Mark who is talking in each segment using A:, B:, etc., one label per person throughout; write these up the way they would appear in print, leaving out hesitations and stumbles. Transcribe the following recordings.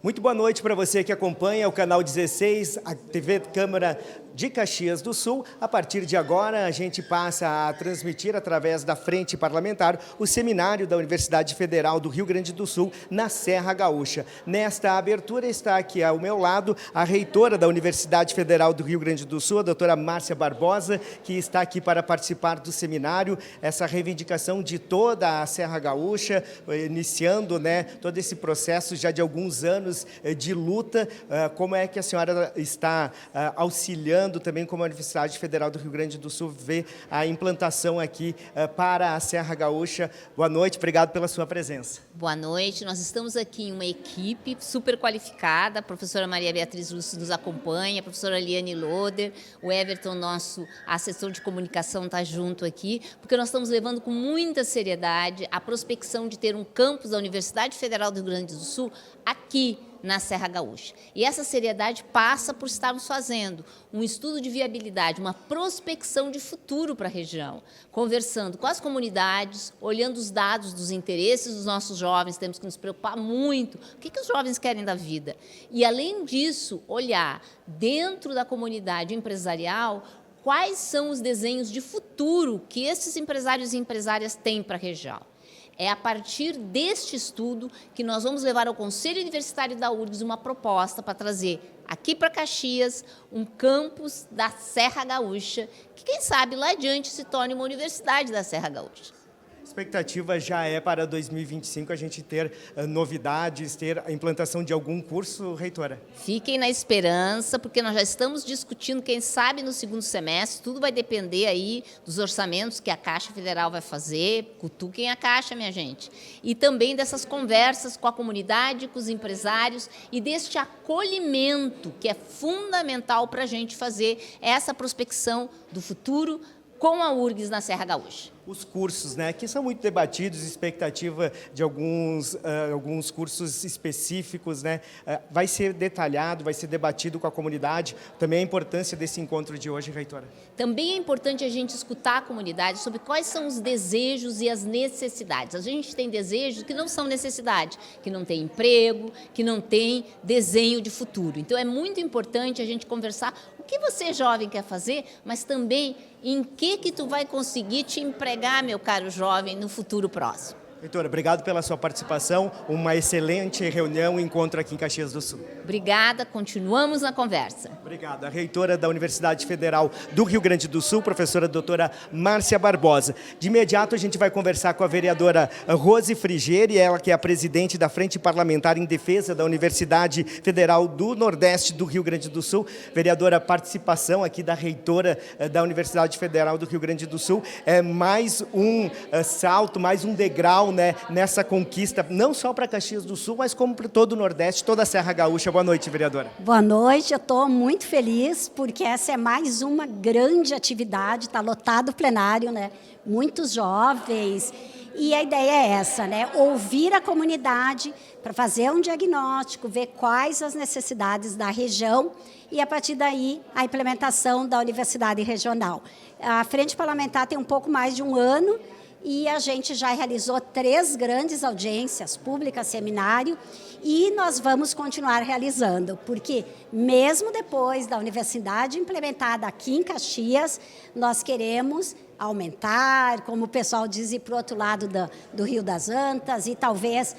A: Muito boa noite para você que acompanha o canal 16, a TV Câmara de Caxias do Sul. A partir de agora, a gente passa a transmitir através da Frente Parlamentar o seminário da Universidade Federal do Rio Grande do Sul na Serra Gaúcha. Nesta abertura está aqui ao meu lado a reitora da Universidade Federal do Rio Grande do Sul, a doutora Márcia Barbosa, que está aqui para participar do seminário, essa reivindicação de toda a Serra Gaúcha, iniciando, todo esse processo já de alguns anos de luta. Como é que a senhora está auxiliando também, como a Universidade Federal do Rio Grande do Sul vê a implantação aqui para a Serra Gaúcha? Boa noite, obrigado pela sua presença.
B: Boa noite, nós estamos aqui em uma equipe super qualificada, a professora Maria Beatriz Lúcio nos acompanha, a professora Liane Loder, o Everton, nosso assessor de comunicação, está junto aqui, porque nós estamos levando com muita seriedade a prospecção de ter um campus da Universidade Federal do Rio Grande do Sul aqui na Serra Gaúcha. E essa seriedade passa por estarmos fazendo um estudo de viabilidade, uma prospecção de futuro para a região, conversando com as comunidades, olhando os dados dos interesses dos nossos jovens, temos que nos preocupar muito, o que os jovens querem da vida. E, além disso, olhar dentro da comunidade empresarial quais são os desenhos de futuro que esses empresários e empresárias têm para a região. É a partir deste estudo que nós vamos levar ao Conselho Universitário da URGS uma proposta para trazer aqui para Caxias um campus da Serra Gaúcha, que quem sabe lá adiante se torne uma universidade da Serra Gaúcha.
A: A expectativa já é para 2025 a gente ter novidades, ter a implantação de algum curso, reitora?
B: Fiquem na esperança, porque nós já estamos discutindo, quem sabe no segundo semestre, tudo vai depender aí dos orçamentos que a Caixa Federal vai fazer, cutuquem a Caixa, minha gente, e também dessas conversas com a comunidade, com os empresários e deste acolhimento que é fundamental para a gente fazer essa prospecção do futuro com a URGS na Serra Gaúcha.
A: Os cursos, que são muito debatidos, expectativa de alguns cursos específicos, vai ser detalhado, vai ser debatido com a comunidade. Também a importância desse encontro de hoje, reitora.
B: Também é importante a gente escutar a comunidade sobre quais são os desejos e as necessidades. A gente tem desejos que não são necessidade, que não tem emprego, que não tem desenho de futuro. Então, é muito importante a gente conversar o que você, jovem, quer fazer, mas também em que tu vai conseguir te empregar, meu caro jovem, no futuro próximo.
A: Reitora, obrigado pela sua participação, uma excelente reunião e encontro aqui em Caxias do Sul.
B: Obrigada, continuamos na conversa.
A: Obrigado. A reitora da Universidade Federal do Rio Grande do Sul, professora doutora Márcia Barbosa. De imediato a gente vai conversar com a vereadora Rose Frigieri, ela que é a presidente da Frente Parlamentar em Defesa da Universidade Federal do Nordeste do Rio Grande do Sul. Vereadora, participação aqui da reitora da Universidade Federal do Rio Grande do Sul é mais um salto, mais um degrau, nessa conquista, não só para Caxias do Sul, mas como para todo o Nordeste, toda a Serra Gaúcha. Boa noite, vereadora.
C: Boa noite, eu estou muito feliz, porque essa é mais uma grande atividade, está lotado o plenário, muitos jovens, e a ideia é essa, ouvir a comunidade para fazer um diagnóstico, ver quais as necessidades da região e, a partir daí, a implementação da Universidade Regional. A Frente Parlamentar tem um pouco mais de um ano, e a gente já realizou 3 grandes audiências públicas, seminário, e nós vamos continuar realizando, porque mesmo depois da universidade implementada aqui em Caxias, nós queremos aumentar, como o pessoal diz, ir para o outro lado do Rio das Antas e talvez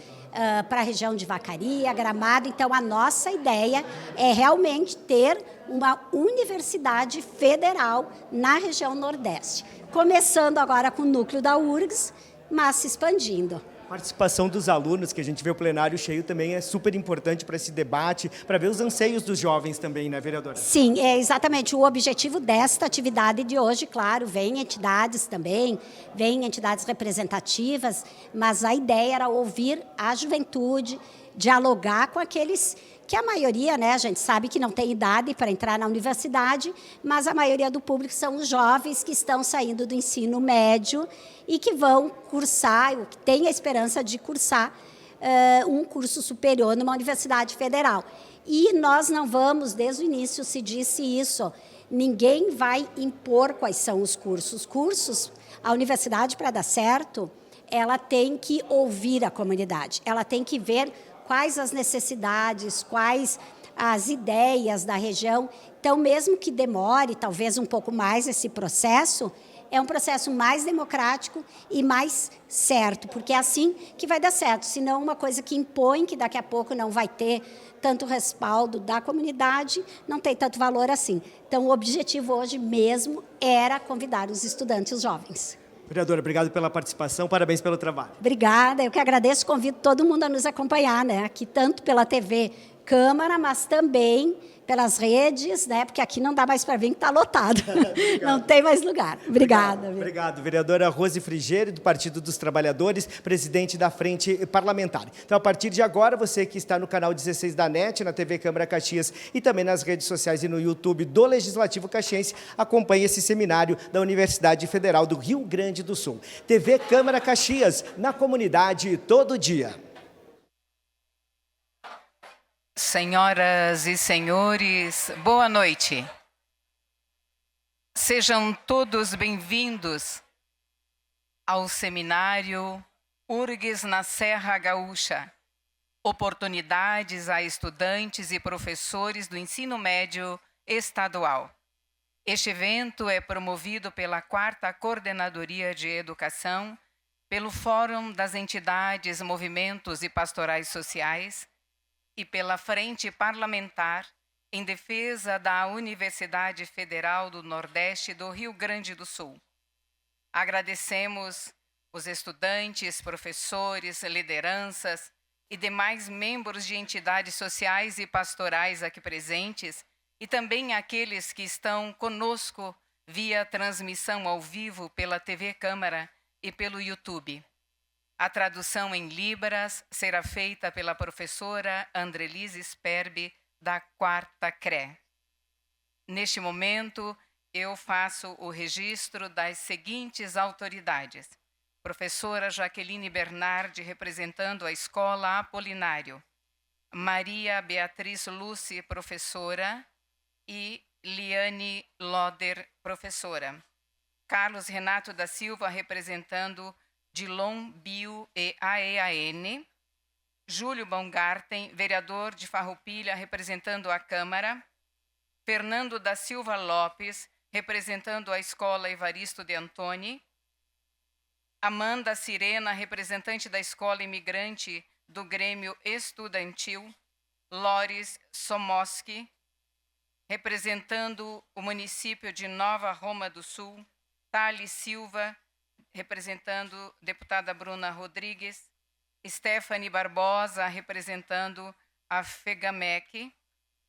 C: para a região de Vacaria, Gramado. Então, a nossa ideia é realmente ter uma universidade federal na região Nordeste. Começando agora com o núcleo da URGS, mas se expandindo.
A: A participação dos alunos, que a gente vê o plenário cheio, também é super importante para esse debate, para ver os anseios dos jovens também, vereadora?
C: Sim, é exatamente o objetivo desta atividade de hoje. Claro, vem entidades também, vem entidades representativas, mas a ideia era ouvir a juventude, dialogar com aqueles que a maioria, a gente sabe que não tem idade para entrar na universidade, mas a maioria do público são os jovens que estão saindo do ensino médio e que vão cursar, ou que têm a esperança de cursar um curso superior numa universidade federal. E nós não vamos, desde o início se disse isso, ninguém vai impor quais são os cursos. A universidade, para dar certo, ela tem que ouvir a comunidade, ela tem que ver quais as necessidades, quais as ideias da região. Então, mesmo que demore talvez um pouco mais esse processo, é um processo mais democrático e mais certo, porque é assim que vai dar certo, senão uma coisa que impõe, que daqui a pouco não vai ter tanto respaldo da comunidade, não tem tanto valor assim. Então, o objetivo hoje mesmo era convidar os estudantes jovens.
A: Vereadora, obrigado pela participação, parabéns pelo trabalho.
C: Obrigada, eu que agradeço, convido todo mundo a nos acompanhar, né? Aqui tanto pela TV Câmara, mas também pelas redes, né? Porque aqui não dá mais para vir, que está lotado. Não tem mais lugar. Obrigada.
A: Obrigado, vereadora Rose Frigerio, do Partido dos Trabalhadores, presidente da Frente Parlamentar. Então, a partir de agora, você que está no canal 16 da NET, na TV Câmara Caxias e também nas redes sociais e no YouTube do Legislativo Caxiense, acompanhe esse seminário da Universidade Federal do Rio Grande do Sul. TV Câmara Caxias, na comunidade, todo dia.
D: Senhoras e senhores, boa noite. Sejam todos bem-vindos ao seminário URGS na Serra Gaúcha, oportunidades a estudantes e professores do ensino médio estadual. Este evento é promovido pela 4ª Coordenadoria de Educação, pelo Fórum das Entidades, Movimentos e Pastorais Sociais, e pela Frente Parlamentar em defesa da Universidade Federal do Nordeste do Rio Grande do Sul. Agradecemos os estudantes, professores, lideranças e demais membros de entidades sociais e pastorais aqui presentes e também aqueles que estão conosco via transmissão ao vivo pela TV Câmara e pelo YouTube. A tradução em Libras será feita pela professora Andrelise Sperbi, da 4ª CRE. Neste momento, eu faço o registro das seguintes autoridades. Professora Jaqueline Bernardi, representando a Escola Apolinário. Maria Beatriz Lucy, professora. E Liane Loder, professora. Carlos Renato da Silva, representando Dilon Bio e AEAN, Júlio Baumgarten, vereador de Farroupilha, representando a Câmara, Fernando da Silva Lopes, representando a Escola Evaristo de Antoni, Amanda Sirena, representante da Escola Imigrante do Grêmio Estudantil, Loris Somoski, representando o município de Nova Roma do Sul, Thales Silva, representando deputada Bruna Rodrigues, Stephanie Barbosa, representando a FEGAMEC,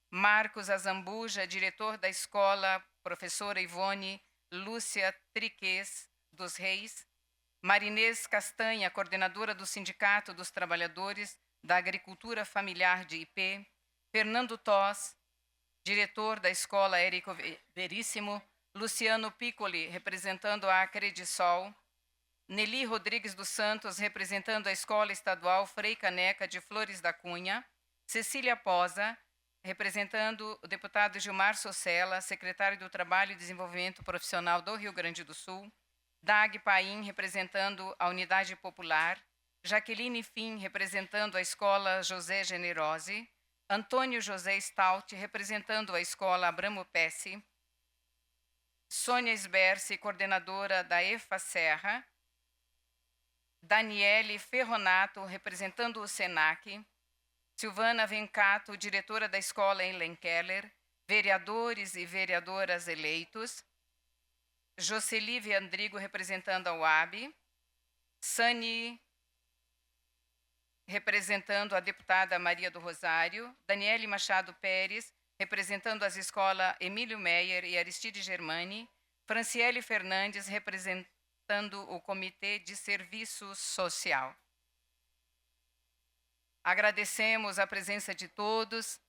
D: Marcos Azambuja, diretor da escola, professora Ivone Lúcia Triques dos Reis, Marinês Castanha, coordenadora do Sindicato dos Trabalhadores da Agricultura Familiar de IP, Fernando Toss, diretor da escola Érico Veríssimo, Luciano Piccoli, representando a Acredisol, Nelly Rodrigues dos Santos, representando a Escola Estadual Frei Caneca de Flores da Cunha, Cecília Posa, representando o deputado Gilmar Socella, secretário do Trabalho e Desenvolvimento Profissional do Rio Grande do Sul, Dag Paim, representando a Unidade Popular, Jaqueline Fim, representando a Escola José Generosi, Antônio José Stout, representando a Escola Abramo Pesce, Sônia Sberci, coordenadora da EFA Serra, Daniele Ferronato, representando o SENAC, Silvana Vencato, diretora da Escola Ellen Keller, vereadores e vereadoras eleitos, Jocely Viandrigo, representando a UAB, Sani, representando a deputada Maria do Rosário, Daniele Machado Pérez, representando as escolas Emílio Meyer e Aristide Germani, Franciele Fernandes, representando o Comitê de Serviço Social. Agradecemos a presença de todos,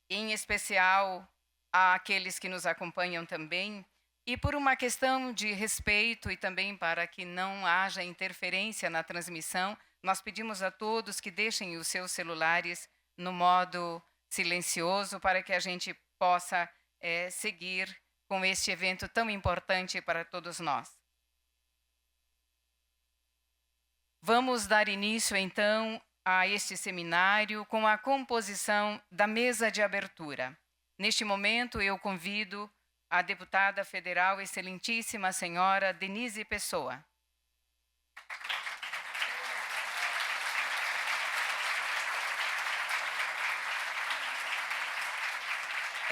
D: em especial àqueles que nos acompanham também, e por uma questão de respeito e também para que não haja interferência na transmissão, nós pedimos a todos que deixem os seus celulares no modo silencioso para que a gente possa seguir com este evento tão importante para todos nós. Vamos dar início, então, a este seminário com a composição da mesa de abertura. Neste momento, eu convido a deputada federal, excelentíssima senhora Denise Pessoa.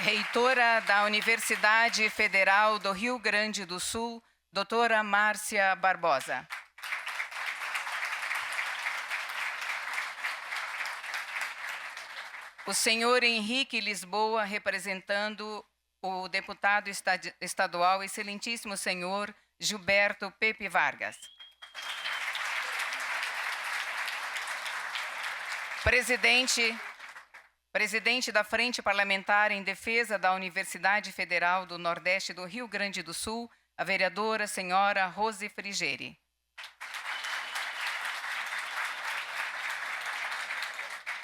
D: Reitora da Universidade Federal do Rio Grande do Sul, doutora Márcia Barbosa. O senhor Henrique Lisboa, representando o deputado estadual, excelentíssimo senhor Gilberto Pepe Vargas. Presidente da Frente Parlamentar em Defesa da Universidade Federal do Nordeste do Rio Grande do Sul, a vereadora senhora Rose Frigeri.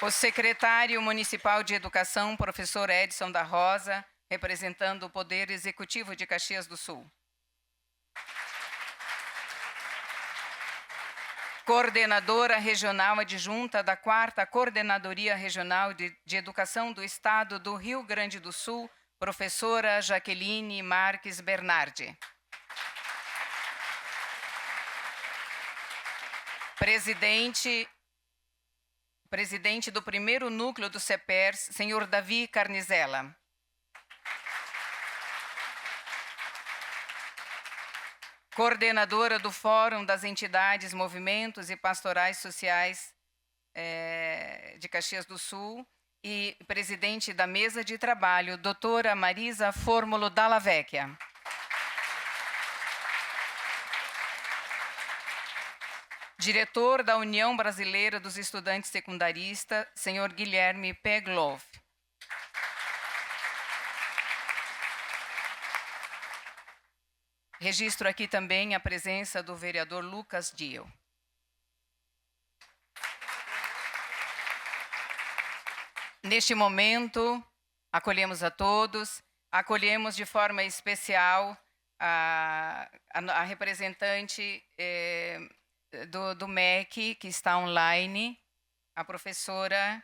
D: O secretário municipal de Educação, professor Edson da Rosa, representando o Poder Executivo de Caxias do Sul. Coordenadora regional adjunta da 4ª Coordenadoria Regional de Educação do Estado do Rio Grande do Sul, professora Jaqueline Marques Bernardi. Presidente do primeiro núcleo do CEPERS, senhor Davi Carnizella. Coordenadora do Fórum das Entidades, Movimentos e Pastorais Sociais de Caxias do Sul e presidente da Mesa de Trabalho, doutora Marisa Fórmulo Dalla Vecchia. Diretor da União Brasileira dos Estudantes Secundaristas, senhor Guilherme Peglov. Registro aqui também a presença do vereador Lucas Dio. Neste momento, acolhemos a todos, acolhemos de forma especial a representante do MEC, que está online, a professora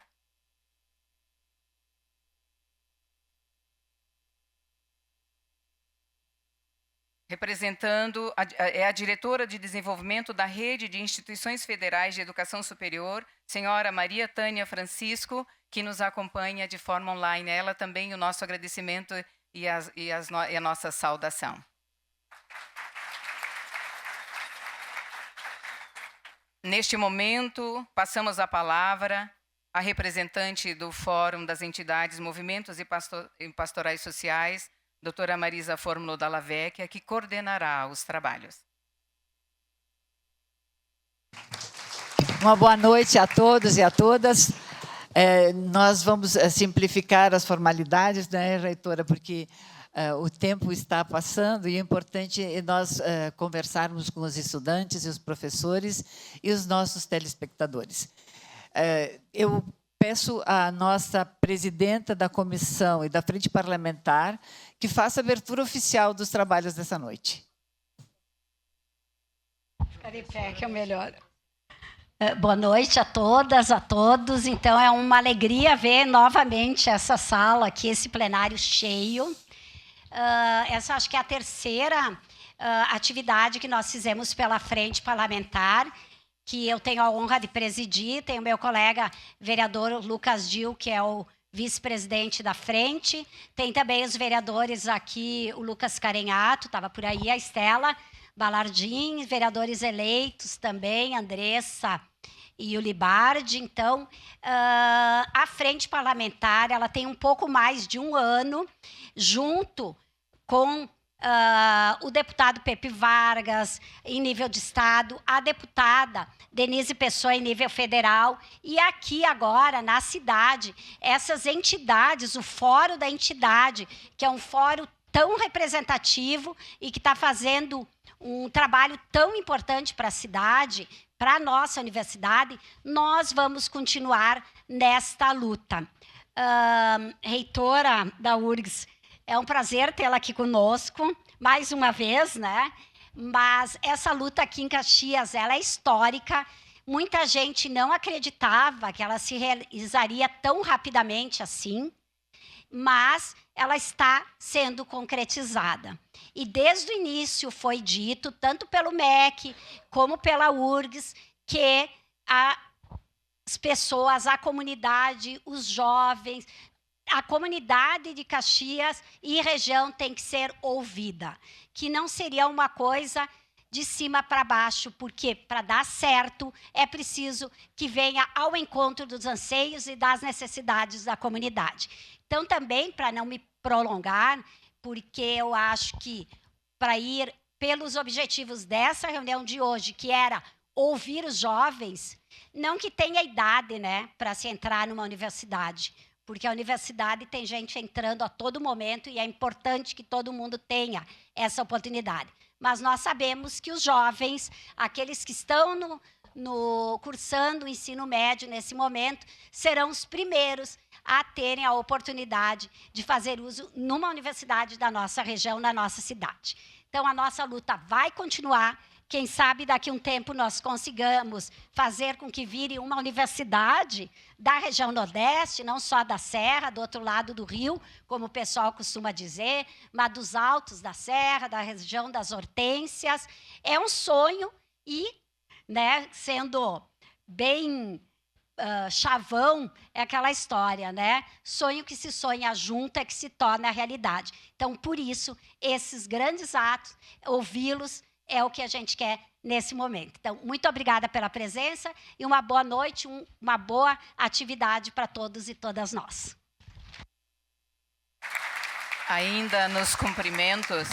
D: representando, a diretora de desenvolvimento da Rede de Instituições Federais de Educação Superior, senhora Maria Tânia Francisco, que nos acompanha de forma online. Ela também o nosso agradecimento e a nossa saudação. Neste momento, passamos a palavra à representante do Fórum das Entidades, Movimentos e Pastorais Sociais, doutora Marisa Fórmulo Dalla Vecchia, que coordenará os trabalhos.
E: Uma boa noite a todos e a todas. Nós vamos simplificar as formalidades, né, reitora, porque o tempo está passando e é importante nós conversarmos com os estudantes e os professores e os nossos telespectadores. Eu peço à nossa presidenta da comissão e da Frente Parlamentar que faça a abertura oficial dos trabalhos dessa noite.
C: Ficar de pé, que é o melhor. Boa noite a todas, a todos. Então, é uma alegria ver novamente essa sala aqui, esse plenário cheio. Essa acho que é a terceira atividade que nós fizemos pela Frente Parlamentar, que eu tenho a honra de presidir. Tem o meu colega vereador Lucas Dio, que é o vice-presidente da frente. Tem também os vereadores aqui, o Lucas Carenhato, estava por aí, a Estela Balardim, vereadores eleitos também, Andressa e o Libardi. Então, a Frente Parlamentar ela tem um pouco mais de um ano, junto com o deputado Pepe Vargas, em nível de Estado, a deputada Denise Pessoa, em nível federal, e aqui agora, na cidade, essas entidades, o Fórum da Entidade, que é um fórum tão representativo e que está fazendo um trabalho tão importante para a cidade, para a nossa universidade, nós vamos continuar nesta luta. Reitora da URGS, é um prazer tê-la aqui conosco, mais uma vez, né? Mas essa luta aqui em Caxias, ela é histórica. Muita gente não acreditava que ela se realizaria tão rapidamente assim, mas ela está sendo concretizada. E desde o início foi dito, tanto pelo MEC como pela URGS, que as pessoas, a comunidade, os jovens, a comunidade de Caxias e região tem que ser ouvida, que não seria uma coisa de cima para baixo, porque para dar certo é preciso que venha ao encontro dos anseios e das necessidades da comunidade. Então, também, para não me prolongar, porque eu acho que para ir pelos objetivos dessa reunião de hoje, que era ouvir os jovens, não que tenha idade, né, para se entrar numa universidade, porque a universidade tem gente entrando a todo momento e é importante que todo mundo tenha essa oportunidade. Mas nós sabemos que os jovens, aqueles que estão cursando o ensino médio nesse momento, serão os primeiros a terem a oportunidade de fazer uso numa universidade da nossa região, na nossa cidade. Então, a nossa luta vai continuar. Quem sabe daqui a um tempo nós consigamos fazer com que vire uma universidade da região Nordeste, não só da Serra, do outro lado do rio, como o pessoal costuma dizer, mas dos altos da Serra, da região das Hortênsias. É um sonho e, né, sendo bem chavão, é aquela história, né? Sonho que se sonha junto é que se torna realidade. Então, por isso, esses grandes atos, ouvi-los, é o que a gente quer nesse momento. Então, muito obrigada pela presença e uma boa noite, uma boa atividade para todos e todas nós.
D: Ainda nos cumprimentos,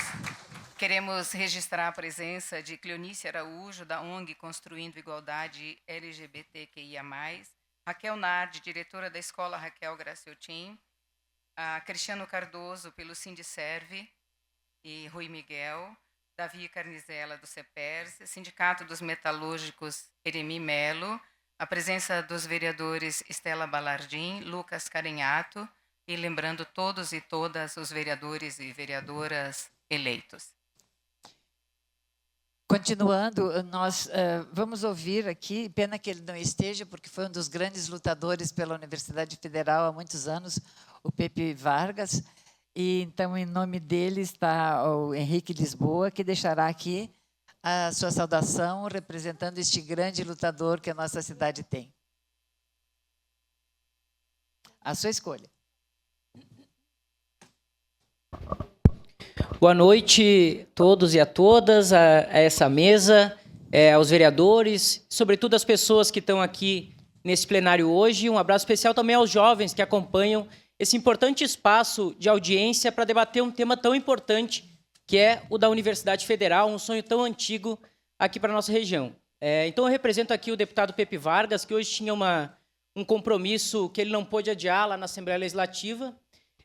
D: queremos registrar a presença de Cleonice Araújo, da ONG Construindo Igualdade LGBTQIA+, Raquel Nardi, diretora da Escola Raquel Graciotin, a Cristiano Cardoso, pelo Sindiserve, e Rui Miguel, Davi Carnizela, do CEPERS, Sindicato dos Metalúrgicos, Eremi Melo, a presença dos vereadores Estela Balardim, Lucas Carenhato, e lembrando todos e todas os vereadores e vereadoras eleitos.
E: Continuando, nós vamos ouvir aqui, pena que ele não esteja, porque foi um dos grandes lutadores pela Universidade Federal há muitos anos, o Pepe Vargas. E, então, em nome dele está o Henrique Lisboa, que deixará aqui a sua saudação, representando este grande lutador que a nossa cidade tem. A sua escolha.
F: Boa noite a todos e a todas, a essa mesa, aos vereadores, sobretudo às pessoas que estão aqui nesse plenário hoje. Um abraço especial também aos jovens que acompanham esse importante espaço de audiência para debater um tema tão importante, que é o da Universidade Federal, um sonho tão antigo aqui para a nossa região. Então, eu represento aqui o deputado Pepe Vargas, que hoje tinha um compromisso que ele não pôde adiar lá na Assembleia Legislativa.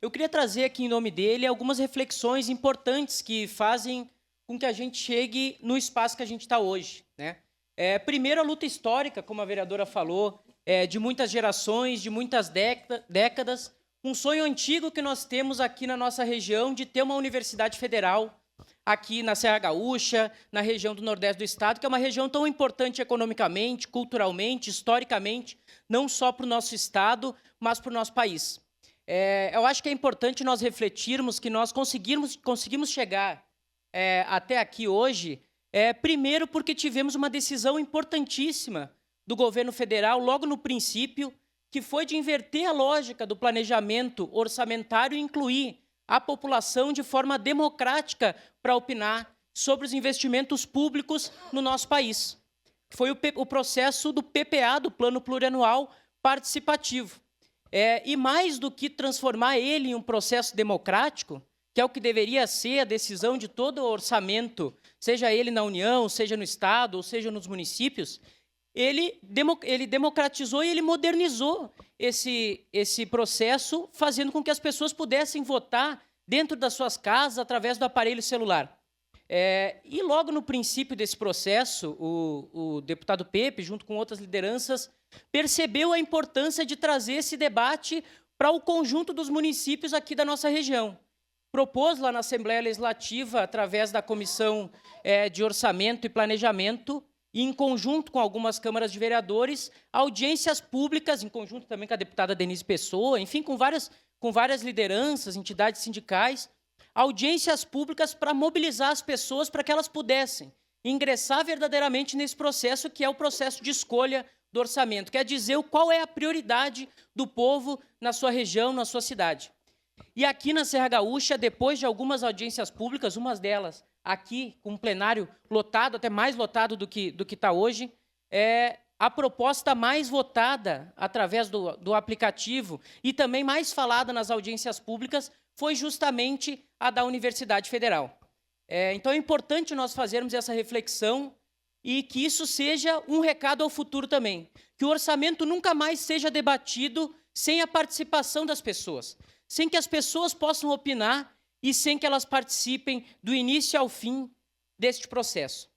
F: Eu queria trazer aqui, em nome dele, algumas reflexões importantes que fazem com que a gente chegue no espaço que a gente está hoje, né? Primeiro, a luta histórica, como a vereadora falou, de muitas gerações, de muitas décadas, um sonho antigo que nós temos aqui na nossa região de ter uma universidade federal aqui na Serra Gaúcha, na região do Nordeste do Estado, que é uma região tão importante economicamente, culturalmente, historicamente, não só para o nosso Estado, mas para o nosso país. Eu acho que é importante nós refletirmos que nós conseguimos chegar até aqui hoje, primeiro porque tivemos uma decisão importantíssima do governo federal, logo no princípio, que foi de inverter a lógica do planejamento orçamentário e incluir a população de forma democrática para opinar sobre os investimentos públicos no nosso país. Foi o processo do PPA, do Plano Plurianual Participativo. E mais do que transformar ele em um processo democrático, que é o que deveria ser a decisão de todo o orçamento, seja ele na União, seja no Estado, ou seja nos municípios, ele democratizou e ele modernizou esse processo, fazendo com que as pessoas pudessem votar dentro das suas casas, através do aparelho celular. E logo no princípio desse processo, o deputado Pepe, junto com outras lideranças, percebeu a importância de trazer esse debate para o conjunto dos municípios aqui da nossa região. Propôs lá na Assembleia Legislativa, através da Comissão de Orçamento e Planejamento, e, em conjunto com algumas câmaras de vereadores, audiências públicas, em conjunto também com a deputada Denise Pessoa, enfim, com várias lideranças, entidades sindicais, audiências públicas para mobilizar as pessoas para que elas pudessem ingressar verdadeiramente nesse processo, que é o processo de escolha do orçamento, quer dizer qual é a prioridade do povo na sua região, na sua cidade. E aqui na Serra Gaúcha, depois de algumas audiências públicas, umas delas aqui, com um plenário lotado, até mais lotado do que está hoje, a proposta mais votada através do aplicativo e também mais falada nas audiências públicas foi justamente a da Universidade Federal. Então, é importante nós fazermos essa reflexão e que isso seja um recado ao futuro também, que o orçamento nunca mais seja debatido sem a participação das pessoas, sem que as pessoas possam opinar e sem que elas participem do início ao fim deste processo.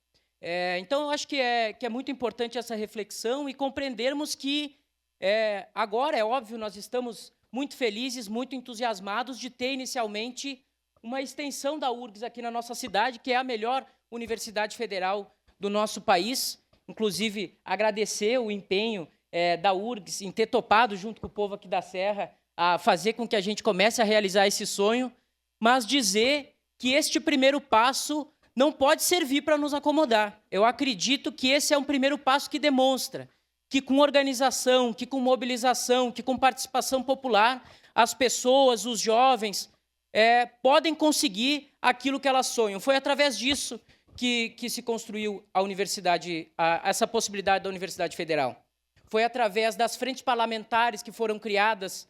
F: Então, eu acho que é muito importante essa reflexão e compreendermos que agora, é óbvio, nós estamos muito felizes, muito entusiasmados de ter inicialmente uma extensão da URGS aqui na nossa cidade, que é a melhor universidade federal do nosso país. Inclusive, agradecer o empenho da URGS em ter topado, junto com o povo aqui da Serra, a fazer com que a gente comece a realizar esse sonho, mas dizer que este primeiro passo não pode servir para nos acomodar. Eu acredito que esse é um primeiro passo que demonstra que com organização, que com mobilização, que com participação popular, as pessoas, os jovens, podem conseguir aquilo que elas sonham. Foi através disso que se construiu a universidade, essa possibilidade da Universidade Federal. Foi através das frentes parlamentares que foram criadas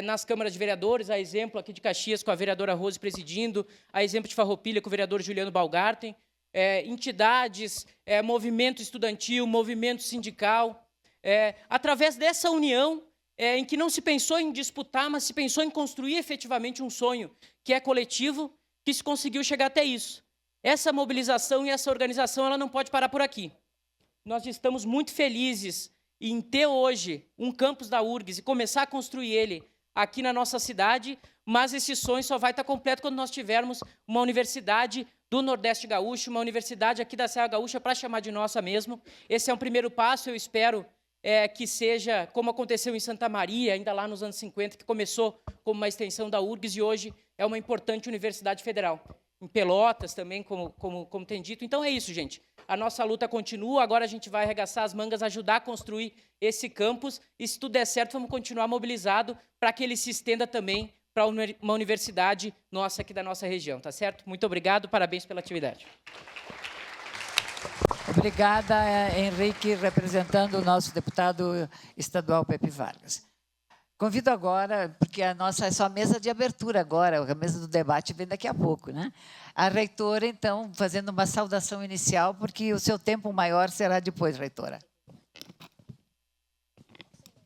F: nas câmaras de vereadores, a exemplo aqui de Caxias, com a vereadora Rose presidindo, a exemplo de Farroupilha, com o vereador Juliano Balgarten, entidades, movimento estudantil, movimento sindical. Através dessa união, em que não se pensou em disputar, mas se pensou em construir efetivamente um sonho que é coletivo, que se conseguiu chegar até isso. Essa mobilização e essa organização ela não pode parar por aqui. Nós estamos muito felizes em ter hoje um campus da URGS e começar a construir ele aqui na nossa cidade, mas esse sonho só vai estar completo quando nós tivermos uma universidade do Nordeste Gaúcho, uma universidade aqui da Serra Gaúcha para chamar de nossa mesmo. Esse é um primeiro passo, eu espero que seja como aconteceu em Santa Maria, ainda lá nos anos 50, que começou como uma extensão da URGS e hoje é uma importante universidade federal. Em Pelotas também, como tem dito. Então é isso, gente. A nossa luta continua, agora a gente vai arregaçar as mangas, ajudar a construir esse campus e, se tudo der certo, vamos continuar mobilizado para que ele se estenda também para uma universidade nossa aqui da nossa região, tá certo? Muito obrigado, parabéns pela atividade.
E: Obrigada, Henrique, representando o nosso deputado estadual Pepe Vargas. Convido agora, porque a nossa é só mesa de abertura agora, a mesa do debate vem daqui a pouco, né? A reitora, então, fazendo uma saudação inicial, porque o seu tempo maior será depois, reitora.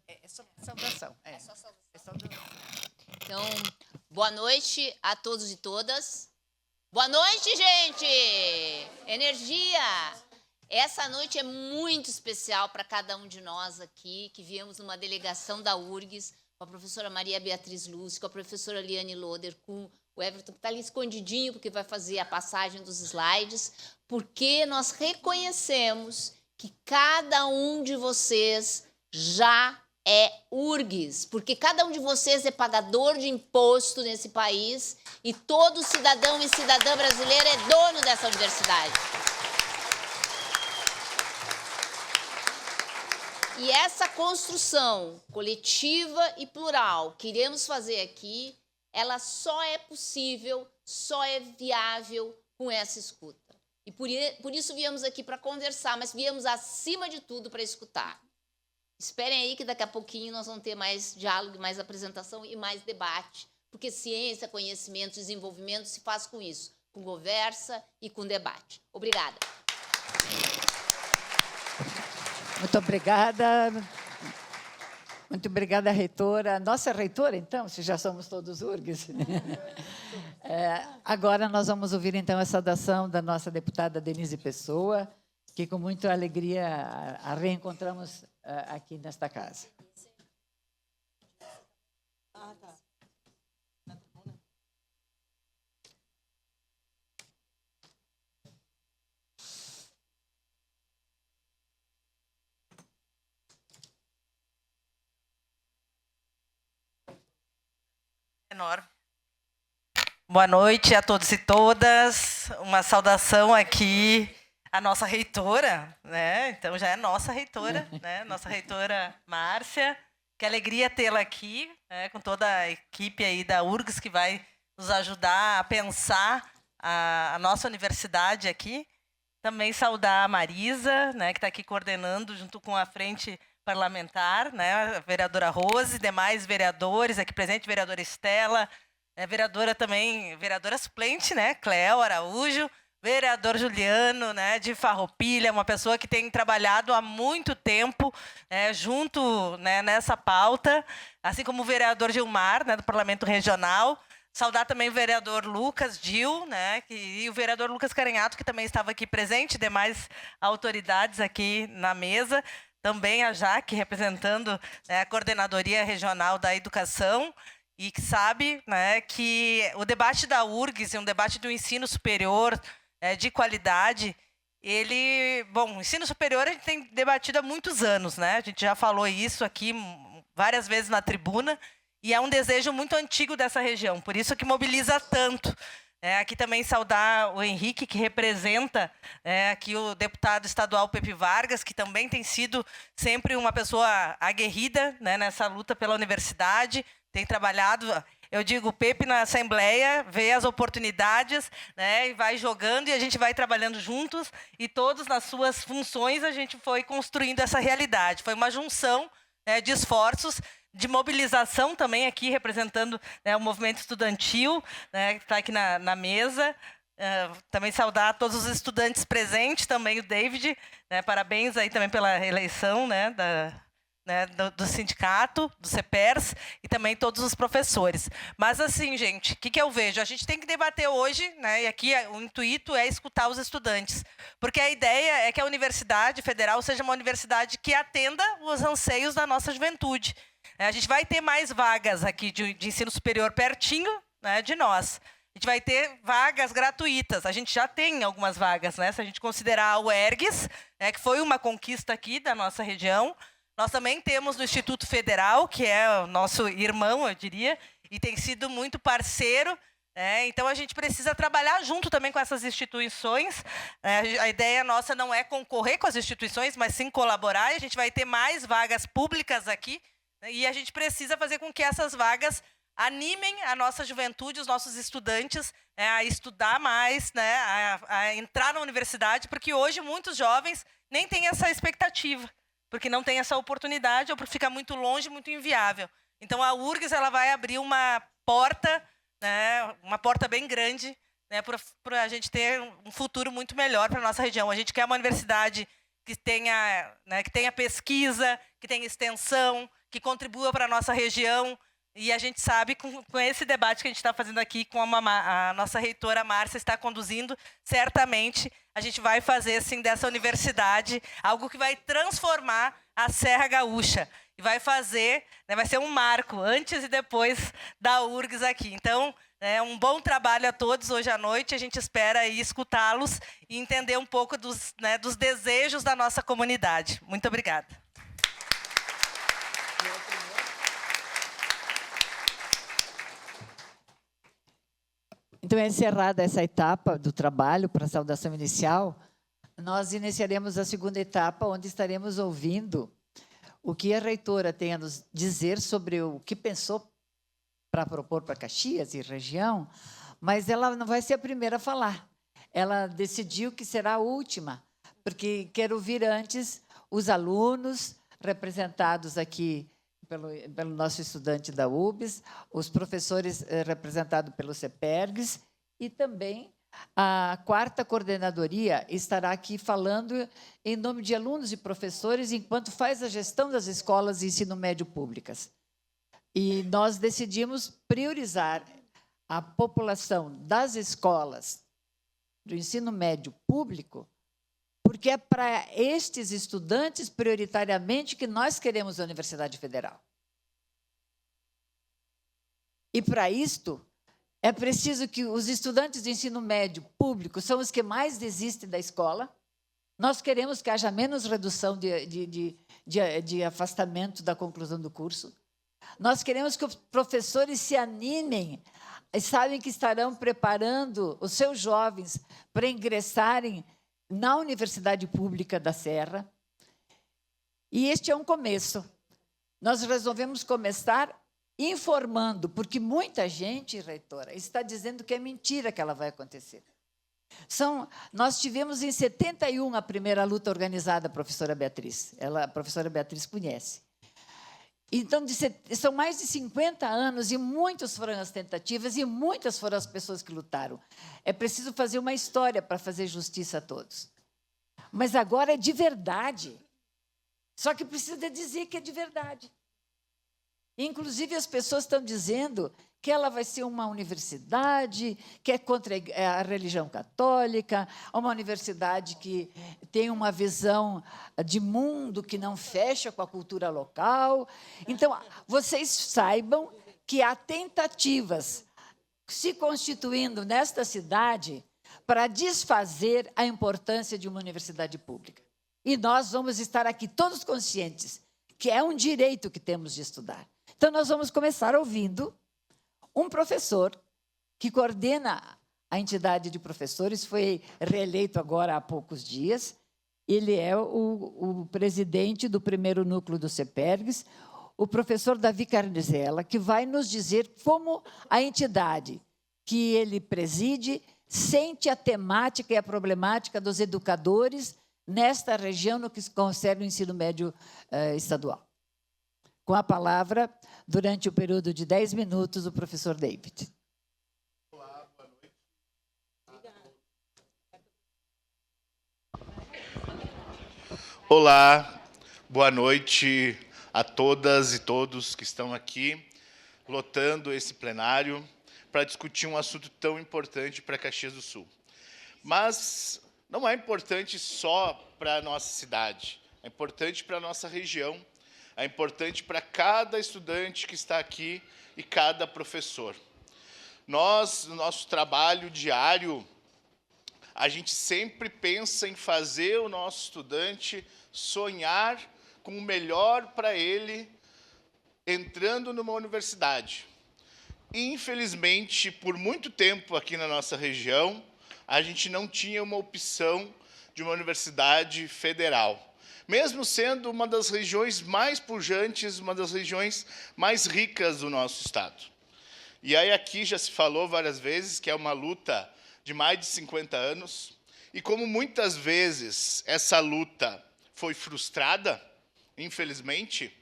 E: É só saudação.
B: É só saudação. Então, boa noite a todos e todas. Boa noite, gente! Energia! Essa noite é muito especial para cada um de nós aqui, que viemos numa delegação da URGS, com a professora Maria Beatriz Lúcio, com a professora Liane Loder, com o Everton, que está ali escondidinho, porque vai fazer a passagem dos slides, porque nós reconhecemos que cada um de vocês já é URGS, porque cada um de vocês é pagador de imposto nesse país e todo cidadão e cidadã brasileira é dono dessa universidade. E essa construção coletiva e plural que iremos fazer aqui, ela só é possível, só é viável com essa escuta. E por isso viemos aqui para conversar, mas viemos, acima de tudo, para escutar. Esperem aí que daqui a pouquinho nós vamos ter mais diálogo, mais apresentação e mais debate, porque ciência, conhecimento, desenvolvimento se faz com isso, com conversa e com debate. Obrigada.
E: Muito obrigada. Muito obrigada, reitora. Nossa reitora, então, se já somos todos URGS. Agora nós vamos ouvir, então, a saudação da nossa deputada Denise Pessoa, que com muita alegria a reencontramos aqui nesta casa.
G: enorme. Boa noite a todos e todas. Uma saudação aqui à nossa reitora, né? Então já é nossa reitora, né? Nossa reitora Márcia. Que alegria tê-la aqui, né? Com toda a equipe aí da URGS que vai nos ajudar a pensar a nossa universidade aqui. Também saudar a Marisa, né? Que está aqui coordenando junto com a frente parlamentar, né? A vereadora Rose, demais vereadores aqui presentes, vereadora Estela, vereadora também, vereadora suplente, né? Cléo Araújo, vereador Juliano, né? De Farroupilha, uma pessoa que tem trabalhado há muito tempo junto, né, nessa pauta, assim como o vereador Gilmar, né? Do Parlamento Regional. Saudar também o vereador Lucas Gil, né? E o vereador Lucas Carenhato, que também estava aqui presente, demais autoridades aqui na mesa. Também a Jaque, representando, né, a Coordenadoria Regional da Educação, e que sabe, né, que o debate da URGS, um debate do ensino superior de qualidade, o ensino superior a gente tem debatido há muitos anos, né? A gente já falou isso aqui várias vezes na tribuna, e é um desejo muito antigo dessa região, por isso que mobiliza tanto. Aqui também saudar o Henrique, que representa aqui o deputado estadual Pepe Vargas, que também tem sido sempre uma pessoa aguerrida, né, nessa luta pela universidade, tem trabalhado, eu digo, o Pepe na Assembleia vê as oportunidades, né, e vai jogando, e a gente vai trabalhando juntos, e todos nas suas funções a gente foi construindo essa realidade. Foi uma junção, né, de esforços, de mobilização também aqui, representando, né, o movimento estudantil, né, que está aqui na mesa. Também saudar todos os estudantes presentes, também o David, né, parabéns aí também pela eleição, né, do sindicato, do CEPERS, e também todos os professores. Mas assim, gente, o que eu vejo? A gente tem que debater hoje, né, e aqui o intuito é escutar os estudantes, porque a ideia é que a Universidade Federal seja uma universidade que atenda os anseios da nossa juventude. A gente vai ter mais vagas aqui de ensino superior pertinho, né, de nós. A gente vai ter vagas gratuitas. A gente já tem algumas vagas, né? Se a gente considerar o UERGS, que foi uma conquista aqui da nossa região. Nós também temos no Instituto Federal, que é o nosso irmão, eu diria, e tem sido muito parceiro. Então, a gente precisa trabalhar junto também com essas instituições. A ideia nossa não é concorrer com as instituições, mas sim colaborar. E a gente vai ter mais vagas públicas aqui. E a gente precisa fazer com que essas vagas animem a nossa juventude, os nossos estudantes, a estudar mais, né, a entrar na universidade, porque hoje muitos jovens nem têm essa expectativa, porque não tem essa oportunidade ou porque fica muito longe, muito inviável. Então, a URGS ela vai abrir uma porta, né, uma porta bem grande, né, para a gente ter um futuro muito melhor para a nossa região. A gente quer uma universidade que tenha, né, que tenha pesquisa, que tenha extensão, que contribua para a nossa região. E a gente sabe, com esse debate que a gente está fazendo aqui, com a nossa reitora Márcia está conduzindo, certamente a gente vai fazer, assim, dessa universidade algo que vai transformar a Serra Gaúcha. E vai fazer, né, vai ser um marco, antes e depois da URGS aqui. Então, um bom trabalho a todos hoje à noite. A gente espera aí escutá-los e entender um pouco dos desejos da nossa comunidade. Muito obrigada.
E: Então, encerrada essa etapa do trabalho para a saudação inicial, nós iniciaremos a segunda etapa, onde estaremos ouvindo o que a reitora tem a nos dizer sobre o que pensou para propor para Caxias e região, mas ela não vai ser a primeira a falar. Ela decidiu que será a última, porque quer ouvir antes os alunos representados aqui pelo nosso estudante da UBS, os professores representados pelo CEPERGS, e também a 4ª coordenadoria estará aqui falando em nome de alunos e professores, enquanto faz a gestão das escolas de ensino médio públicas. E nós decidimos priorizar a população das escolas do ensino médio público, porque é para estes estudantes, prioritariamente, que nós queremos a Universidade Federal. E, para isto, é preciso que os estudantes de ensino médio público são os que mais desistem da escola. Nós queremos que haja menos redução de afastamento da conclusão do curso. Nós queremos que os professores se animem, e sabem que estarão preparando os seus jovens para ingressarem na Universidade Pública da Serra. E este é um começo. Nós resolvemos começar informando, porque muita gente, reitora, está dizendo que é mentira que ela vai acontecer. Nós tivemos em 71 a primeira luta organizada, professora Beatriz. A professora Beatriz conhece. Então, são mais de 50 anos e muitas foram as tentativas e muitas foram as pessoas que lutaram. É preciso fazer uma história para fazer justiça a todos. Mas agora é de verdade. Só que precisa dizer que é de verdade. Inclusive, as pessoas estão dizendo que ela vai ser uma universidade que é contra a religião católica, uma universidade que tem uma visão de mundo que não fecha com a cultura local. Então, vocês saibam que há tentativas se constituindo nesta cidade para desfazer a importância de uma universidade pública. E nós vamos estar aqui todos conscientes que é um direito que temos de estudar. Então, nós vamos começar ouvindo um professor que coordena a entidade de professores, foi reeleito agora há poucos dias. Ele é o presidente do primeiro núcleo do CEPERGS, o professor Davi Carnizella, que vai nos dizer como a entidade que ele preside sente a temática e a problemática dos educadores nesta região no que concerne o ensino médio estadual. Com a palavra, durante o período de 10 minutos, o professor David.
H: Olá, boa noite. Olá, boa noite a todas e todos que estão aqui, lotando esse plenário para discutir um assunto tão importante para Caxias do Sul. Mas não é importante só para a nossa cidade, é importante para a nossa região, é importante para cada estudante que está aqui e cada professor. Nós, no nosso trabalho diário, a gente sempre pensa em fazer o nosso estudante sonhar com o melhor para ele entrando numa universidade. Infelizmente, por muito tempo aqui na nossa região, a gente não tinha uma opção de uma universidade federal. Mesmo sendo uma das regiões mais pujantes, uma das regiões mais ricas do nosso estado. E aí aqui já se falou várias vezes que é uma luta de mais de 50 anos, e como muitas vezes essa luta foi frustrada, infelizmente,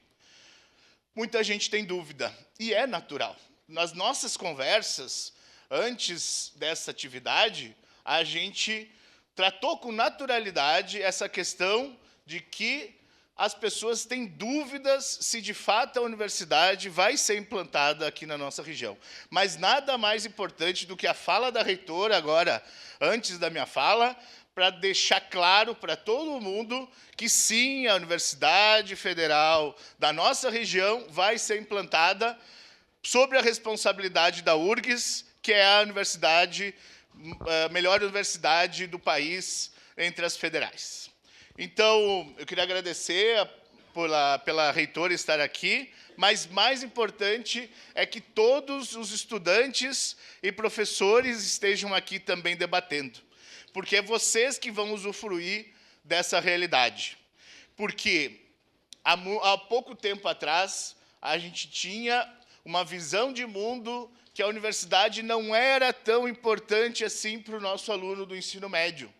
H: muita gente tem dúvida, e é natural. Nas nossas conversas, antes dessa atividade, a gente tratou com naturalidade essa questão de que as pessoas têm dúvidas se, de fato, a universidade vai ser implantada aqui na nossa região. Mas nada mais importante do que a fala da reitora agora, antes da minha fala, para deixar claro para todo mundo que, sim, a Universidade Federal da nossa região vai ser implantada sob a responsabilidade da URGS, que é a melhor universidade do país entre as federais. Então, eu queria agradecer pela reitora estar aqui, mas mais importante é que todos os estudantes e professores estejam aqui também debatendo, porque é vocês que vão usufruir dessa realidade. Porque há pouco tempo atrás, a gente tinha uma visão de mundo que a universidade não era tão importante assim para o nosso aluno do ensino médio,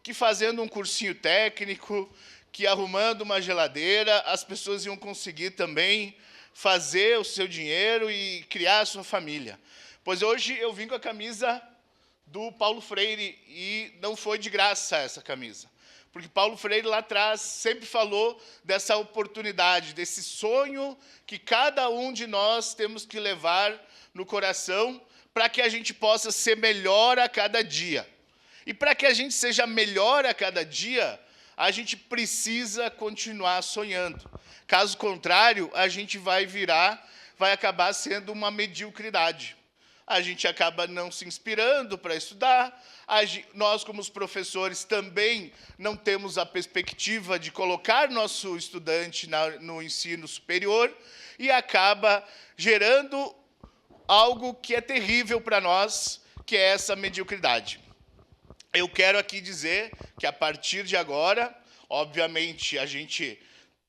H: que fazendo um cursinho técnico, que arrumando uma geladeira, as pessoas iam conseguir também fazer o seu dinheiro e criar a sua família. Pois hoje eu vim com a camisa do Paulo Freire, e não foi de graça essa camisa. Porque Paulo Freire, lá atrás, sempre falou dessa oportunidade, desse sonho que cada um de nós temos que levar no coração para que a gente possa ser melhor a cada dia. E para que a gente seja melhor a cada dia, a gente precisa continuar sonhando. Caso contrário, a gente vai acabar sendo uma mediocridade. a gente acaba não se inspirando para estudar, nós, como os professores, também não temos a perspectiva de colocar nosso estudante no ensino superior e acaba gerando algo que é terrível para nós, que é essa mediocridade. Eu quero aqui dizer que, a partir de agora, obviamente, a gente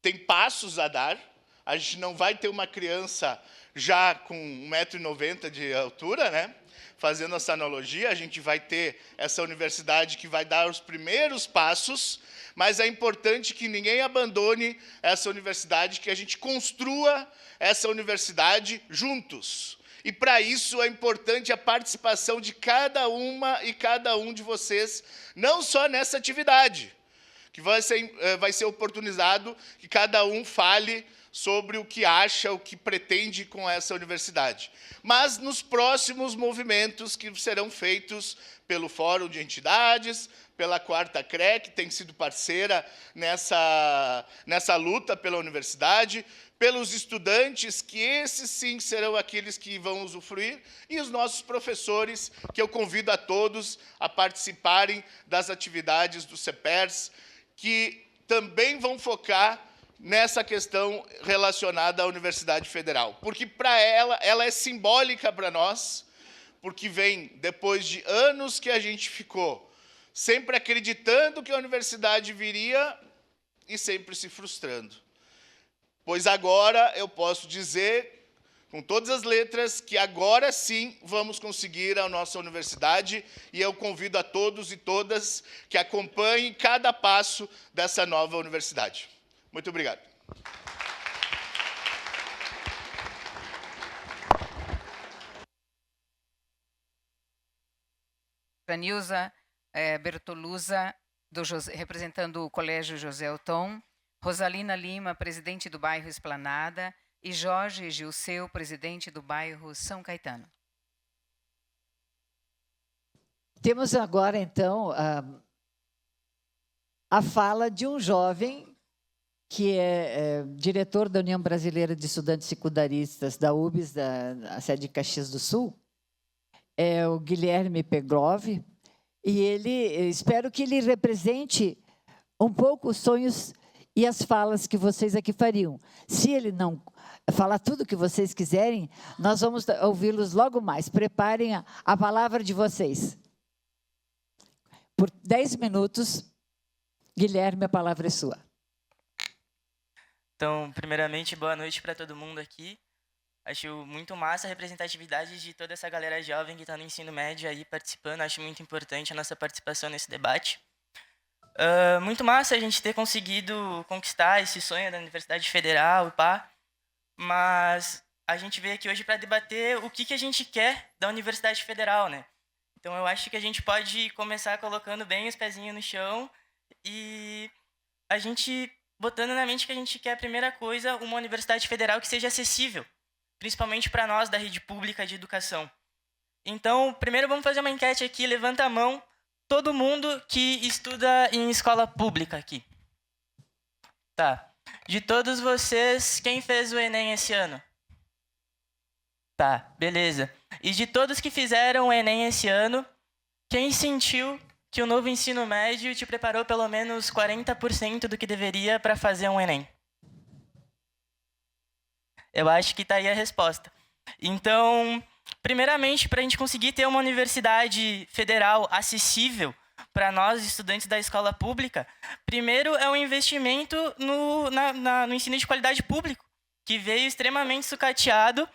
H: tem passos a dar, a gente não vai ter uma criança já com 1,90 m de altura, né? Fazendo essa analogia, a gente vai ter essa universidade que vai dar os primeiros passos, mas é importante que ninguém abandone essa universidade, que a gente construa essa universidade juntos. E, para isso, é importante a participação de cada uma e cada um de vocês, não só nessa atividade, que vai ser oportunizado que cada um fale sobre o que acha, o que pretende com essa universidade. Mas nos próximos movimentos que serão feitos pelo Fórum de Entidades, pela 4ª CRE, que tem sido parceira nessa luta pela universidade, pelos estudantes, que esses sim serão aqueles que vão usufruir, e os nossos professores, que eu convido a todos a participarem das atividades do CEPERS, que também vão focar nessa questão relacionada à Universidade Federal. Porque, para ela é simbólica para nós, porque vem depois de anos que a gente ficou sempre acreditando que a universidade viria e sempre se frustrando. Pois agora eu posso dizer, com todas as letras, que agora sim vamos conseguir a nossa universidade, e eu convido a todos e todas que acompanhem cada passo dessa nova universidade. Muito obrigado.
D: Nilza Bertoluza, representando o Colégio José Otton, Rosalina Lima, presidente do bairro Esplanada, e Jorge Gilceu, presidente do bairro São Caetano.
E: Temos agora, então, a fala de um jovem que é diretor da União Brasileira de Estudantes Secundaristas da UBS, da sede de Caxias do Sul, é o Guilherme Pegrov, e espero que ele represente um pouco os sonhos e as falas que vocês aqui fariam. Se ele não falar tudo o que vocês quiserem, nós vamos ouvi-los logo mais. Preparem a palavra de vocês. Por 10 minutos, Guilherme, a palavra é sua.
I: Então, primeiramente, boa noite para todo mundo aqui. Acho muito massa a representatividade de toda essa galera jovem que está no ensino médio aí participando. Acho muito importante a nossa participação nesse debate. Muito massa a gente ter conseguido conquistar esse sonho da Universidade Federal, pá. Mas a gente veio aqui hoje para debater o que a gente quer da Universidade Federal, né? Então, eu acho que a gente pode começar colocando bem os pezinhos no chão e a gente botando na mente que a gente quer, a primeira coisa, uma Universidade Federal que seja acessível, principalmente para nós da rede pública de educação. Então, primeiro vamos fazer uma enquete aqui, levanta a mão, todo mundo que estuda em escola pública aqui. Tá. De todos vocês, quem fez o Enem esse ano? Tá, beleza. E de todos que fizeram o Enem esse ano, quem sentiu que o novo ensino médio te preparou pelo menos 40% do que deveria para fazer um Enem? Eu acho que está aí a resposta. Então, primeiramente, para a gente conseguir ter uma universidade federal acessível para nós, estudantes da escola pública, primeiro é um investimento no ensino de qualidade público, que veio extremamente sucateado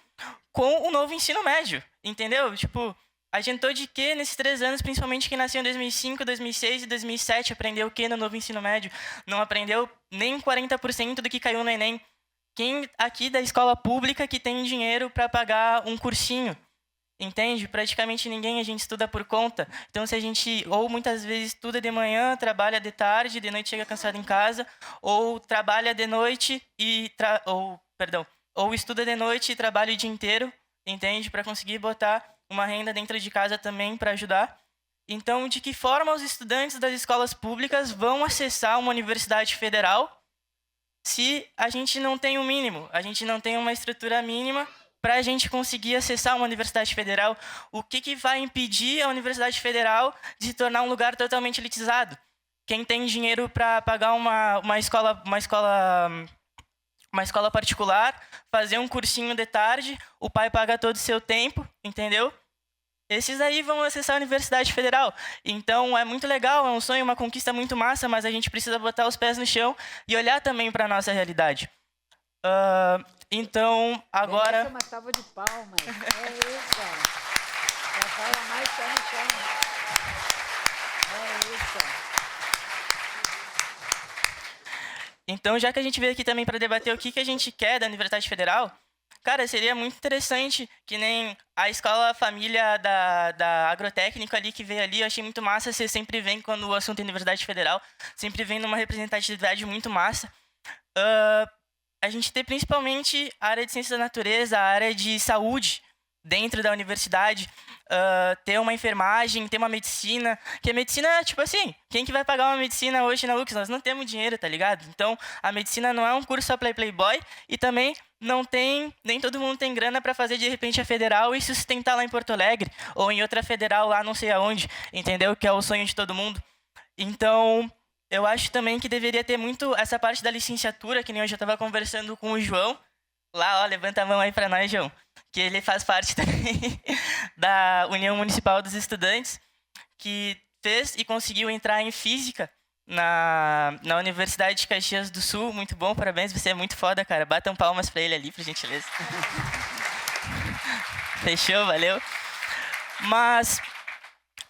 I: com o novo ensino médio, entendeu? Tipo, adiantou de quê nesses 3 anos, principalmente quem nasceu em 2005, 2006 e 2007, aprendeu o quê no novo ensino médio? Não aprendeu nem 40% do que caiu no Enem. Quem aqui da escola pública que tem dinheiro para pagar um cursinho? Entende? Praticamente ninguém, a gente estuda por conta. Então, se a gente, ou muitas vezes estuda de manhã, trabalha de tarde, de noite chega cansado em casa, ou trabalha de noite ou estuda de noite e trabalha o dia inteiro, entende? Para conseguir botar uma renda dentro de casa também para ajudar. Então, de que forma os estudantes das escolas públicas vão acessar uma universidade federal se a gente não tem o mínimo, a gente não tem uma estrutura mínima para a gente conseguir acessar uma universidade federal? O que vai impedir a Universidade Federal de se tornar um lugar totalmente elitizado? Quem tem dinheiro para pagar uma escola particular, fazer um cursinho de tarde, o pai paga todo o seu tempo, entendeu? Esses aí vão acessar a Universidade Federal. Então, é muito legal, é um sonho, uma conquista muito massa, mas a gente precisa botar os pés no chão e olhar também para a nossa realidade. Então, agora...
E: Essa é uma salva de palmas. É isso. Já fala mais pé no chão. É isso.
I: Então, já que a gente veio aqui também para debater o que a gente quer da Universidade Federal, cara, seria muito interessante, que nem a escola família da agrotécnica ali, que veio ali, eu achei muito massa, você sempre vem, quando o assunto é Universidade Federal, sempre vem numa representatividade muito massa. A gente tem principalmente a área de ciência da natureza, a área de saúde dentro da universidade, ter uma enfermagem, ter uma medicina, que a medicina, tipo assim, quem que vai pagar uma medicina hoje na UX? Nós não temos dinheiro, tá ligado? Então, a medicina não é um curso só para playboy e também nem todo mundo tem grana para fazer, de repente, a federal e sustentar lá em Porto Alegre, ou em outra federal lá não sei aonde, entendeu? Que é o sonho de todo mundo. Então, eu acho também que deveria ter muito essa parte da licenciatura, que nem eu já estava conversando com o João, lá, ó, levanta a mão aí para nós, João, que ele faz parte também da União Municipal dos Estudantes, que fez e conseguiu entrar em física na Universidade de Caxias do Sul. Muito bom, parabéns, você é muito foda, cara. Batam palmas para ele ali, por gentileza. Fechou, valeu. Mas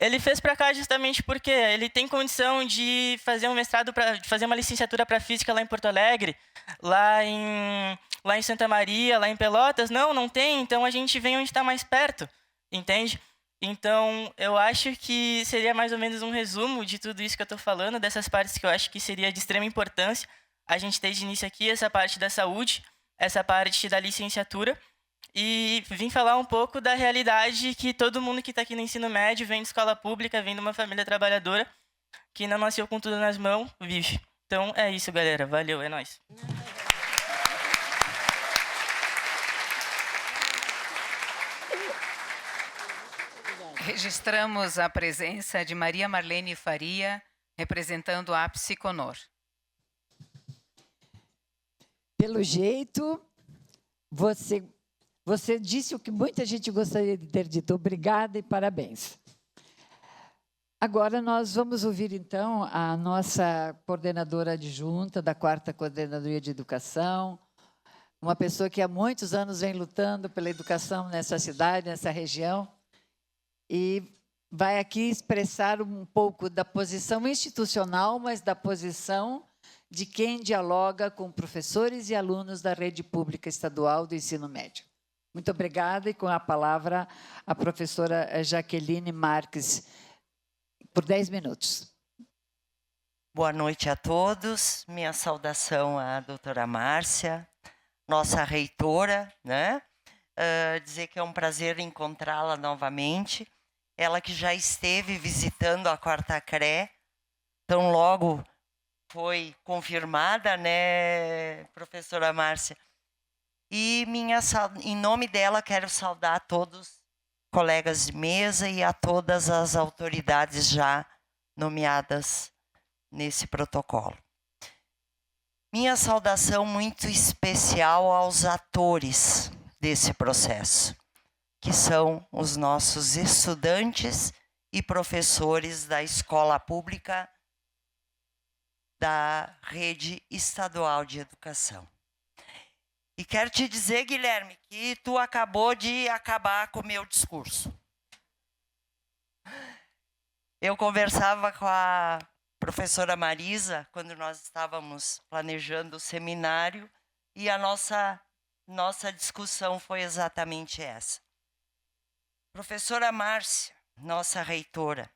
I: ele fez para cá justamente porque ele tem condição de fazer um mestrado, de fazer uma licenciatura para física lá em Porto Alegre, lá em Santa Maria, lá em Pelotas. Não tem, então a gente vem onde está mais perto, entende? Então, eu acho que seria mais ou menos um resumo de tudo isso que eu estou falando, dessas partes que eu acho que seria de extrema importância a gente ter de início aqui, essa parte da saúde, essa parte da licenciatura, e vim falar um pouco da realidade que todo mundo que está aqui no ensino médio, vem de escola pública, vem de uma família trabalhadora, que não nasceu com tudo nas mãos, vive. Então, é isso, galera. Valeu, é nóis.
D: Registramos a presença de Maria Marlene Faria, representando a Psiconor.
E: Pelo jeito, você disse o que muita gente gostaria de ter dito. Obrigada e parabéns. Agora nós vamos ouvir, então, a nossa coordenadora adjunta da 4ª Coordenadoria de Educação, uma pessoa que há muitos anos vem lutando pela educação nessa cidade, nessa região, e vai aqui expressar um pouco da posição institucional, mas da posição de quem dialoga com professores e alunos da rede pública estadual do ensino médio. Muito obrigada, e com a palavra a professora Jaqueline Marques, por 10 minutos.
J: Boa noite a todos, minha saudação à doutora Márcia, nossa reitora, né? Dizer que é um prazer encontrá-la novamente, ela que já esteve visitando a 4ª CRE, tão logo foi confirmada, né, professora Márcia? E em nome dela quero saudar a todos os colegas de mesa e a todas as autoridades já nomeadas nesse protocolo. Minha saudação muito especial aos atores desse processo, que são os nossos estudantes e professores da escola pública da rede estadual de educação. E quero te dizer, Guilherme, que tu acabou de acabar com o meu discurso. Eu conversava com a professora Marisa quando nós estávamos planejando o seminário e a nossa discussão foi exatamente essa. Professora Márcia, nossa reitora,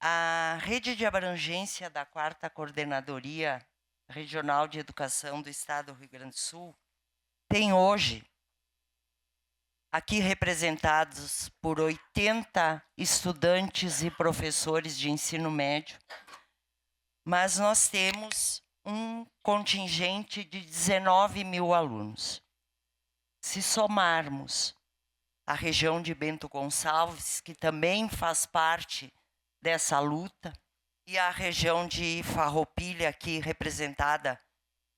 J: a rede de abrangência da 4ª Coordenadoria Regional de Educação do Estado do Rio Grande do Sul tem hoje, aqui representados por 80 estudantes e professores de ensino médio, mas nós temos um contingente de 19 mil alunos. se somarmos a região de Bento Gonçalves, que também faz parte dessa luta, e a região de Farroupilha, aqui representada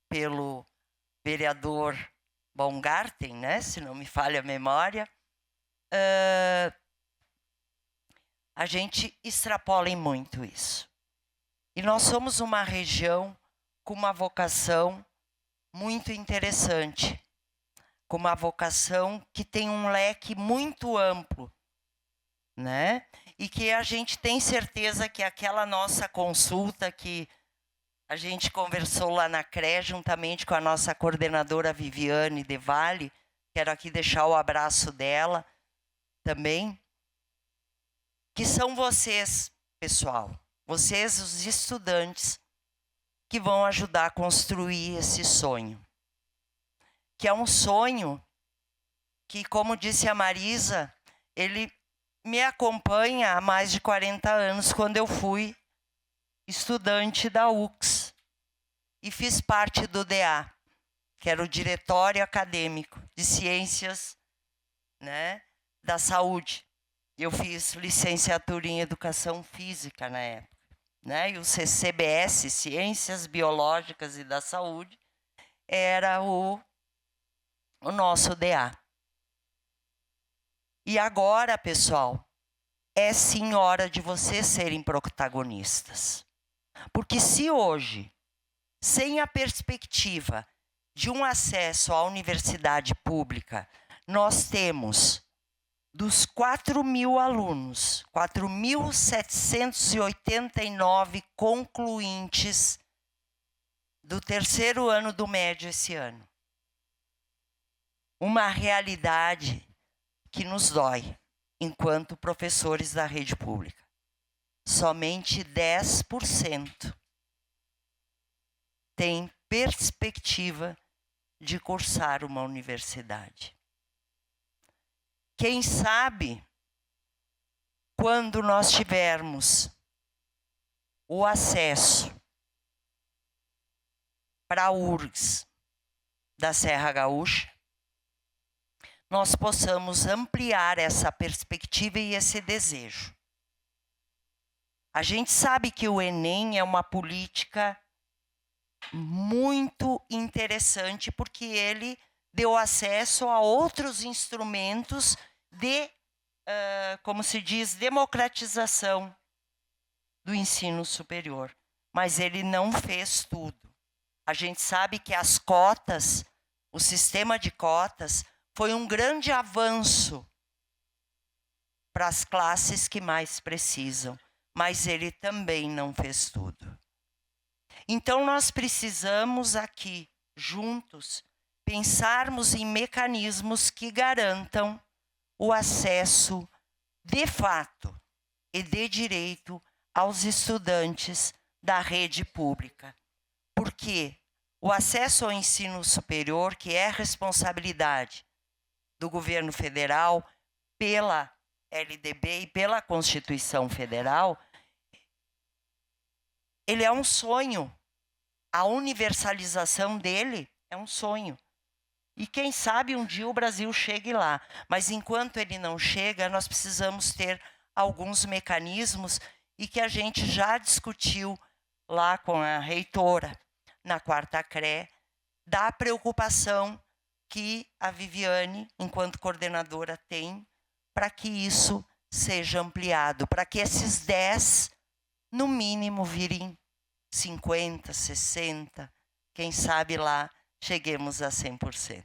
J: pelo vereador Baumgarten, né, se não me falha a memória, a gente extrapola em muito isso. E nós somos uma região com uma vocação muito interessante, com uma vocação que tem um leque muito amplo, né? E que a gente tem certeza que aquela nossa consulta que a gente conversou lá na CRE, juntamente com a nossa coordenadora Viviane De Valle, quero aqui deixar o abraço dela também, que são vocês, pessoal, vocês, os estudantes, que vão ajudar a construir esse sonho. Que é um sonho que, como disse a Marisa, ele me acompanha há mais de 40 anos, quando eu fui estudante da UX e fiz parte do DA, que era o Diretório Acadêmico de Ciências, né, da Saúde. Eu fiz licenciatura em Educação Física na época, né, e o CCBS, Ciências Biológicas e da Saúde, era o nosso DA. E agora, pessoal, é sim hora de vocês serem protagonistas. Porque se hoje, sem a perspectiva de um acesso à universidade pública, nós temos dos 4.000 alunos, 4.789 concluintes do terceiro ano do médio esse ano. Uma realidade que nos dói, enquanto professores da rede pública. Somente 10% tem perspectiva de cursar uma universidade. Quem sabe, quando nós tivermos o acesso para a URGS da Serra Gaúcha, nós possamos ampliar essa perspectiva e esse desejo. A gente sabe que o Enem é uma política muito interessante, porque ele deu acesso a outros instrumentos de, como se diz, democratização do ensino superior. Mas ele não fez tudo. A gente sabe que as cotas, o sistema de cotas, foi um grande avanço para as classes que mais precisam, mas ele também não fez tudo. Então nós precisamos aqui, juntos, pensarmos em mecanismos que garantam o acesso de fato e de direito aos estudantes da rede pública. Porque o acesso ao ensino superior, que é responsabilidade do governo federal, pela LDB e pela Constituição Federal, ele é um sonho. A universalização dele é um sonho. E quem sabe um dia o Brasil chegue lá. Mas enquanto ele não chega, nós precisamos ter alguns mecanismos e que a gente já discutiu lá com a reitora, na quarta CRE, da preocupação que a Viviane, enquanto coordenadora, tem para que isso seja ampliado, para que esses 10, no mínimo, virem 50, 60, quem sabe lá cheguemos a 100%.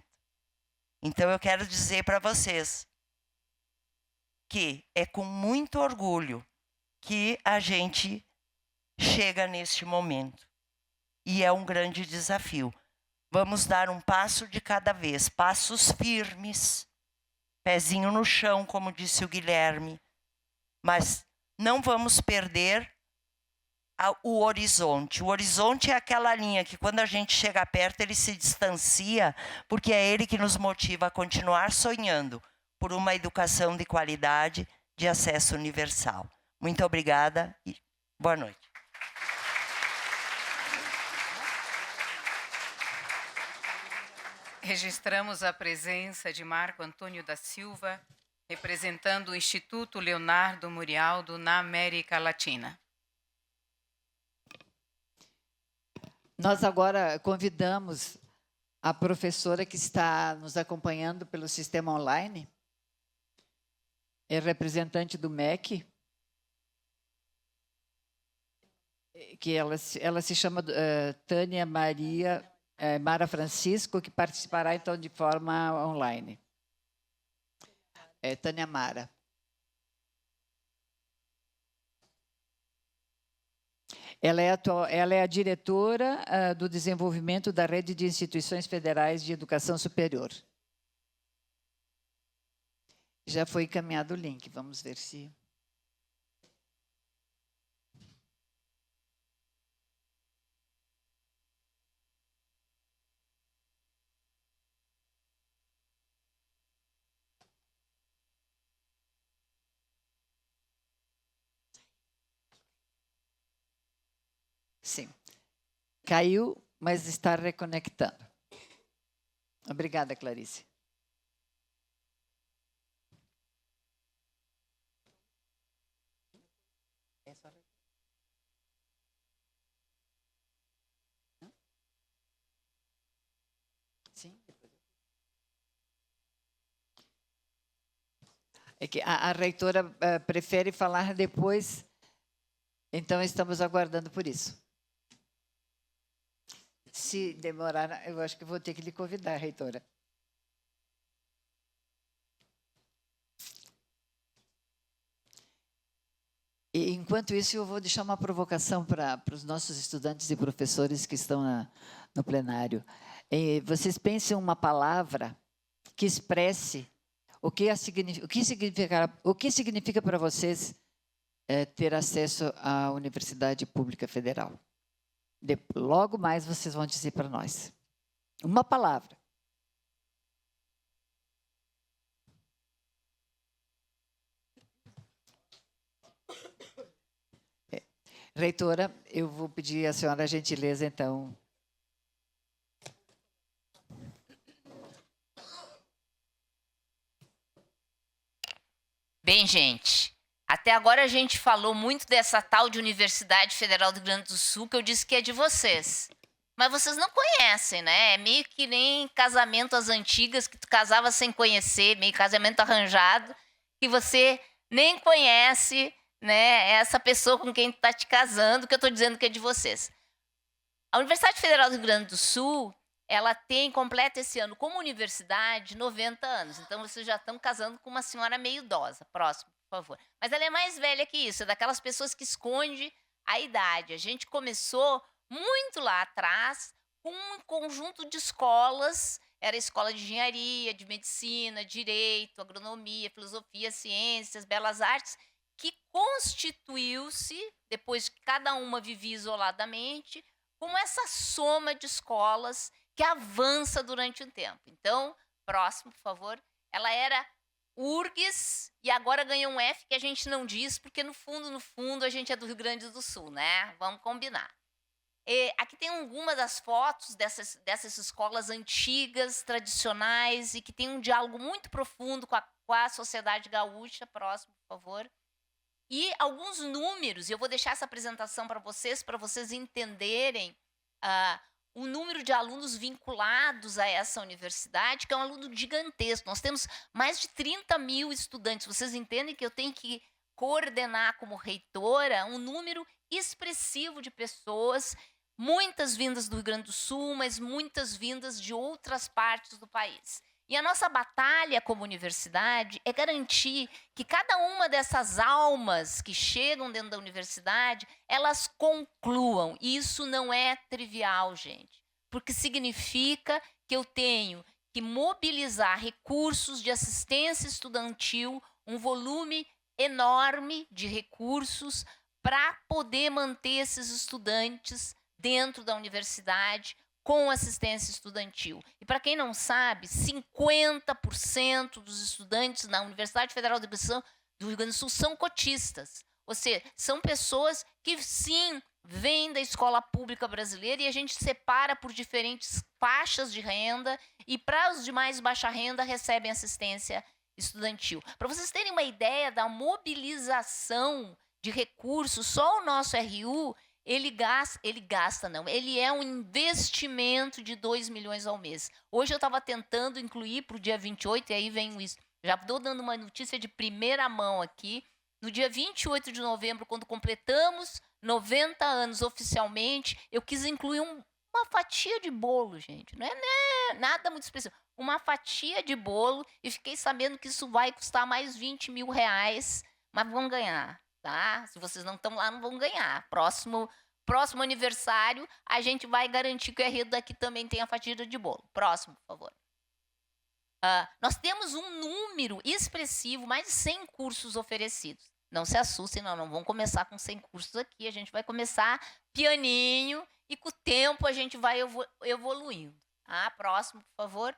J: Então eu quero dizer para vocês que é com muito orgulho que a gente chega neste momento. E é um grande desafio. Vamos dar um passo de cada vez, passos firmes, pezinho no chão, como disse o Guilherme, mas não vamos perder o horizonte. O horizonte é aquela linha que, quando a gente chega perto, ele se distancia, porque é ele que nos motiva a continuar sonhando por uma educação de qualidade, de acesso universal. Muito obrigada e boa noite.
D: Registramos a presença de Marco Antônio da Silva, representando o Instituto Leonardo Murialdo na América Latina.
E: Nós agora convidamos a professora que está nos acompanhando pelo sistema online, é representante do MEC, que ela se chama Tânia Mara Francisco, que participará, então, de forma online. Tânia Mara. Ela é a diretora do desenvolvimento da Rede de Instituições Federais de Educação Superior. Já foi encaminhado o link, vamos ver se... Sim. Caiu, mas está reconectando. Obrigada, Clarice. Sim. É que a reitora prefere falar depois, então estamos aguardando por isso. Se demorar, eu acho que vou ter que lhe convidar, reitora. E, enquanto isso, eu vou deixar uma provocação para os nossos estudantes e professores que estão no plenário. Vocês pensem uma palavra que expresse o que significa para vocês ter acesso à Universidade Pública Federal. Logo mais vocês vão dizer para nós. Uma palavra. Reitora, eu vou pedir à senhora a gentileza, então.
B: Bem, gente, até agora a gente falou muito dessa tal de Universidade Federal do Rio Grande do Sul, que eu disse que é de vocês. Mas vocês não conhecem, né? É meio que nem casamento às antigas, que tu casava sem conhecer, meio casamento arranjado, que você nem conhece, né, essa pessoa com quem tu está te casando, que eu estou dizendo que é de vocês. A Universidade Federal do Rio Grande do Sul, ela completa esse ano, como universidade, 90 anos. Então, vocês já estão casando com uma senhora meio idosa. Próximo, por favor. Mas ela é mais velha que isso, é daquelas pessoas que esconde a idade. A gente começou muito lá atrás com um conjunto de escolas, era escola de engenharia, de medicina, direito, agronomia, filosofia, ciências, belas artes, que constituiu-se, depois que cada uma vivia isoladamente, como essa soma de escolas que avança durante um tempo. Então, próximo, por favor. Ela era URGS e agora ganhou um F que a gente não diz, porque no fundo, a gente é do Rio Grande do Sul, né? Vamos combinar. Aqui tem algumas das fotos dessas escolas antigas, tradicionais, e que tem um diálogo muito profundo com a sociedade gaúcha. Próximo, por favor. E alguns números, eu vou deixar essa apresentação para vocês entenderem o número de alunos vinculados a essa universidade, que é um aluno gigantesco. Nós temos mais de 30 mil estudantes. Vocês entendem que eu tenho que coordenar como reitora um número expressivo de pessoas, muitas vindas do Rio Grande do Sul, mas muitas vindas de outras partes do país. E a nossa batalha como universidade é garantir que cada uma dessas almas que chegam dentro da universidade, elas concluam. E isso não é trivial, gente, porque significa que eu tenho que mobilizar recursos de assistência estudantil, um volume enorme de recursos para poder manter esses estudantes dentro da universidade, com assistência estudantil. E para quem não sabe, 50% dos estudantes na Universidade Federal de Educação do Rio Grande do Sul são cotistas. Ou seja, são pessoas que, sim, vêm da escola pública brasileira e a gente separa por diferentes faixas de renda e para os de mais baixa renda recebem assistência estudantil. Para vocês terem uma ideia da mobilização de recursos, só o nosso RU, ele é um investimento de 2 milhões ao mês. Hoje eu estava tentando incluir para o dia 28, e aí vem isso. Já estou dando uma notícia de primeira mão aqui. No dia 28 de novembro, quando completamos 90 anos oficialmente, eu quis incluir uma fatia de bolo, gente. Não é nada muito especial. Uma fatia de bolo, e fiquei sabendo que isso vai custar mais 20 mil reais, mas vão ganhar, tá? Se vocês não estão lá, não vão ganhar. Próximo aniversário, a gente vai garantir que o RU daqui também tem a fatia de bolo. Próximo, por favor. Nós temos um número expressivo, mais de 100 cursos oferecidos. Não se assustem, não vamos começar com 100 cursos aqui, a gente vai começar pianinho e com o tempo a gente vai evoluindo. Próximo, por favor.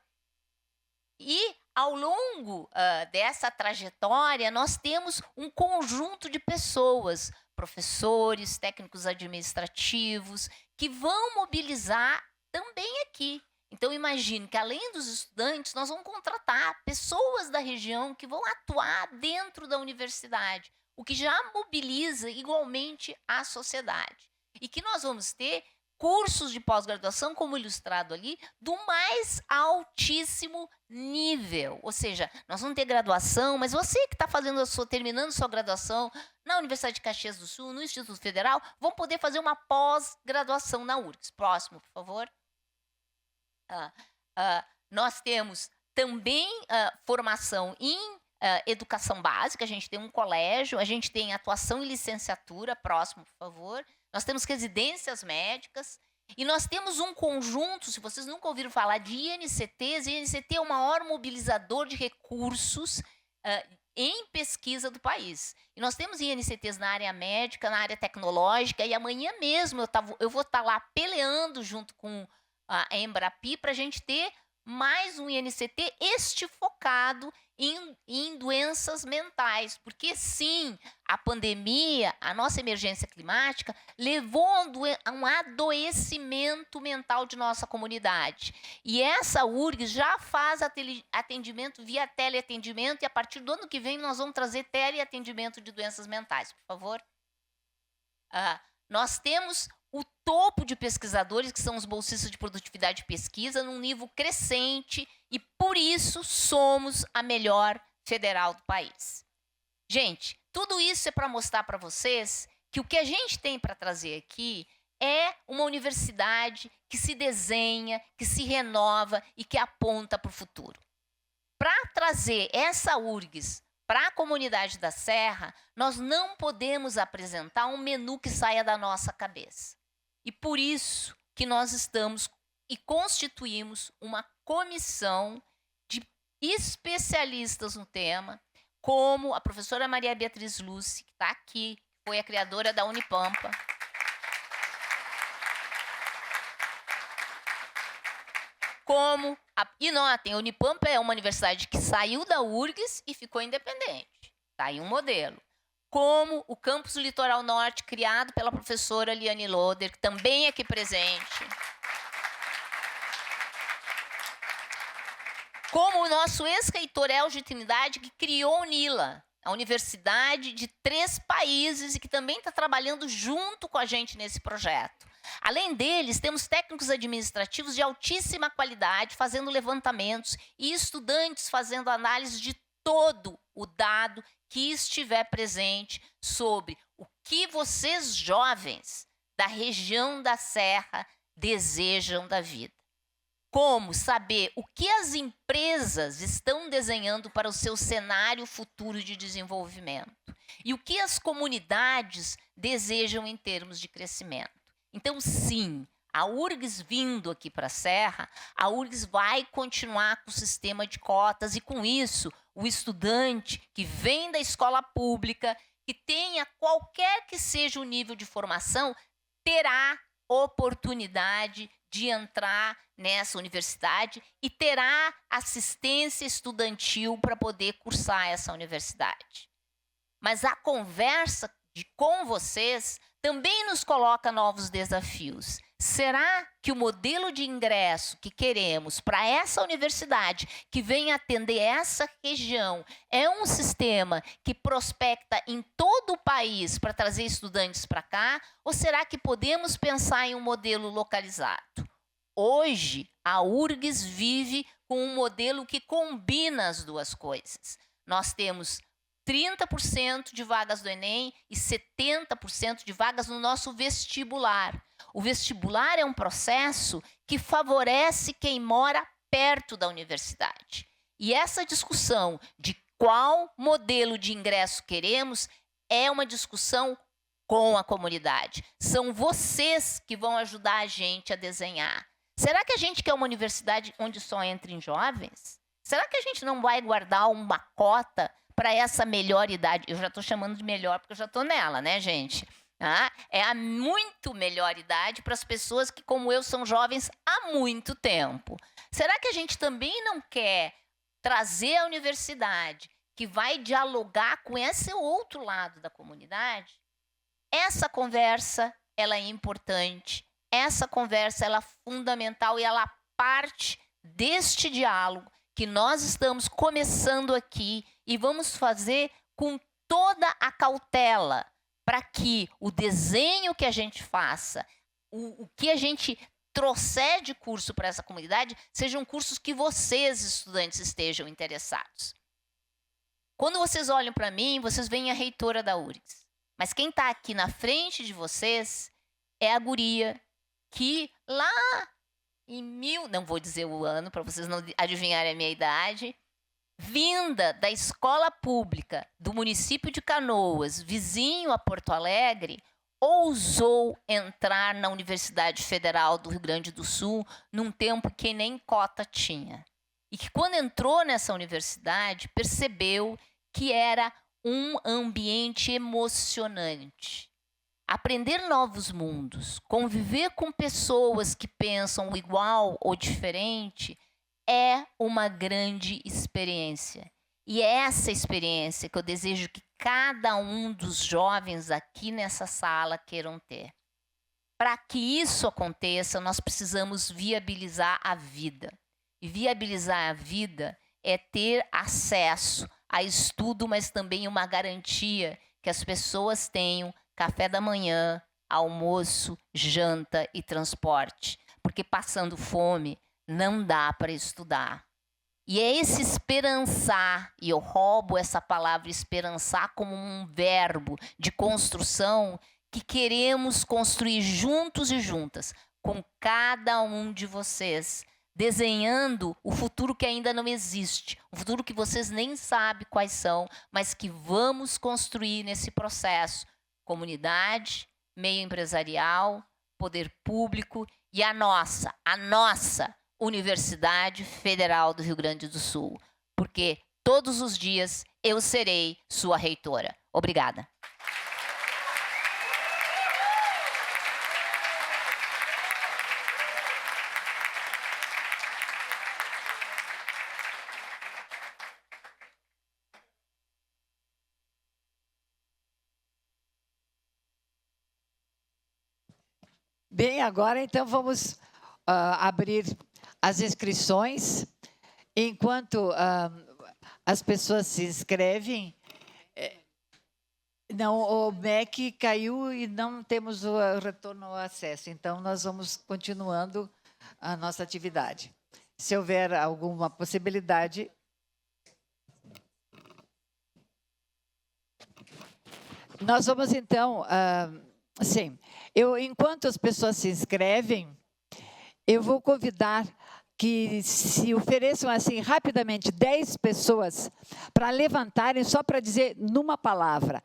B: E ao longo dessa trajetória, nós temos um conjunto de pessoas, professores, técnicos administrativos, que vão mobilizar também aqui. Então, imagine que, além dos estudantes, nós vamos contratar pessoas da região que vão atuar dentro da universidade, o que já mobiliza igualmente a sociedade. E que nós vamos ter cursos de pós-graduação, como ilustrado ali, do mais altíssimo nível. Ou seja, nós vamos ter graduação, mas você que está terminando sua graduação na Universidade de Caxias do Sul, no Instituto Federal, vão poder fazer uma pós-graduação na URGS. Próximo, por favor. Nós temos também formação em educação básica, a gente tem um colégio, a gente tem atuação em licenciatura. Próximo, por favor. Nós temos residências médicas e nós temos um conjunto, se vocês nunca ouviram falar de INCTs, INCT é o maior mobilizador de recursos em pesquisa do país. E nós temos INCTs na área médica, na área tecnológica, e amanhã mesmo eu vou estar lá peleando junto com a Embrapi para a gente ter mais um INCT focado em doenças mentais. Porque, sim, a pandemia, a nossa emergência climática, levou a um adoecimento mental de nossa comunidade. E essa URGS já faz atendimento via teleatendimento, e a partir do ano que vem nós vamos trazer teleatendimento de doenças mentais. Por favor. Nós temos o topo de pesquisadores, que são os bolsistas de produtividade de pesquisa, num nível crescente, e por isso somos a melhor federal do país. Gente, tudo isso é para mostrar para vocês que o que a gente tem para trazer aqui é uma universidade que se desenha, que se renova e que aponta para o futuro. Para trazer essa URGS para a comunidade da Serra, nós não podemos apresentar um menu que saia da nossa cabeça. E por isso que nós estamos e constituímos uma comissão de especialistas no tema, como a professora Maria Beatriz Lúcia, que está aqui, foi a criadora da Unipampa. E notem, a Unipampa é uma universidade que saiu da URGS e ficou independente. Está aí um modelo. Como o Campus Litoral Norte, criado pela professora Liane Loder, que também é aqui presente. Como o nosso ex-reitor Elgio Trindade, que criou a UNILA, a universidade de 3 países, e que também está trabalhando junto com a gente nesse projeto. Além deles, temos técnicos administrativos de altíssima qualidade, fazendo levantamentos, e estudantes fazendo análise de todo o dado que estiver presente sobre o que vocês, jovens da região da Serra, desejam da vida. Como saber o que as empresas estão desenhando para o seu cenário futuro de desenvolvimento e o que as comunidades desejam em termos de crescimento. Então, sim, a URGS vindo aqui para a Serra, a URGS vai continuar com o sistema de cotas, e com isso, o estudante que vem da escola pública, que tenha qualquer que seja o nível de formação, terá oportunidade de entrar nessa universidade e terá assistência estudantil para poder cursar essa universidade. Mas a conversa com vocês também nos coloca novos desafios. Será que o modelo de ingresso que queremos para essa universidade, que vem atender essa região, é um sistema que prospecta em todo o país para trazer estudantes para cá? Ou será que podemos pensar em um modelo localizado? Hoje, a URGS vive com um modelo que combina as duas coisas. Nós temos 30% de vagas do Enem e 70% de vagas no nosso vestibular. O vestibular é um processo que favorece quem mora perto da universidade. E essa discussão de qual modelo de ingresso queremos é uma discussão com a comunidade. São vocês que vão ajudar a gente a desenhar. Será que a gente quer uma universidade onde só entrem jovens? Será que a gente não vai guardar uma cota para essa melhor idade? Eu já estou chamando de melhor porque eu já estou nela, né, gente? É a muito melhor idade para as pessoas que, como eu, são jovens há muito tempo. Será que a gente também não quer trazer a universidade que vai dialogar com esse outro lado da comunidade? Essa conversa, ela é importante. Essa conversa, ela é fundamental e ela parte deste diálogo que nós estamos começando aqui e vamos fazer com toda a cautela para que o desenho que a gente faça, o que a gente trouxer de curso para essa comunidade, sejam cursos que vocês, estudantes, estejam interessados. Quando vocês olham para mim, vocês veem a reitora da URGS. Mas quem está aqui na frente de vocês é a guria que lá em não vou dizer o ano para vocês não adivinharem a minha idade, vinda da escola pública do município de Canoas, vizinho a Porto Alegre, ousou entrar na Universidade Federal do Rio Grande do Sul num tempo que nem cota tinha. E que quando entrou nessa universidade, percebeu que era um ambiente emocionante. Aprender novos mundos, conviver com pessoas que pensam igual ou diferente, é uma grande experiência. E é essa experiência que eu desejo que cada um dos jovens aqui nessa sala queiram ter. Para que isso aconteça, nós precisamos viabilizar a vida. E viabilizar a vida é ter acesso a estudo, mas também uma garantia que as pessoas tenham café da manhã, almoço, janta e transporte. Porque passando fome, não dá para estudar. E é esse esperançar, e eu roubo essa palavra esperançar como um verbo de construção, que queremos construir juntos e juntas, com cada um de vocês, desenhando o futuro que ainda não existe, o futuro que vocês nem sabem quais são, mas que vamos construir nesse processo. Comunidade, meio empresarial, poder público e a nossa Universidade Federal do Rio Grande do Sul. Porque todos os dias eu serei sua reitora. Obrigada.
E: Bem, agora então vamos abrir as inscrições. Enquanto as pessoas se inscrevem, não, o MEC caiu e não temos o retorno ao acesso. Então, nós vamos continuando a nossa atividade. Se houver alguma possibilidade... Nós vamos, então... sim, enquanto as pessoas se inscrevem, eu vou convidar que se ofereçam assim rapidamente 10 pessoas para levantarem só para dizer numa palavra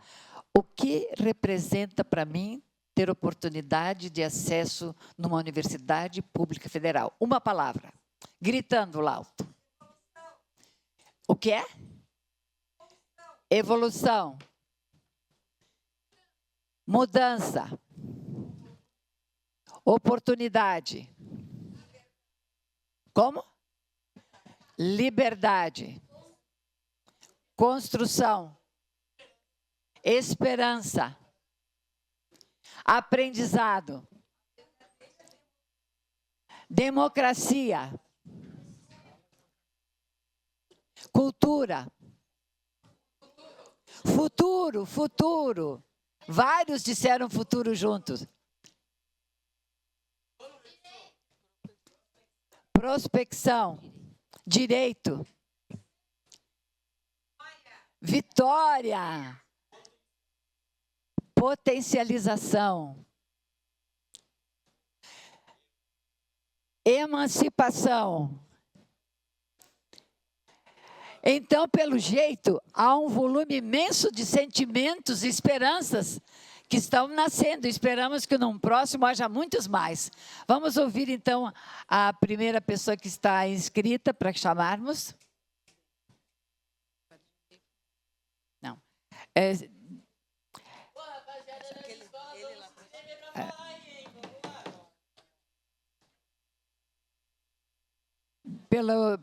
E: o que representa para mim ter oportunidade de acesso numa universidade pública federal. Uma palavra, gritando lá alto. O que é? Evolução. Mudança. Oportunidade. Como? Liberdade. Construção. Esperança. aprendizado, democracia, cultura, futuro. Vários disseram futuro juntos. Prospecção, direito, vitória, potencialização, emancipação. Então, pelo jeito, há um volume imenso de sentimentos e esperanças que estão nascendo. Esperamos que num próximo haja muitos mais. Vamos ouvir, então, a primeira pessoa que está inscrita para chamarmos. Não.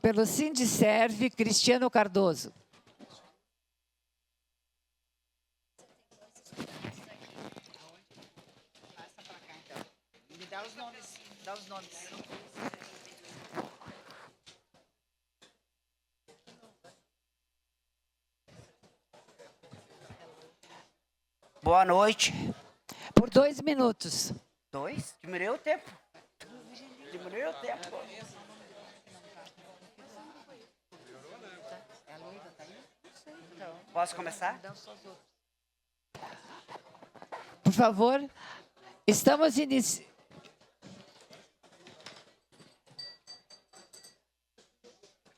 E: Pelo Sindiserve, Cristiano Cardoso.
K: Me dá os nomes. Boa noite.
E: Por 2 minutos.
K: 2? Diminuiu o tempo. Diminuiu o tempo. Posso começar?
E: Por favor, estamos iniciando.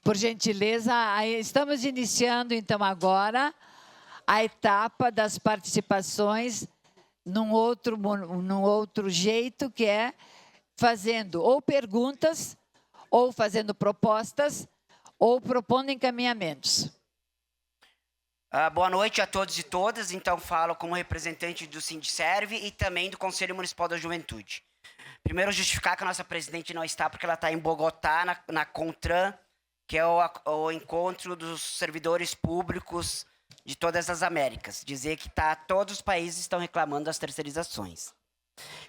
E: Por gentileza, estamos iniciando, então, agora a etapa das participações num outro jeito, que é fazendo ou perguntas, ou fazendo propostas, ou propondo encaminhamentos.
K: Boa noite a todos e todas. Então, falo como representante do Sindiserve e também do Conselho Municipal da Juventude. Primeiro, justificar que a nossa presidente não está, porque ela está em Bogotá, na CONTRAN, que é o encontro dos servidores públicos de todas as Américas. Dizer que todos os países estão reclamando das terceirizações.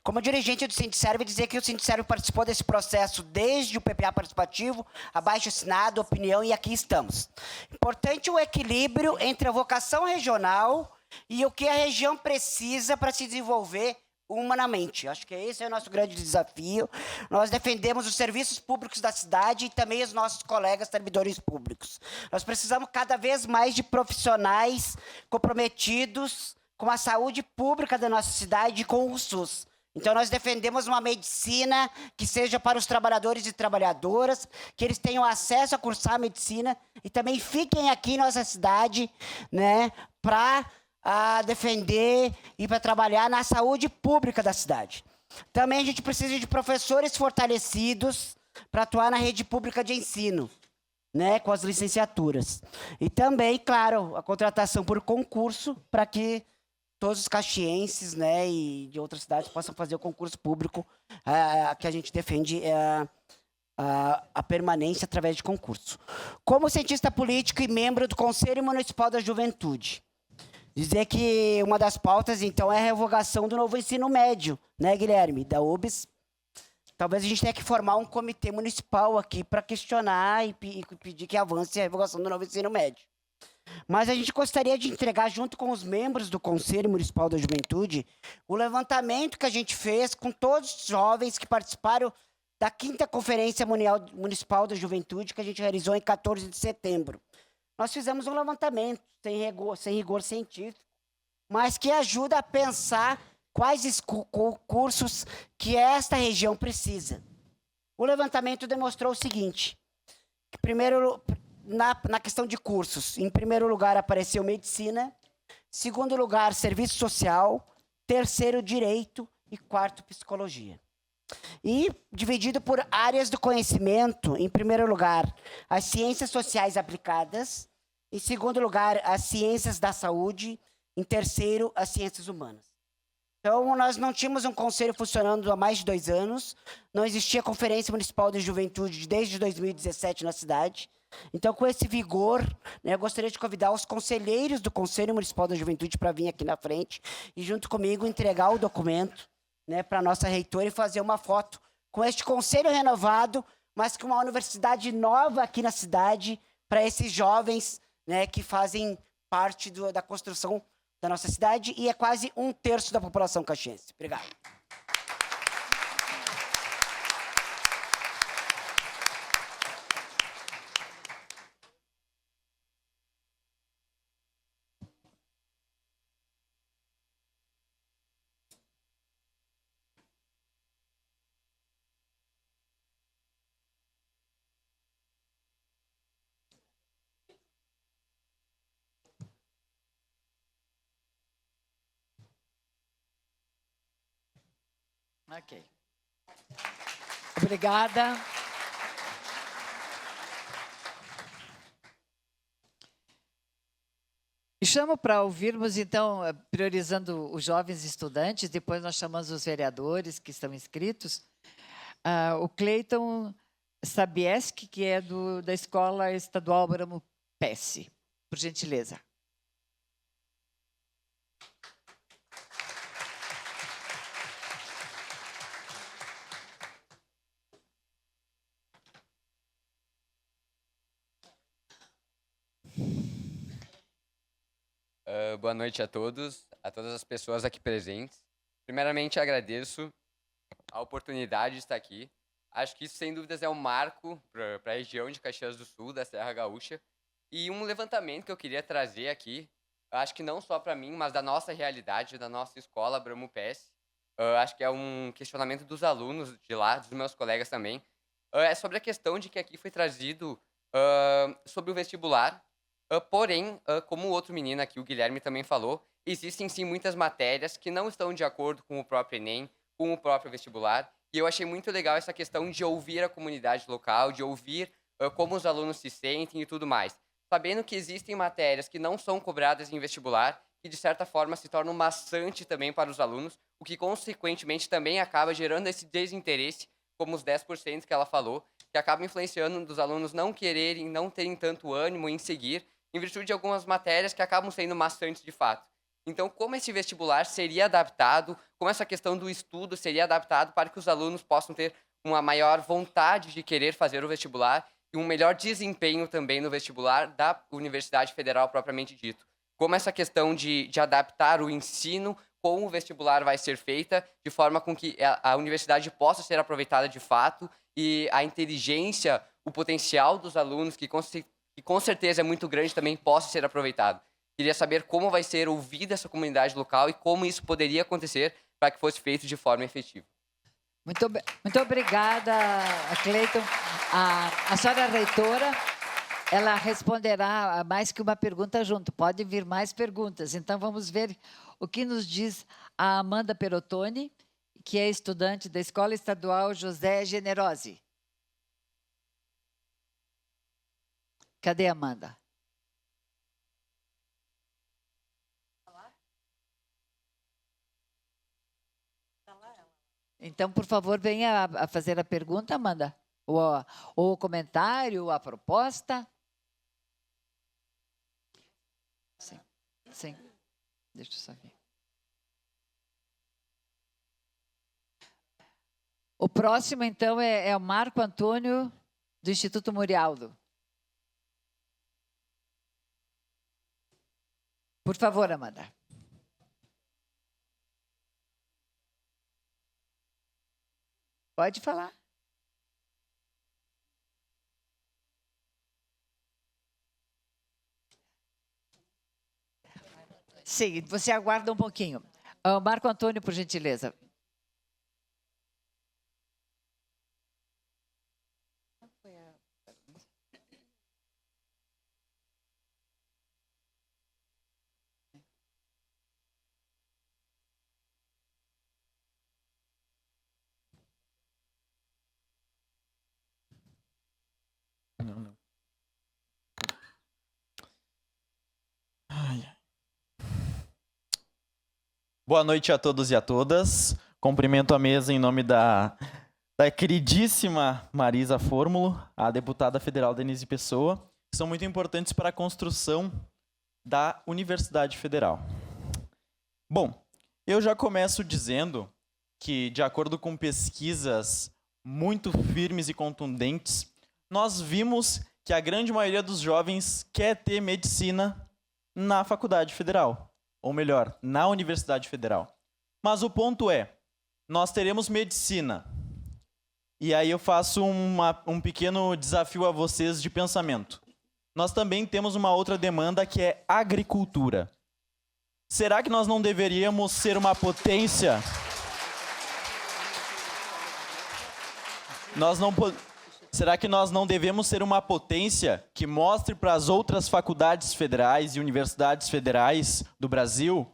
K: Como dirigente do Sindiserve, dizer que o Sindiserve participou desse processo desde o PPA participativo, abaixo-assinado, opinião, e aqui estamos. Importante o equilíbrio entre a vocação regional e o que a região precisa para se desenvolver humanamente. Acho que esse é o nosso grande desafio. Nós defendemos os serviços públicos da cidade e também os nossos colegas servidores públicos. Nós precisamos cada vez mais de profissionais comprometidos com a saúde pública da nossa cidade e com o SUS. Então, nós defendemos uma medicina que seja para os trabalhadores e trabalhadoras, que eles tenham acesso a cursar a medicina e também fiquem aqui em nossa cidade, né, para defender e para trabalhar na saúde pública da cidade. Também a gente precisa de professores fortalecidos para atuar na rede pública de ensino, né, com as licenciaturas. E também, claro, a contratação por concurso para que todos os caxienses, né, e de outras cidades possam fazer o concurso público, que a gente defende a permanência através de concurso. Como cientista político e membro do Conselho Municipal da Juventude, dizer que uma das pautas, então, é a revogação do novo ensino médio, né, Guilherme, da UBS. Talvez a gente tenha que formar um comitê municipal aqui para questionar e pedir que avance a revogação do novo ensino médio. Mas a gente gostaria de entregar, junto com os membros do Conselho Municipal da Juventude, o levantamento que a gente fez com todos os jovens que participaram da 5ª Conferência Municipal da Juventude, que a gente realizou em 14 de setembro. Nós fizemos um levantamento sem rigor científico, mas que ajuda a pensar quais cursos que esta região precisa. O levantamento demonstrou o seguinte: que primeiro, na questão de cursos, em primeiro lugar apareceu medicina, segundo lugar serviço social, terceiro direito e quarto psicologia. E dividido por áreas do conhecimento, em primeiro lugar as ciências sociais aplicadas, em segundo lugar as ciências da saúde, em terceiro as ciências humanas. Então, nós não tínhamos um conselho funcionando há mais de 2 anos, não existia Conferência Municipal de Juventude desde 2017 na cidade, Então, com esse vigor, né, eu gostaria de convidar os conselheiros do Conselho Municipal da Juventude para vir aqui na frente e, junto comigo, entregar o documento, né, para a nossa reitora e fazer uma foto com este conselho renovado, mas com uma universidade nova aqui na cidade, para esses jovens, né, que fazem parte da construção da nossa cidade e é quase 1/3 da população caxiense. Obrigado.
E: Ok. Obrigada. E chamo para ouvirmos, então, priorizando os jovens estudantes, depois nós chamamos os vereadores que estão inscritos, o Cleiton Sabieski, que é da Escola Estadual Abramo Pesce, por gentileza.
L: Boa noite a todas as pessoas aqui presentes. Primeiramente, agradeço a oportunidade de estar aqui. Acho que isso, sem dúvidas, é um marco para a região de Caxias do Sul, da Serra Gaúcha. E um levantamento que eu queria trazer aqui, acho que não só para mim, mas da nossa realidade, da nossa escola Abramo Pesce. Acho que é um questionamento dos alunos de lá, dos meus colegas também. É sobre a questão de que aqui foi trazido sobre o vestibular. Porém, como o outro menino aqui, o Guilherme, também falou, existem sim muitas matérias que não estão de acordo com o próprio Enem, com o próprio vestibular, e eu achei muito legal essa questão de ouvir a comunidade local, de ouvir como os alunos se sentem e tudo mais. Sabendo que existem matérias que não são cobradas em vestibular, que de certa forma se tornam maçante também para os alunos, o que consequentemente também acaba gerando esse desinteresse, como os 10% que ela falou, que acaba influenciando dos alunos não quererem, não terem tanto ânimo em seguir, em virtude de algumas matérias que acabam sendo maçantes de fato. Então, como esse vestibular seria adaptado, como essa questão do estudo seria adaptado para que os alunos possam ter uma maior vontade de querer fazer o vestibular e um melhor desempenho também no vestibular da Universidade Federal propriamente dito. Como essa questão de adaptar o ensino com o vestibular vai ser feita, de forma com que a universidade possa ser aproveitada de fato e a inteligência, o potencial dos alunos, que com certeza é muito grande, também possa ser aproveitado. Queria saber como vai ser ouvida essa comunidade local e como isso poderia acontecer para que fosse feito de forma efetiva.
E: Muito obrigada, Cleiton. A senhora reitora, ela responderá a mais que uma pergunta junto. Pode vir mais perguntas. Então, vamos ver o que nos diz a Amanda Perotoni, que é estudante da Escola Estadual José Generosi. Cadê a Amanda? Então, por favor, venha a fazer a pergunta, Amanda. Ou o comentário, ou a proposta. Sim, sim. Deixa eu só ver. O próximo, então, é o Marco Antônio, do Instituto Murialdo. Por favor, Amanda. Pode falar. Sim, você aguarda um pouquinho. Marco Antônio, por gentileza.
M: Não. Ai. Boa noite a todos e a todas. Cumprimento a mesa em nome da da queridíssima Marisa Fórmulo, a deputada federal Denise Pessoa, que são muito importantes para a construção da Universidade Federal. Bom, eu já começo dizendo que, de acordo com pesquisas muito firmes e contundentes, nós vimos que a grande maioria dos jovens quer ter medicina na Faculdade Federal, ou melhor, na Universidade Federal. Mas o ponto é, nós teremos medicina. E aí eu faço um pequeno desafio a vocês de pensamento. Nós também temos uma outra demanda que é agricultura. Será que nós não deveríamos ser uma potência? Será que nós não devemos ser uma potência que mostre para as outras faculdades federais e universidades federais do Brasil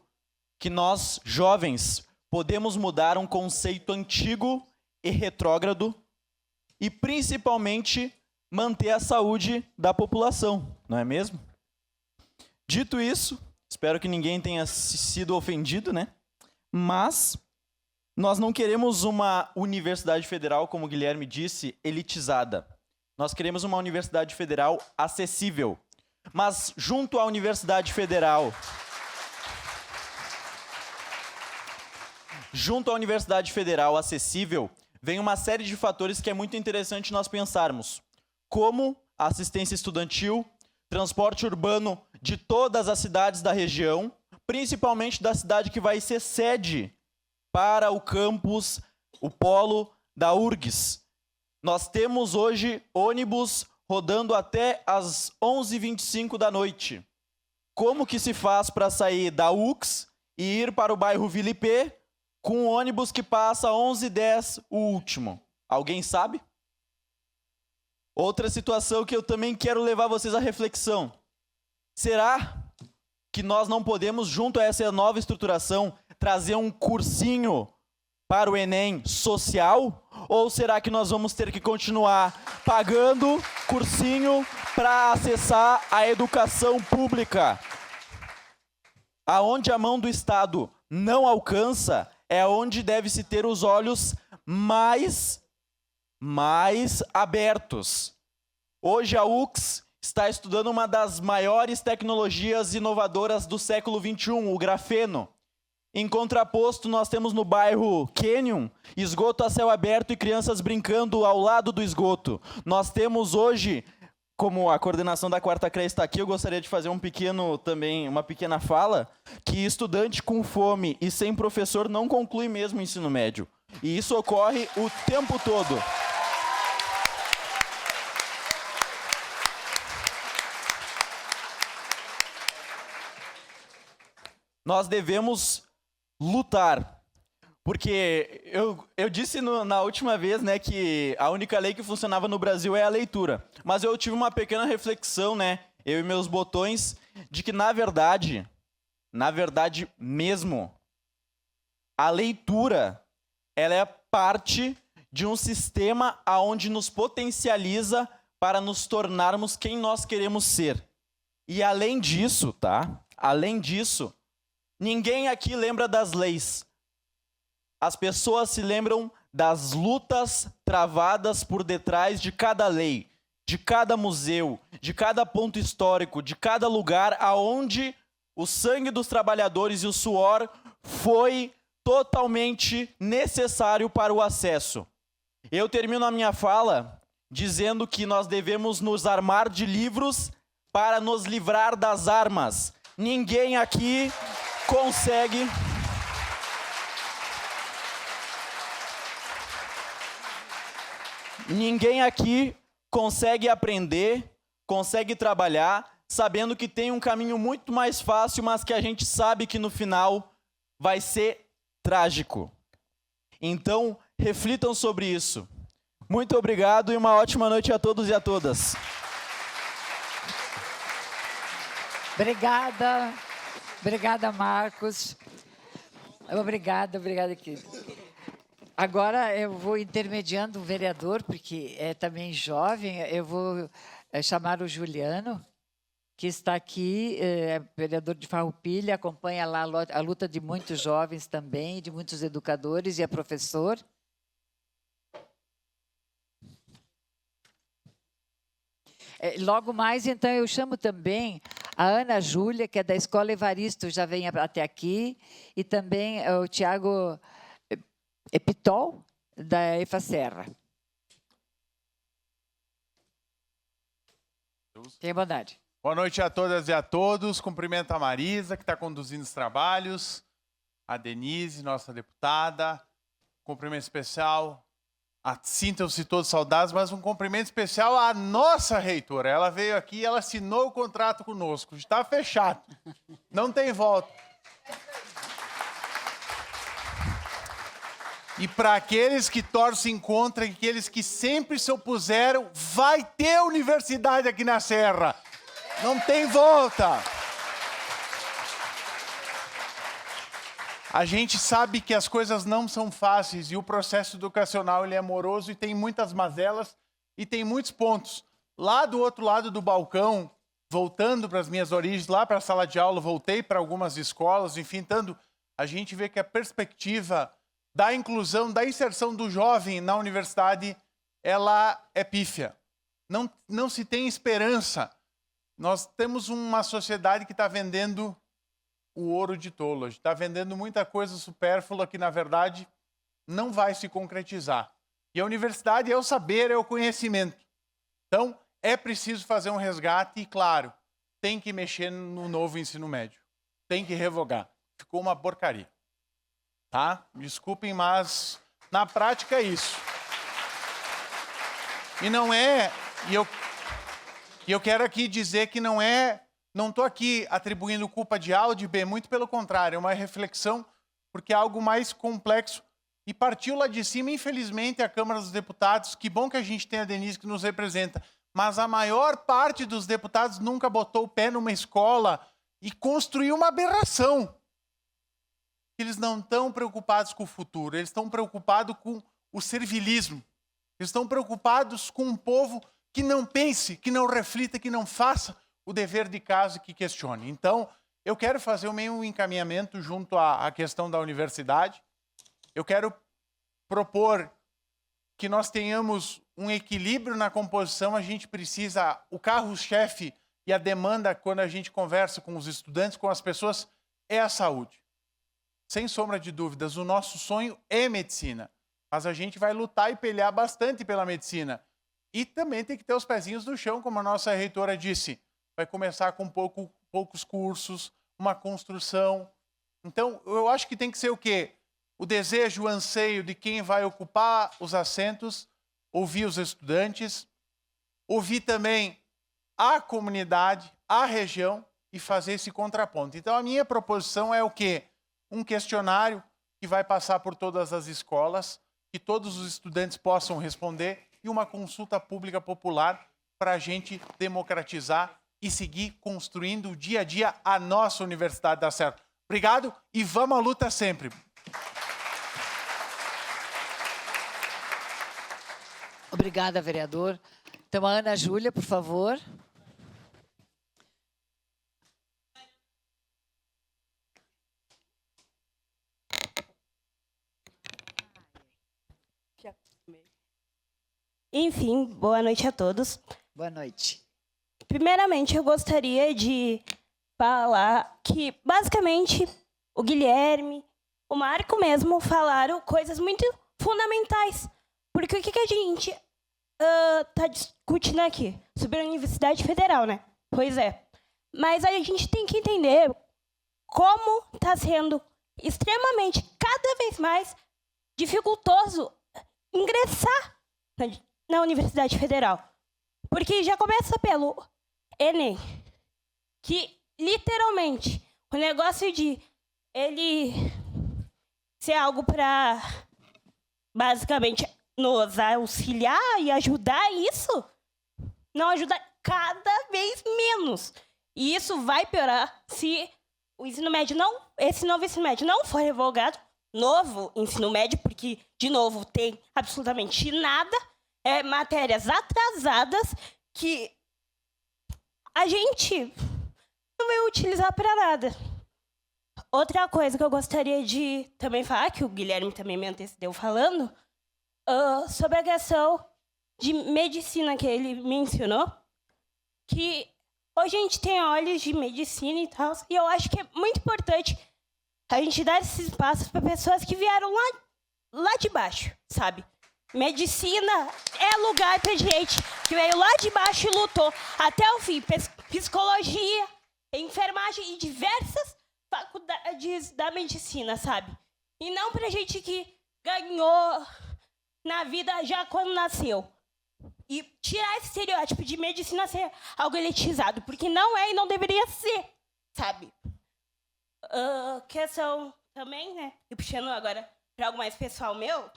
M: que nós, jovens, podemos mudar um conceito antigo e retrógrado e, principalmente, manter a saúde da população, não é mesmo? Dito isso, espero que ninguém tenha sido ofendido, né? Mas nós não queremos uma universidade federal, como o Guilherme disse, elitizada. Nós queremos uma universidade federal acessível. Mas junto à universidade federal, acessível, vem uma série de fatores que é muito interessante nós pensarmos, como assistência estudantil, transporte urbano de todas as cidades da região, principalmente da cidade que vai ser sede para o campus, o polo da URGS. Nós temos hoje ônibus rodando até às 11h25 da noite. Como que se faz para sair da UX e ir para o bairro Vilipê com um ônibus que passa 11h10 o último? Alguém sabe? Outra situação que eu também quero levar vocês à reflexão. Será que nós não podemos, junto a essa nova estruturação, trazer um cursinho para o Enem social? Ou será que nós vamos ter que continuar pagando cursinho para acessar a educação pública? Aonde a mão do Estado não alcança, é onde deve-se ter os olhos mais abertos. Hoje a UX está estudando uma das maiores tecnologias inovadoras do século XXI, o grafeno. Em contraposto, nós temos no bairro Canyon, esgoto a céu aberto e crianças brincando ao lado do esgoto. Nós temos hoje, como a coordenação da Quarta CREA está aqui, eu gostaria de fazer uma pequena fala, que estudante com fome e sem professor não conclui mesmo o ensino médio. E isso ocorre o tempo todo. Nós devemos lutar, porque eu disse na última vez, né, que a única lei que funcionava no Brasil é a leitura. Mas eu tive uma pequena reflexão, né, eu e meus botões, de que na verdade mesmo, a leitura, ela é parte de um sistema aonde nos potencializa para nos tornarmos quem nós queremos ser. E além disso, tá? Além disso, ninguém aqui lembra das leis. As pessoas se lembram das lutas travadas por detrás de cada lei, de cada museu, de cada ponto histórico, de cada lugar aonde o sangue dos trabalhadores e o suor foi totalmente necessário para o acesso. Eu termino a minha fala dizendo que nós devemos nos armar de livros para nos livrar das armas. Ninguém aqui consegue aprender, consegue trabalhar, sabendo que tem um caminho muito mais fácil, mas que a gente sabe que no final vai ser trágico. Então, reflitam sobre isso. Muito obrigado e uma ótima noite a todos e a todas.
E: Obrigada, Marcos. Obrigada, querido. Agora eu vou intermediando o vereador, porque é também jovem, eu vou chamar o Juliano, que está aqui, é vereador de Farroupilha, acompanha lá a luta de muitos jovens também, de muitos educadores, e é professor. Logo mais, então, eu chamo também a Ana Júlia, que é da Escola Evaristo, já vem até aqui, e também o Tiago Epitol, da EFASERRA. Tenha bondade.
N: Boa noite a todas e a todos. Cumprimento a Marisa, que está conduzindo os trabalhos, a Denise, nossa deputada. Cumprimento especial a sintam-se todos saudados, mas um cumprimento especial à nossa reitora. Ela veio aqui e ela assinou o contrato conosco. Está fechado. Não tem volta. E para aqueles que torcem contra, aqueles que sempre se opuseram, vai ter universidade aqui na Serra. Não tem volta. A gente sabe que as coisas não são fáceis e o processo educacional ele é moroso e tem muitas mazelas e tem muitos pontos. Lá do outro lado do balcão, voltando para as minhas origens, lá para a sala de aula, voltei para algumas escolas, enfim, a gente vê que a perspectiva da inclusão, da inserção do jovem na universidade, ela é pífia. Não se tem esperança. Nós temos uma sociedade que está vendendo o ouro de tolo. Está vendendo muita coisa supérflua que, na verdade, não vai se concretizar. E a universidade é o saber, é o conhecimento. Então, é preciso fazer um resgate e, claro, tem que mexer no novo ensino médio. Tem que revogar. Ficou uma porcaria. Tá? Desculpem, mas na prática é isso. E não é... E eu quero aqui dizer que não estou aqui atribuindo culpa de A ou de B, muito pelo contrário, é uma reflexão, porque é algo mais complexo. E partiu lá de cima, infelizmente, a Câmara dos Deputados. Que bom que a gente tem a Denise que nos representa. Mas a maior parte dos deputados nunca botou o pé numa escola e construiu uma aberração. Eles não estão preocupados com o futuro, eles estão preocupados com o servilismo. Eles estão preocupados com um povo que não pense, que não reflita, que não faça o dever de casa, que questione. Então, eu quero fazer o meu encaminhamento junto à questão da universidade. Eu quero propor que nós tenhamos um equilíbrio na composição. A gente precisa, o carro-chefe e a demanda, quando a gente conversa com os estudantes, com as pessoas, é a saúde. Sem sombra de dúvidas, o nosso sonho é medicina. Mas a gente vai lutar e pelear bastante pela medicina. E também tem que ter os pezinhos no chão, como a nossa reitora disse. Vai começar com poucos cursos, uma construção. Então, eu acho que tem que ser o quê? O desejo, o anseio de quem vai ocupar os assentos, ouvir os estudantes, ouvir também a comunidade, a região e fazer esse contraponto. Então, a minha proposição é o quê? Um questionário que vai passar por todas as escolas, que todos os estudantes possam responder e uma consulta pública popular para a gente democratizar e seguir construindo dia a dia a nossa Universidade da Serra. Obrigado e vamos à luta sempre.
E: Obrigada, vereador. Então, a Ana Júlia, por favor.
O: Enfim, boa noite a todos.
E: Boa noite.
O: Primeiramente, eu gostaria de falar que, basicamente, o Guilherme, o Marco mesmo, falaram coisas muito fundamentais. Porque o que a gente está discutindo aqui? Sobre a Universidade Federal, né? Pois é. Mas a gente tem que entender como está sendo extremamente, cada vez mais, dificultoso ingressar na Universidade Federal. Porque já começa pelo Enem, que literalmente o negócio de ele ser algo para basicamente nos auxiliar e ajudar, isso não ajuda cada vez menos. E isso vai piorar se o ensino médio esse novo ensino médio não for revogado. Novo ensino médio, porque, de novo, tem absolutamente nada. Matérias atrasadas que a gente não vai utilizar para nada. Outra coisa que eu gostaria de também falar, que o Guilherme também me antecedeu falando, sobre a questão de medicina que ele mencionou. que hoje a gente tem olhos de medicina e tal, e eu acho que é muito importante a gente dar esses espaços para pessoas que vieram lá de baixo, sabe? Medicina é lugar para gente que veio lá de baixo e lutou até o fim. Psicologia, enfermagem e diversas faculdades da medicina, sabe? E não para gente que ganhou na vida já quando nasceu. E tirar esse estereótipo de medicina ser algo elitizado, porque não é e não deveria ser, sabe? Questão também, né? E puxando agora para algo mais pessoal meu,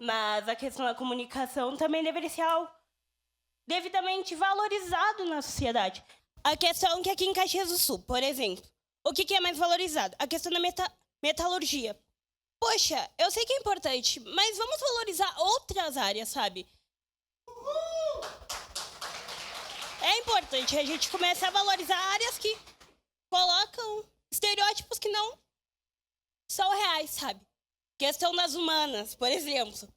O: mas a questão da comunicação também deveria ser algo devidamente valorizado na sociedade. A questão que aqui em Caxias do Sul, por exemplo, o que é mais valorizado? A questão da metalurgia. Poxa, eu sei que é importante, mas vamos valorizar outras áreas, sabe? É importante a gente começar a valorizar áreas que colocam estereótipos que não são reais, sabe? Questão das humanas, por exemplo,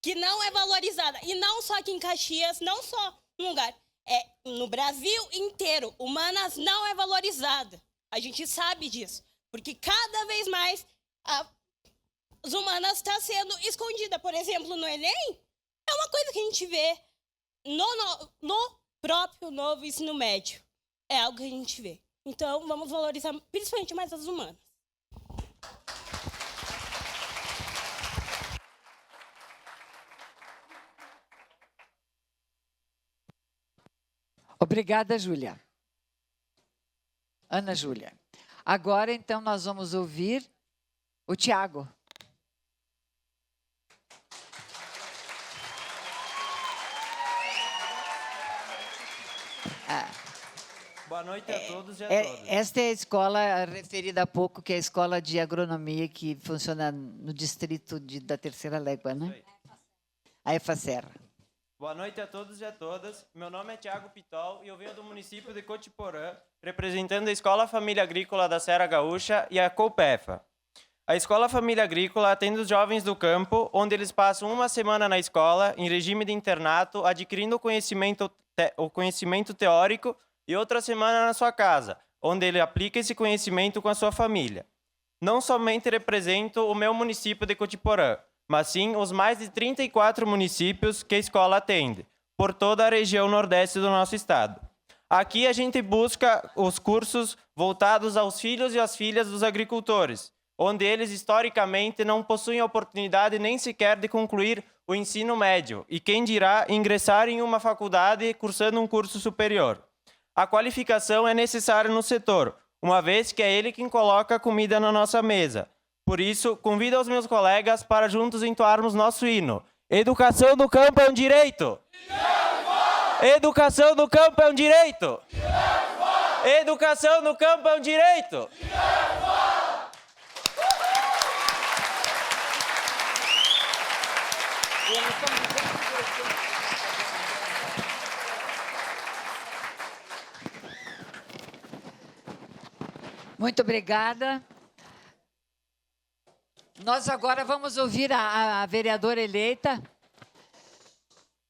O: que não é valorizada. E não só aqui em Caxias, não só num lugar. É no Brasil inteiro. Humanas não é valorizada. A gente sabe disso. Porque cada vez mais as humanas estão sendo escondidas. Por exemplo, no Enem, é uma coisa que a gente vê no próprio novo ensino médio. É algo que a gente vê. Então, vamos valorizar principalmente mais as humanas.
E: Obrigada, Júlia. Ana Júlia. Agora, então, nós vamos ouvir o Tiago.
P: Boa noite a todos e a todas.
E: Esta é a escola referida há pouco, que é a escola de agronomia que funciona no distrito da Terceira Légua, né? A EFACERRA.
P: Boa noite a todos e a todas. Meu nome é Tiago Pitol e eu venho do município de Cotiporã, representando a Escola Família Agrícola da Serra Gaúcha e a COPEFA. A Escola Família Agrícola atende os jovens do campo, onde eles passam uma semana na escola, em regime de internato, adquirindo o conhecimento teórico, e outra semana na sua casa, onde ele aplica esse conhecimento com a sua família. Não somente represento o meu município de Cotiporã, mas sim os mais de 34 municípios que a escola atende, por toda a região nordeste do nosso estado. Aqui a gente busca os cursos voltados aos filhos e às filhas dos agricultores, onde eles historicamente não possuem oportunidade nem sequer de concluir o ensino médio, e quem dirá ingressar em uma faculdade cursando um curso superior. A qualificação é necessária no setor, uma vez que é ele quem coloca a comida na nossa mesa. Por isso, convido os meus colegas para juntos entoarmos nosso hino. Educação no campo é um direito! Educação no campo é um direito! Educação no campo é um direito!
E: Muito obrigada. Nós agora vamos ouvir a vereadora eleita,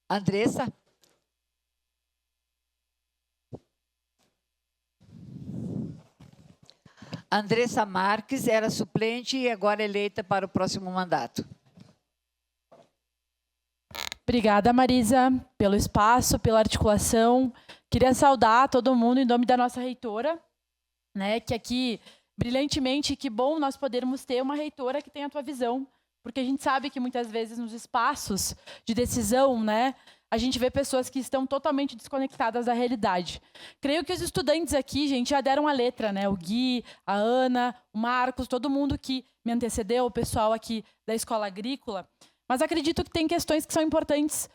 E: Andressa. Andressa Marques era suplente e agora eleita para o próximo mandato.
Q: Obrigada, Marisa, pelo espaço, pela articulação. Queria saudar todo mundo em nome da nossa reitora, né, que aqui, brilhantemente, que bom nós podermos ter uma reitora que tenha a tua visão, porque a gente sabe que muitas vezes nos espaços de decisão, né, a gente vê pessoas que estão totalmente desconectadas da realidade. Creio que os estudantes aqui, gente, já deram a letra, né, o Gui, a Ana, o Marcos, todo mundo que me antecedeu, o pessoal aqui da Escola Agrícola, mas acredito que tem questões que são importantes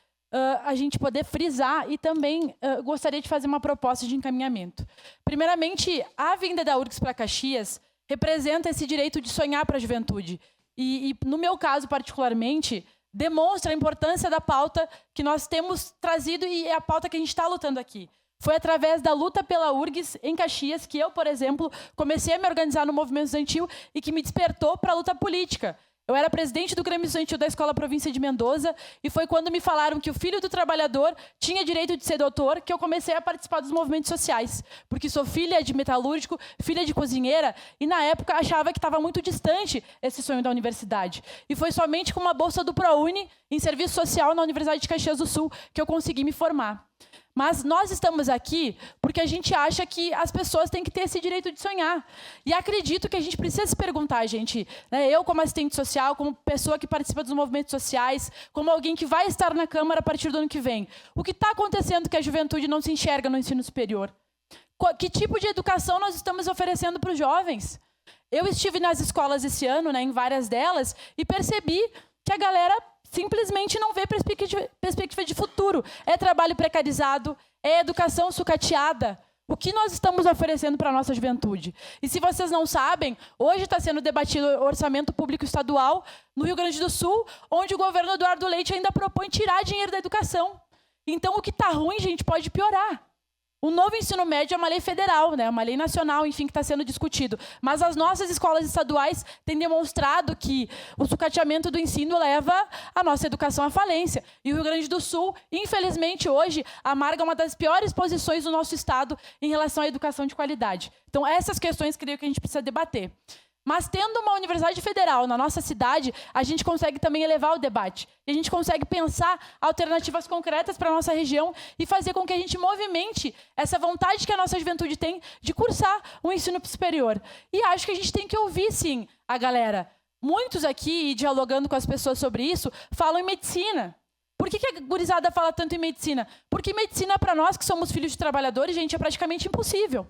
Q: a gente poder frisar e também gostaria de fazer uma proposta de encaminhamento. Primeiramente, a vinda da URGS para Caxias representa esse direito de sonhar para a juventude. E, no meu caso, particularmente, demonstra a importância da pauta que nós temos trazido e é a pauta que a gente está lutando aqui. Foi através da luta pela URGS em Caxias que eu, por exemplo, comecei a me organizar no movimento estudantil e que me despertou para a luta política. Eu era presidente do Grêmio Estudantil da Escola Província de Mendoza e foi quando me falaram que o filho do trabalhador tinha direito de ser doutor que eu comecei a participar dos movimentos sociais. Porque sou filha de metalúrgico, filha de cozinheira e na época achava que estava muito distante esse sonho da universidade. E foi somente com uma bolsa do ProUni em serviço social na Universidade de Caxias do Sul que eu consegui me formar. Mas nós estamos aqui porque a gente acha que as pessoas têm que ter esse direito de sonhar. E acredito que a gente precisa se perguntar, gente, né, eu como assistente social, como pessoa que participa dos movimentos sociais, como alguém que vai estar na Câmara a partir do ano que vem, o que está acontecendo que a juventude não se enxerga no ensino superior? Que tipo de educação nós estamos oferecendo para os jovens? Eu estive nas escolas esse ano, né, em várias delas, e percebi que a galera simplesmente não vê perspectiva de futuro. É trabalho precarizado, é educação sucateada. O que nós estamos oferecendo para a nossa juventude? E se vocês não sabem, hoje está sendo debatido o orçamento público estadual no Rio Grande do Sul, onde o governo Eduardo Leite ainda propõe tirar dinheiro da educação. Então, o que está ruim, gente, pode piorar. O novo ensino médio é uma lei federal, né? Uma lei nacional, enfim, que está sendo discutido. Mas as nossas escolas estaduais têm demonstrado que o sucateamento do ensino leva a nossa educação à falência. E o Rio Grande do Sul, infelizmente, hoje, amarga uma das piores posições do nosso estado em relação à educação de qualidade. Então, essas questões, creio que a gente precisa debater. Mas tendo uma universidade federal na nossa cidade, a gente consegue também elevar o debate. E a gente consegue pensar alternativas concretas para a nossa região e fazer com que a gente movimente essa vontade que a nossa juventude tem de cursar o ensino superior. E acho que a gente tem que ouvir, sim, a galera. Muitos aqui, dialogando com as pessoas sobre isso, falam em medicina. Por que a gurizada fala tanto em medicina? Porque medicina, para nós que somos filhos de trabalhadores, gente, é praticamente impossível.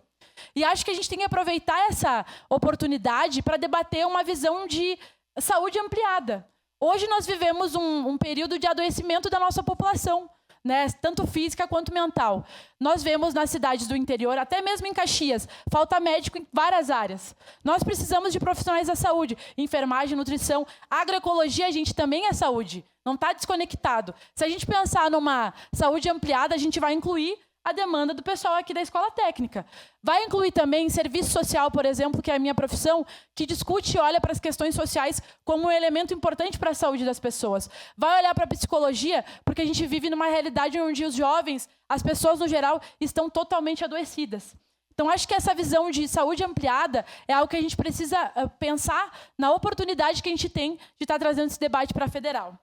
Q: E acho que a gente tem que aproveitar essa oportunidade para debater uma visão de saúde ampliada. Hoje nós vivemos um período de adoecimento da nossa população, né? Tanto física quanto mental. Nós vemos nas cidades do interior, até mesmo em Caxias, falta médico em várias áreas. Nós precisamos de profissionais da saúde, enfermagem, nutrição, agroecologia, a gente também é saúde, não está desconectado. Se a gente pensar numa saúde ampliada, a gente vai incluir a demanda do pessoal aqui da escola técnica. Vai incluir também serviço social, por exemplo, que é a minha profissão, que discute e olha para as questões sociais como um elemento importante para a saúde das pessoas. Vai olhar para a psicologia, porque a gente vive numa realidade onde os jovens, as pessoas no geral, estão totalmente adoecidas. Então, acho que essa visão de saúde ampliada é algo que a gente precisa pensar na oportunidade que a gente tem de estar trazendo esse debate para a federal.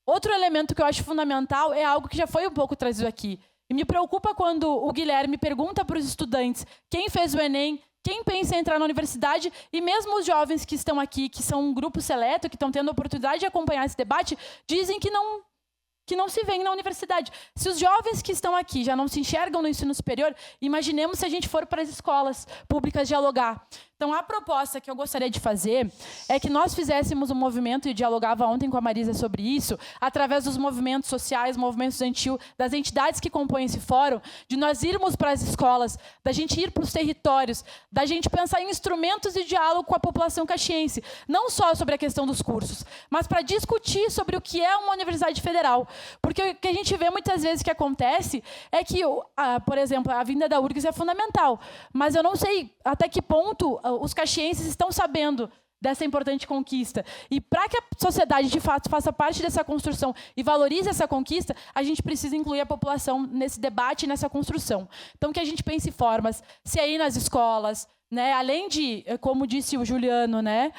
Q: Outro elemento que eu acho fundamental é algo que já foi um pouco trazido aqui. E me preocupa quando o Guilherme pergunta para os estudantes quem fez o Enem, quem pensa em entrar na universidade, e mesmo os jovens que estão aqui, que são um grupo seleto, que estão tendo a oportunidade de acompanhar esse debate, dizem que não se veem na universidade. Se os jovens que estão aqui já não se enxergam no ensino superior, imaginemos se a gente for para as escolas públicas dialogar. Então, a proposta que eu gostaria de fazer é que nós fizéssemos um movimento, e dialogava ontem com a Marisa sobre isso, através dos movimentos sociais, movimento estudantil, das entidades que compõem esse fórum, de nós irmos para as escolas, da gente ir para os territórios, da gente pensar em instrumentos de diálogo com a população caxiense, não só sobre a questão dos cursos, mas para discutir sobre o que é uma universidade federal. Porque o que a gente vê muitas vezes que acontece é que, por exemplo, a vinda da URGS é fundamental, mas eu não sei até que ponto os caxienses estão sabendo dessa importante conquista. E para que a sociedade, de fato, faça parte dessa construção e valorize essa conquista, a gente precisa incluir a população nesse debate, nessa construção. Então, que a gente pense em formas, se aí nas escolas, né, além de, como disse o Juliano, né,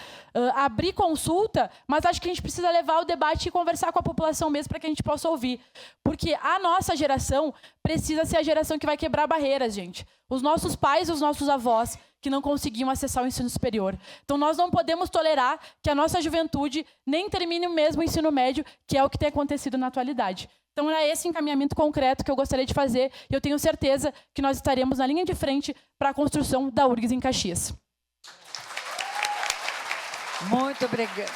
Q: abrir consulta, mas acho que a gente precisa levar o debate e conversar com a população mesmo para que a gente possa ouvir. Porque a nossa geração precisa ser a geração que vai quebrar barreiras, gente. Os nossos pais, os nossos avós, que não conseguiam acessar o ensino superior. Então, nós não podemos tolerar que a nossa juventude nem termine o mesmo ensino médio, que é o que tem acontecido na atualidade. Então, era esse encaminhamento concreto que eu gostaria de fazer, e eu tenho certeza que nós estaremos na linha de frente para a construção da URGS em Caxias.
E: Muito obrigada.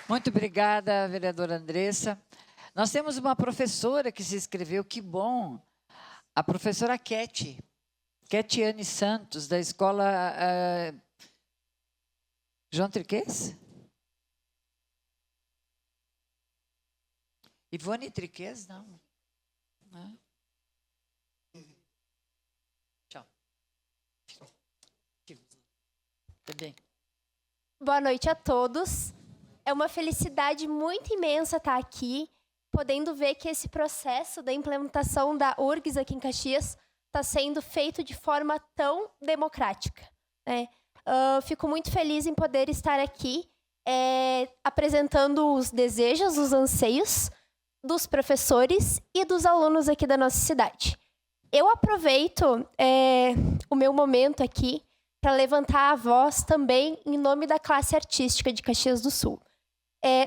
E: Muito obrigada, vereadora Andressa. Nós temos uma professora que se inscreveu, que bom, a professora Ketiane Santos, da escola João Triquês? Ivone Triquês, não. Tchau. Tá bem.
R: Boa noite a todos. É uma felicidade muito imensa estar aqui, podendo ver que esse processo da implementação da URGS aqui em Caxias está sendo feito de forma tão democrática, né? Fico muito feliz em poder estar aqui apresentando os desejos, os anseios dos professores e dos alunos aqui da nossa cidade. Eu aproveito o meu momento aqui para levantar a voz também em nome da classe artística de Caxias do Sul.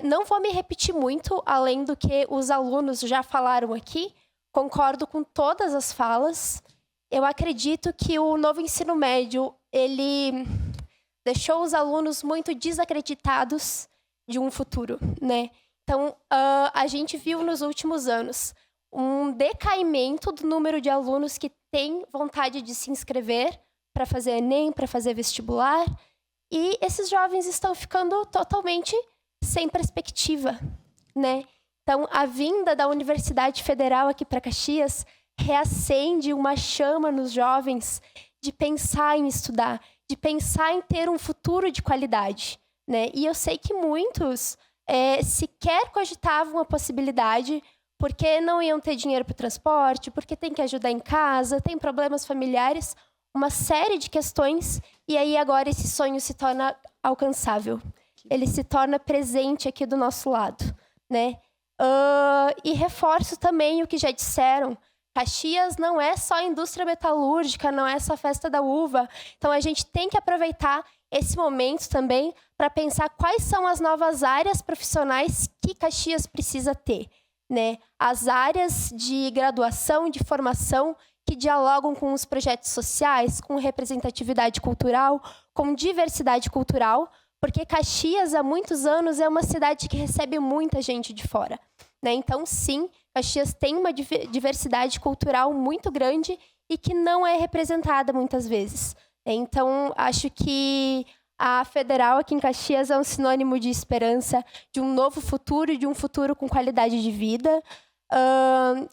R: Não vou me repetir muito, além do que os alunos já falaram aqui, concordo com todas as falas. Eu acredito que o novo ensino médio, ele deixou os alunos muito desacreditados de um futuro, né? Então, a gente viu nos últimos anos um decaimento do número de alunos que têm vontade de se inscrever para fazer Enem, para fazer vestibular, e esses jovens estão ficando totalmente sem perspectiva, né? Então, a vinda da Universidade Federal aqui para Caxias reacende uma chama nos jovens de pensar em estudar, de pensar em ter um futuro de qualidade, né? E eu sei que muitos sequer cogitavam a possibilidade porque não iam ter dinheiro para o transporte, porque tem que ajudar em casa, tem problemas familiares, uma série de questões, e aí agora esse sonho se torna alcançável. Ele se torna presente aqui do nosso lado, né? E reforço também o que já disseram. Caxias não é só indústria metalúrgica, não é só festa da uva. Então, a gente tem que aproveitar esse momento também para pensar quais são as novas áreas profissionais que Caxias precisa ter, né? As áreas de graduação, de formação, que dialogam com os projetos sociais, com representatividade cultural, com diversidade cultural, porque Caxias, há muitos anos, é uma cidade que recebe muita gente de fora, né? Então, sim, Caxias tem uma diversidade cultural muito grande e que não é representada muitas vezes. Então, acho que a Federal aqui em Caxias é um sinônimo de esperança, de um novo futuro e de um futuro com qualidade de vida.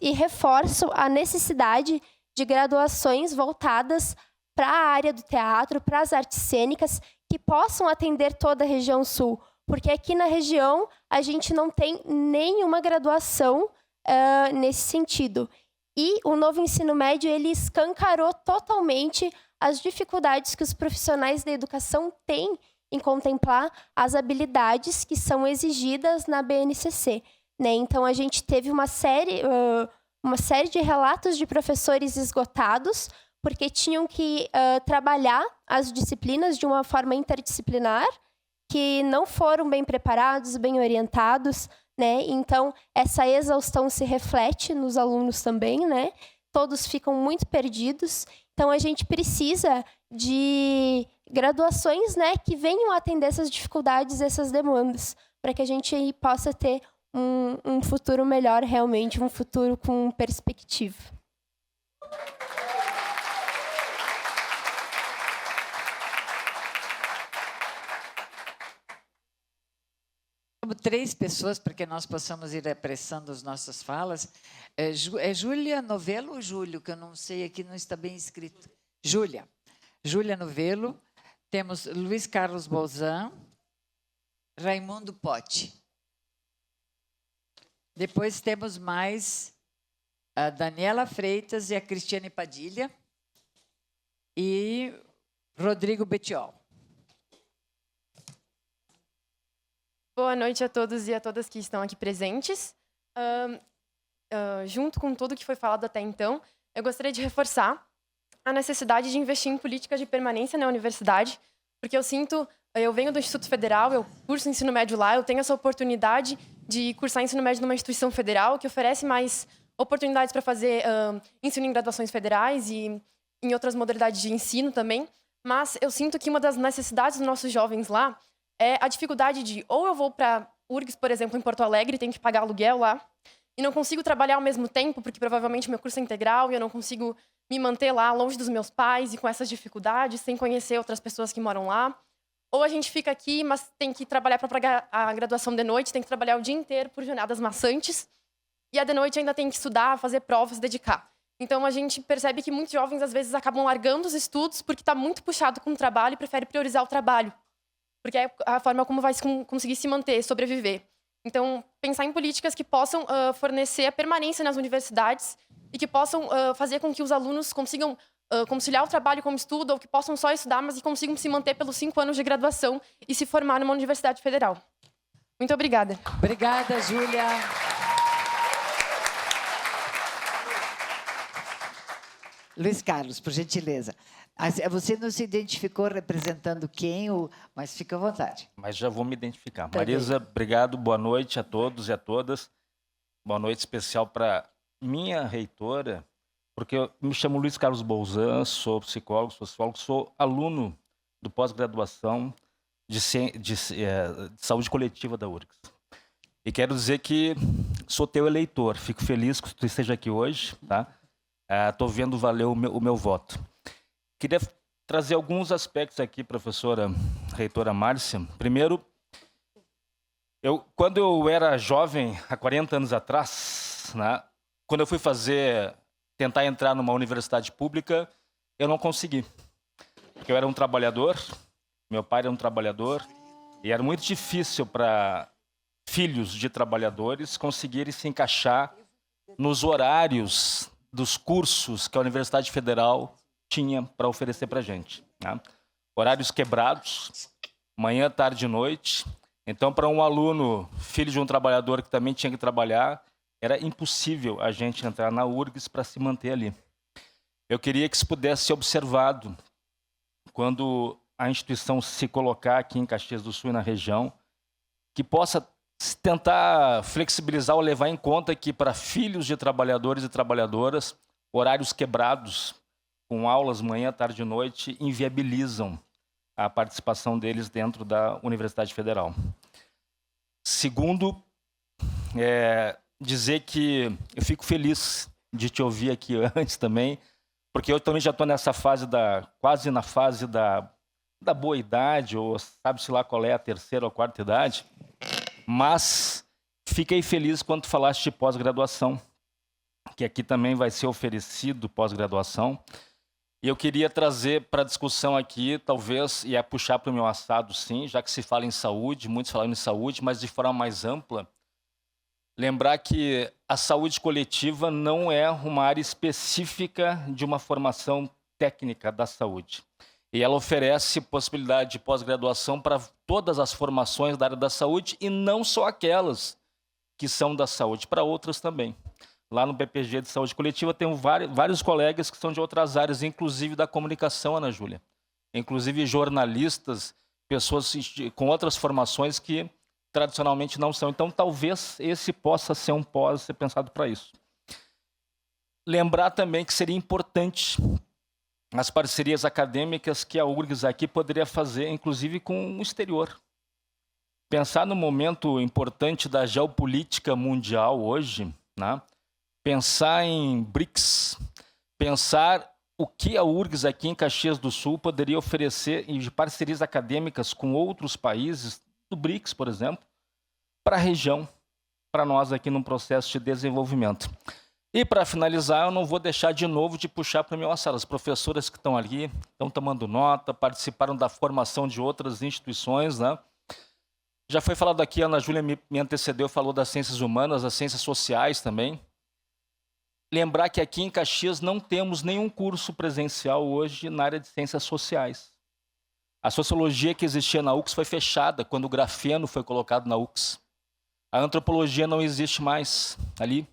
R: E reforço a necessidade de graduações voltadas para a área do teatro, para as artes cênicas, que possam atender toda a região sul. Porque aqui na região a gente não tem nenhuma graduação nesse sentido. E o novo ensino médio, ele escancarou totalmente as dificuldades que os profissionais da educação têm em contemplar as habilidades que são exigidas na BNCC, né? Então, a gente teve uma série de relatos de professores esgotados, porque tinham que trabalhar as disciplinas de uma forma interdisciplinar, que não foram bem preparados, bem orientados, né? Então, essa exaustão se reflete nos alunos também, né? Todos ficam muito perdidos. Então, a gente precisa de graduações, né, que venham atender essas dificuldades, essas demandas, para que a gente aí possa ter um futuro melhor, realmente, um futuro com perspectiva.
E: Três pessoas para que nós possamos ir apressando as nossas falas. É Júlia Novelo ou Júlio, que eu não sei, aqui não está bem escrito. Júlia Novelo. Temos Luiz Carlos Bolzan, Raimundo Potti. Depois temos mais a Daniela Freitas e a Cristiane Padilha e Rodrigo Betiol.
S: Boa noite a todos e a todas que estão aqui presentes. Junto com tudo que foi falado até então, eu gostaria de reforçar a necessidade de investir em políticas de permanência na universidade, porque eu venho do Instituto Federal, eu curso ensino médio lá, eu tenho essa oportunidade de cursar ensino médio numa instituição federal que oferece mais oportunidades para fazer ensino em graduações federais e em outras modalidades de ensino também, mas eu sinto que uma das necessidades dos nossos jovens lá é a dificuldade de, ou eu vou para URGS, por exemplo, em Porto Alegre, tenho que pagar aluguel lá, e não consigo trabalhar ao mesmo tempo, porque provavelmente meu curso é integral e eu não consigo me manter lá longe dos meus pais e com essas dificuldades, sem conhecer outras pessoas que moram lá. Ou a gente fica aqui, mas tem que trabalhar para pagar a graduação de noite, tem que trabalhar o dia inteiro por jornadas maçantes, e a de noite ainda tem que estudar, fazer provas, se dedicar. Então, a gente percebe que muitos jovens, às vezes, acabam largando os estudos porque está muito puxado com o trabalho e prefere priorizar o trabalho. porque é a forma como vai conseguir se manter, sobreviver. Então, pensar em políticas que possam fornecer a permanência nas universidades e que possam fazer com que os alunos consigam conciliar o trabalho como estudo, ou que possam só estudar, mas que consigam se manter pelos 5 anos de graduação e se formar numa universidade federal. Muito obrigada.
E: Obrigada, Júlia. Luiz Carlos, por gentileza. Você não se identificou representando quem, mas fica à vontade.
T: Mas já vou me identificar.
E: Tá
T: Marisa, obrigado. Boa noite a todos e a todas. Boa noite especial para minha reitora, porque eu me chamo Luiz Carlos Bolzan, sou psicólogo, sociólogo, sou aluno do pós-graduação de saúde coletiva da URGS. E quero dizer que sou teu eleitor. Fico feliz que tu esteja aqui hoje, tá? Estou vendo valer o meu voto. Queria trazer alguns aspectos aqui, professora reitora Márcia. Primeiro, quando eu era jovem, há 40 anos atrás, né, quando eu fui tentar entrar numa universidade pública, eu não consegui. Porque eu era um trabalhador, meu pai era um trabalhador, e era muito difícil para filhos de trabalhadores conseguirem se encaixar nos horários dos cursos que a Universidade Federal tinha para oferecer para a gente, né? Horários quebrados, manhã, tarde e noite. Então, para um aluno, filho de um trabalhador que também tinha que trabalhar, era impossível a gente entrar na URGS para se manter ali. Eu queria que isso pudesse ser observado quando a instituição se colocar aqui em Caxias do Sul e na região, que possa tentar flexibilizar ou levar em conta que para filhos de trabalhadores e trabalhadoras, horários quebrados, com aulas manhã, tarde e noite, inviabilizam a participação deles dentro da Universidade Federal. Segundo, dizer que eu fico feliz de te ouvir aqui antes também, porque eu também já estou nessa fase quase na fase da boa idade, ou sabe-se lá qual é a terceira ou quarta idade, mas fiquei feliz quando falaste de pós-graduação, que aqui também vai ser oferecido pós-graduação. E eu queria trazer para a discussão aqui, talvez, e puxar para o meu assado, sim, já que se fala em saúde, muitos falam em saúde, mas de forma mais ampla, lembrar que a saúde coletiva não é uma área específica de uma formação técnica da saúde. E ela oferece possibilidade de pós-graduação para todas as formações da área da saúde e não só aquelas que são da saúde, para outras também. Lá no PPG de Saúde Coletiva tem vários colegas que são de outras áreas, inclusive da comunicação, Ana Júlia. Inclusive jornalistas, pessoas com outras formações que tradicionalmente não são. Então, talvez esse possa ser um pós ser pensado para isso. Lembrar também que seria importante as parcerias acadêmicas que a URGS aqui poderia fazer, inclusive com o exterior. Pensar no momento importante da geopolítica mundial hoje, né? Pensar em BRICS, pensar o que a URGS aqui em Caxias do Sul poderia oferecer de parcerias acadêmicas com outros países, do BRICS, por exemplo, para a região, para nós aqui num processo de desenvolvimento. E, para finalizar, eu não vou deixar de novo de puxar para a minha sala. As professoras que estão ali estão tomando nota, participaram da formação de outras instituições, né? Já foi falado aqui, a Ana Júlia me antecedeu, falou das ciências humanas, das ciências sociais também. Lembrar que aqui em Caxias não temos nenhum curso presencial hoje na área de ciências sociais. A sociologia que existia na UCS foi fechada quando o grafeno foi colocado na UCS. A antropologia não existe mais ali.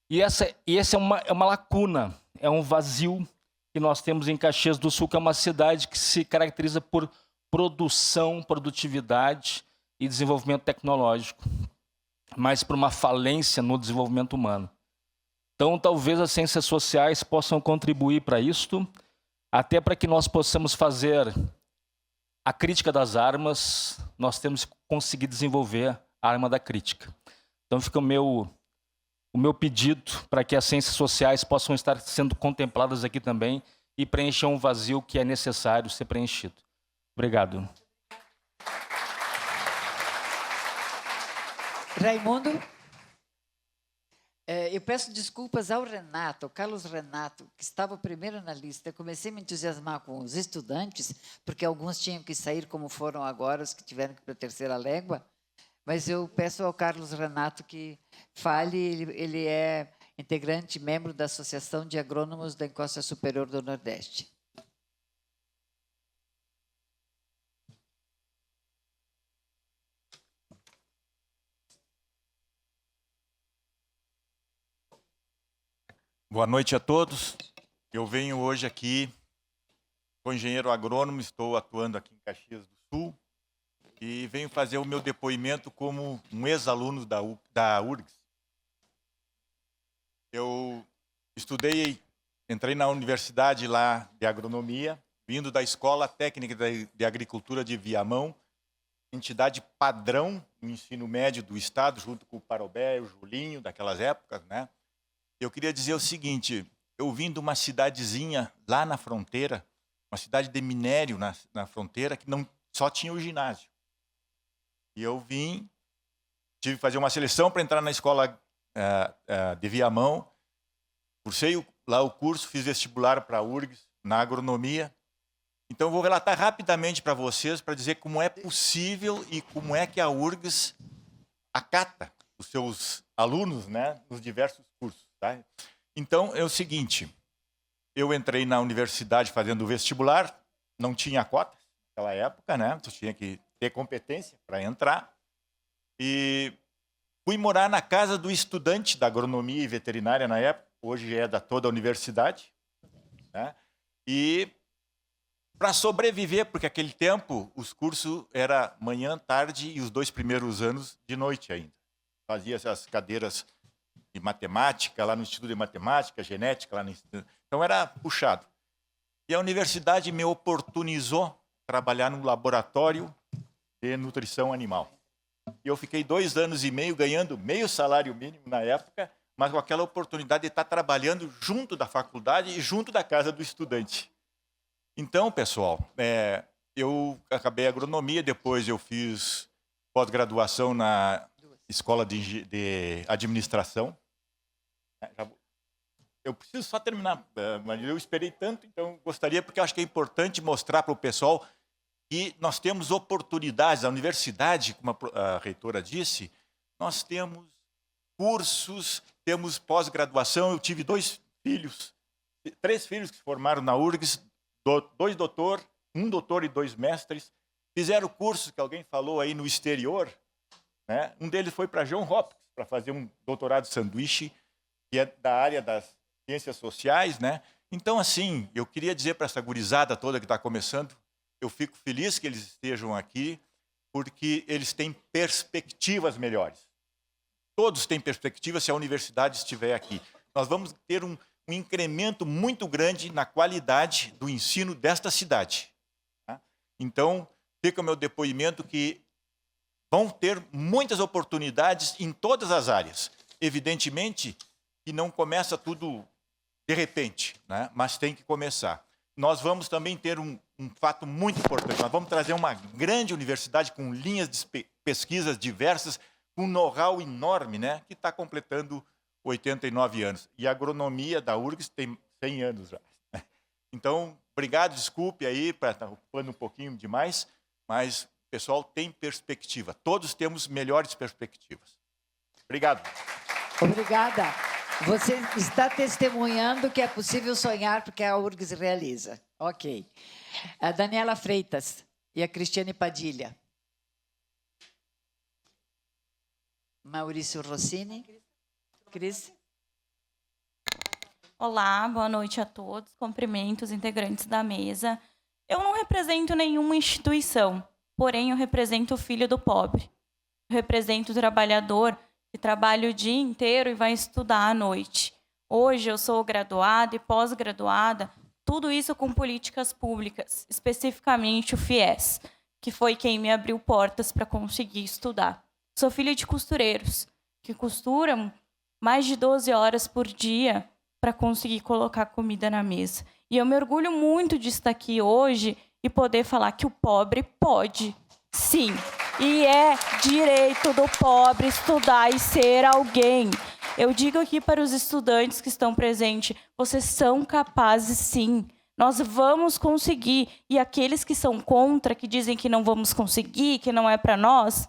T: E essa é uma lacuna, é um vazio que nós temos em Caxias do Sul, que é uma cidade que se caracteriza por produção, produtividade e desenvolvimento tecnológico, mas por uma falência no desenvolvimento humano. Então, talvez as ciências sociais possam contribuir para isto, até para que nós possamos fazer a crítica das armas, nós temos que conseguir desenvolver a arma da crítica. Então, fica o meu pedido para que as ciências sociais possam estar sendo contempladas aqui também e preencher um vazio que é necessário ser preenchido. Obrigado.
E: Raimundo? Eu peço desculpas ao Renato, ao Carlos Renato, que estava primeiro na lista. Eu comecei a me entusiasmar com os estudantes, porque alguns tinham que sair, como foram agora, os que tiveram que ir para a terceira légua. Mas eu peço ao Carlos Renato que fale. Ele é integrante, membro da Associação de Agrônomos da Encosta Superior do Nordeste.
U: Boa noite a todos. Eu venho hoje aqui, sou engenheiro agrônomo, estou atuando aqui em Caxias do Sul e venho fazer o meu depoimento como um ex-aluno da URGS. Eu entrei na universidade lá de agronomia, vindo da Escola Técnica de Agricultura de Viamão, entidade padrão no ensino médio do estado, junto com o Parobé, o Julinho, daquelas épocas, né? Eu queria dizer o seguinte, eu vim de uma cidadezinha lá na fronteira, uma cidade de minério na fronteira, que não só tinha o ginásio. E eu tive que fazer uma seleção para entrar na escola de Viamão, cursei lá o curso, fiz vestibular para a URGS, na agronomia. Então eu vou relatar rapidamente para vocês, para dizer como é possível e como é que a URGS acata os seus alunos, né, nos diversos cursos. Tá? Então, é o seguinte, eu entrei na universidade fazendo vestibular, não tinha cota naquela época, né? Tu tinha que ter competência para entrar, e fui morar na casa do estudante da agronomia e veterinária na época, hoje é da toda a universidade, né? E para sobreviver, porque aquele tempo os cursos era manhã, tarde e os 2 primeiros anos de noite ainda. Fazia essas cadeiras de matemática, lá no Instituto de Matemática, genética, lá no Instituto. Então era puxado. E a universidade me oportunizou trabalhar no laboratório de nutrição animal. E eu fiquei 2 anos e meio ganhando meio salário mínimo na época, mas com aquela oportunidade de estar trabalhando junto da faculdade e junto da casa do estudante. Então, pessoal, eu acabei agronomia, depois eu fiz pós-graduação na Escola de Administração. Eu preciso só terminar, mas eu esperei tanto, então gostaria, porque eu acho que é importante mostrar para o pessoal que nós temos oportunidades. A universidade, como a reitora disse, nós temos cursos, temos pós-graduação. Eu tive 3 filhos que se formaram na URGS, 2 doutores, 1 doutor e 2 mestres, fizeram cursos que alguém falou aí no exterior, né? Um deles foi para John Hopkins, para fazer um doutorado sanduíche, que é da área das ciências sociais, né? Então, assim, eu queria dizer para essa gurizada toda que está começando, eu fico feliz que eles estejam aqui, porque eles têm perspectivas melhores. Todos têm perspectivas se a universidade estiver aqui. Nós vamos ter um incremento muito grande na qualidade do ensino desta cidade. Tá? Então, fica o meu depoimento que vão ter muitas oportunidades em todas as áreas. Evidentemente que não começa tudo de repente, né? Mas tem que começar. Nós vamos também ter um fato muito importante. Nós vamos trazer uma grande universidade com linhas de pesquisas diversas, com um know-how enorme, né? Que está completando 89 anos. E a agronomia da URGS tem 100 anos já. Então, obrigado, desculpe aí para estar ocupando um pouquinho demais, mas o pessoal tem perspectiva. Todos temos melhores perspectivas. Obrigado.
E: Obrigada. Você está testemunhando que é possível sonhar porque a URGS realiza. Ok. A Daniela Freitas e a Cristiane Padilha. Maurício Rossini. Cris.
V: Olá, boa noite a todos. Cumprimento os integrantes da mesa. Eu não represento nenhuma instituição, porém eu represento o filho do pobre. Eu represento o trabalhador que trabalha o dia inteiro e vai estudar à noite. Hoje eu sou graduada e pós-graduada, tudo isso com políticas públicas, especificamente o FIES, que foi quem me abriu portas para conseguir estudar. Sou filha de costureiros, que costuram mais de 12 horas por dia para conseguir colocar comida na mesa. E eu me orgulho muito de estar aqui hoje e poder falar que o pobre pode, sim. E é direito do pobre estudar e ser alguém. Eu digo aqui para os estudantes que estão presentes, vocês são capazes sim. Nós vamos conseguir. E aqueles que são contra, que dizem que não vamos conseguir, que não é para nós,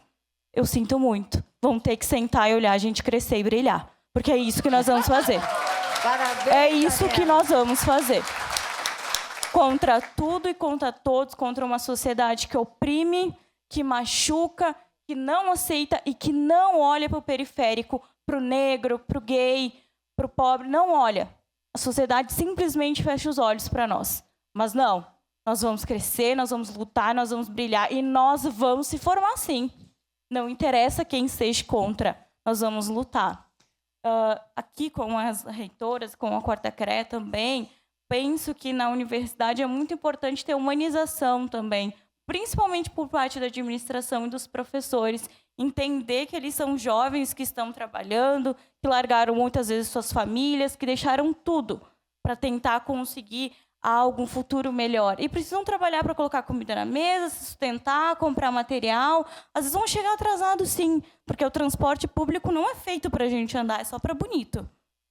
V: eu sinto muito. Vão ter que sentar e olhar a gente crescer e brilhar. Porque é isso que nós vamos fazer.
E: Parabéns,
V: é isso
E: Daniela.
V: que nós vamos fazer. Contra tudo e contra todos, contra uma sociedade que oprime, que machuca, que não aceita e que não olha para o periférico, para o negro, para o gay, para o pobre. Não olha. A sociedade simplesmente fecha os olhos para nós. Mas não. Nós vamos crescer, nós vamos lutar, nós vamos brilhar e nós vamos se formar sim. Não interessa quem esteja contra. Nós vamos lutar. Aqui com as reitoras, com a Quarta CRE também, penso que na universidade é muito importante ter humanização também, principalmente por parte da administração e dos professores, entender que eles são jovens que estão trabalhando, que largaram muitas vezes suas famílias, que deixaram tudo para tentar conseguir algo, um futuro melhor. E precisam trabalhar para colocar comida na mesa, se sustentar, comprar material. Às vezes vão chegar atrasados, sim, porque o transporte público não é feito para a gente andar, é só para bonito.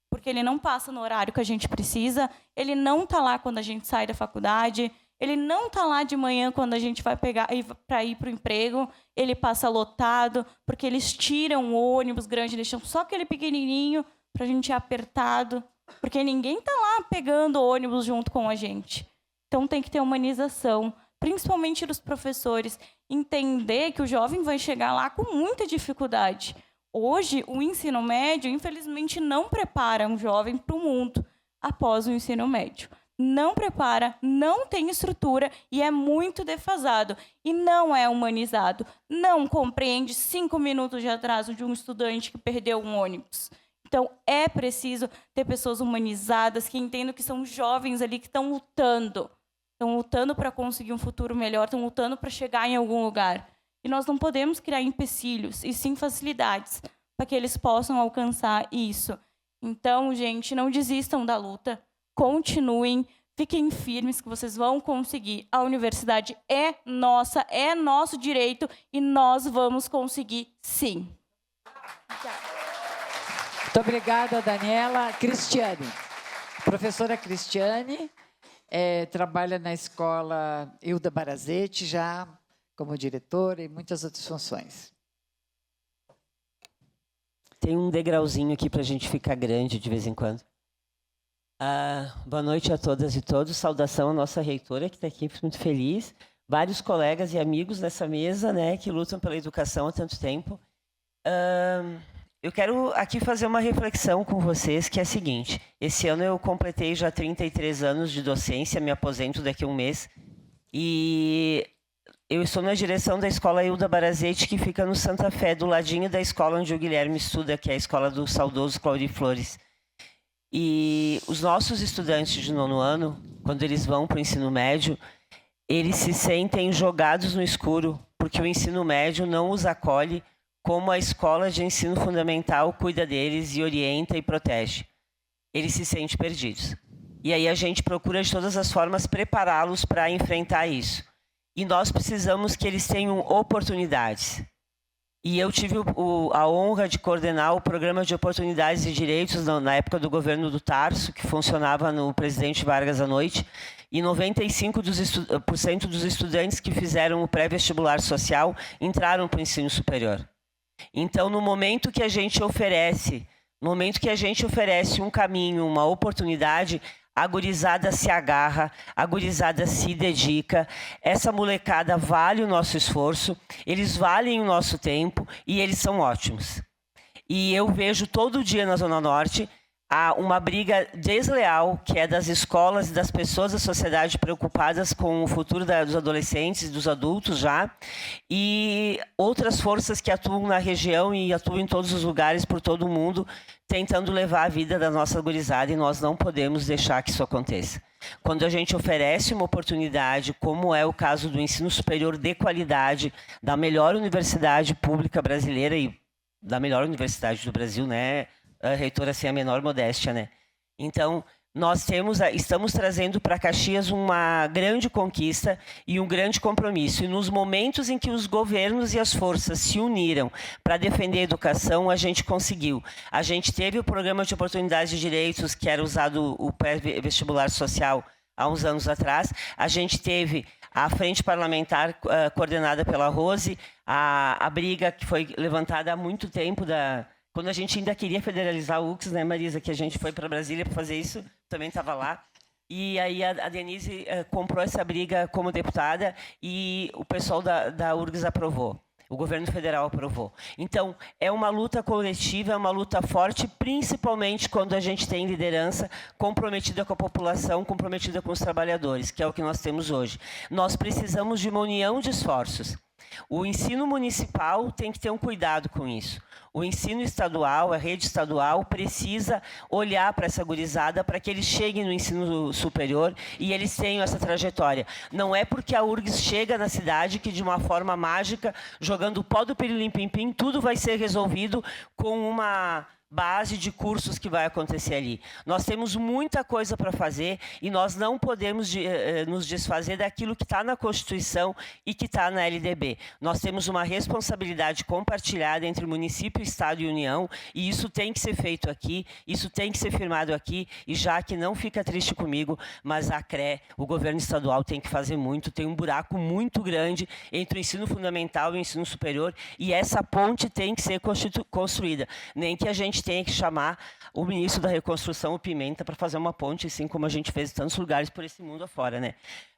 V: Porque ele não passa no horário que a gente precisa, ele não está lá quando a gente sai da faculdade, ele não está lá de manhã quando a gente vai pegar para ir para o emprego, ele passa lotado, porque eles tiram o ônibus grande, deixam só aquele pequenininho para a gente ir apertado, porque ninguém está lá pegando o ônibus junto com a gente. Então tem que ter humanização, principalmente dos professores, entender que o jovem vai chegar lá com muita dificuldade. Hoje, o ensino médio, infelizmente, não prepara um jovem para o mundo após o ensino médio. Não prepara, não tem estrutura e é muito defasado. E não é humanizado. Não compreende 5 minutos de atraso de um estudante que perdeu um ônibus. Então, é preciso ter pessoas humanizadas que entendam que são jovens ali que estão lutando. Estão lutando para conseguir um futuro melhor, estão lutando para chegar em algum lugar. E nós não podemos criar empecilhos, e sim facilidades, para que eles possam alcançar isso. Então, gente, não desistam da luta, continuem, fiquem firmes que vocês vão conseguir. A universidade é nossa, é nosso direito, e nós vamos conseguir, sim.
E: Muito obrigada, Daniela. Cristiane. Professora Cristiane, trabalha na escola Hilda Barazete, já como diretora e muitas outras funções.
A: Tem um degrauzinho aqui para a gente ficar grande de vez em quando. Boa noite a todas e todos. Saudação à nossa reitora, que está aqui muito feliz. Vários colegas e amigos nessa mesa, né, que lutam pela educação há tanto tempo. Eu quero aqui fazer uma reflexão com vocês, que é a seguinte. Esse ano eu completei já 33 anos de docência, me aposento daqui a um mês. E eu estou na direção da escola Hilda Barazete, que fica no Santa Fé, do ladinho da escola onde o Guilherme estuda, que é a escola do saudoso Claudio Flores. E os nossos estudantes de 9º ano, quando eles vão para o ensino médio, eles se sentem jogados no escuro, porque o ensino médio não os acolhe como a escola de ensino fundamental cuida deles e orienta e protege. Eles se sentem perdidos. E aí a gente procura de todas as formas prepará-los para enfrentar isso. E nós precisamos que eles tenham oportunidades. E eu tive a honra de coordenar o Programa de Oportunidades e Direitos na época do governo do Tarso, que funcionava no Presidente Vargas à noite, e 95% dos estudantes que fizeram o pré-vestibular social entraram para o ensino superior. Então, no momento que a gente oferece um caminho, uma oportunidade, a gurizada se agarra, a gurizada se dedica, essa molecada vale o nosso esforço, eles valem o nosso tempo e eles são ótimos. E eu vejo todo dia na Zona Norte uma briga desleal, que é das escolas e das pessoas da sociedade preocupadas com o futuro dos adolescentes e dos adultos já, e outras forças que atuam na região e atuam em todos os lugares, por todo o mundo, tentando levar a vida da nossa gurizada, e nós não podemos deixar que isso aconteça. Quando a gente oferece uma oportunidade, como é o caso do ensino superior de qualidade, da melhor universidade pública brasileira e da melhor universidade do Brasil, né? A reitora, sem a menor modéstia, né? Então, Estamos trazendo para Caxias uma grande conquista e um grande compromisso. E nos momentos em que os governos e as forças se uniram para defender a educação, a gente conseguiu. A gente teve o Programa de Oportunidades de Direitos, que era usado o pré-vestibular social há uns anos atrás. A gente teve a frente parlamentar coordenada pela Rose, a briga que foi levantada há muito tempo quando a gente ainda queria federalizar o UX, né, Marisa, que a gente foi para Brasília para fazer isso, também estava lá. E aí a Denise comprou essa briga como deputada e o pessoal da URGS aprovou. O governo federal aprovou. Então, é uma luta coletiva, é uma luta forte, principalmente quando a gente tem liderança comprometida com a população, comprometida com os trabalhadores, que é o que nós temos hoje. Nós precisamos de uma união de esforços. O ensino municipal tem que ter um cuidado com isso. O ensino estadual, a rede estadual, precisa olhar para essa gurizada para que eles cheguem no ensino superior e eles tenham essa trajetória. Não é porque a URGS chega na cidade que, de uma forma mágica, jogando o pó do pirilim-pim-pim, tudo vai ser resolvido com uma base de cursos que vai acontecer ali. Nós temos muita coisa para fazer e nós não podemos nos desfazer daquilo que está na Constituição e que está na LDB. Nós temos uma responsabilidade compartilhada entre município, Estado e União, e isso tem que ser feito aqui, isso tem que ser firmado aqui, e já que não fica triste comigo, mas a CRE, o governo estadual, tem que fazer muito, tem um buraco muito grande entre o ensino fundamental e o ensino superior, e essa ponte tem que ser construída. Nem que a gente tenha que chamar o ministro da Reconstrução, o Pimenta, para fazer uma ponte, assim como a gente fez em tantos lugares por esse mundo afora, né?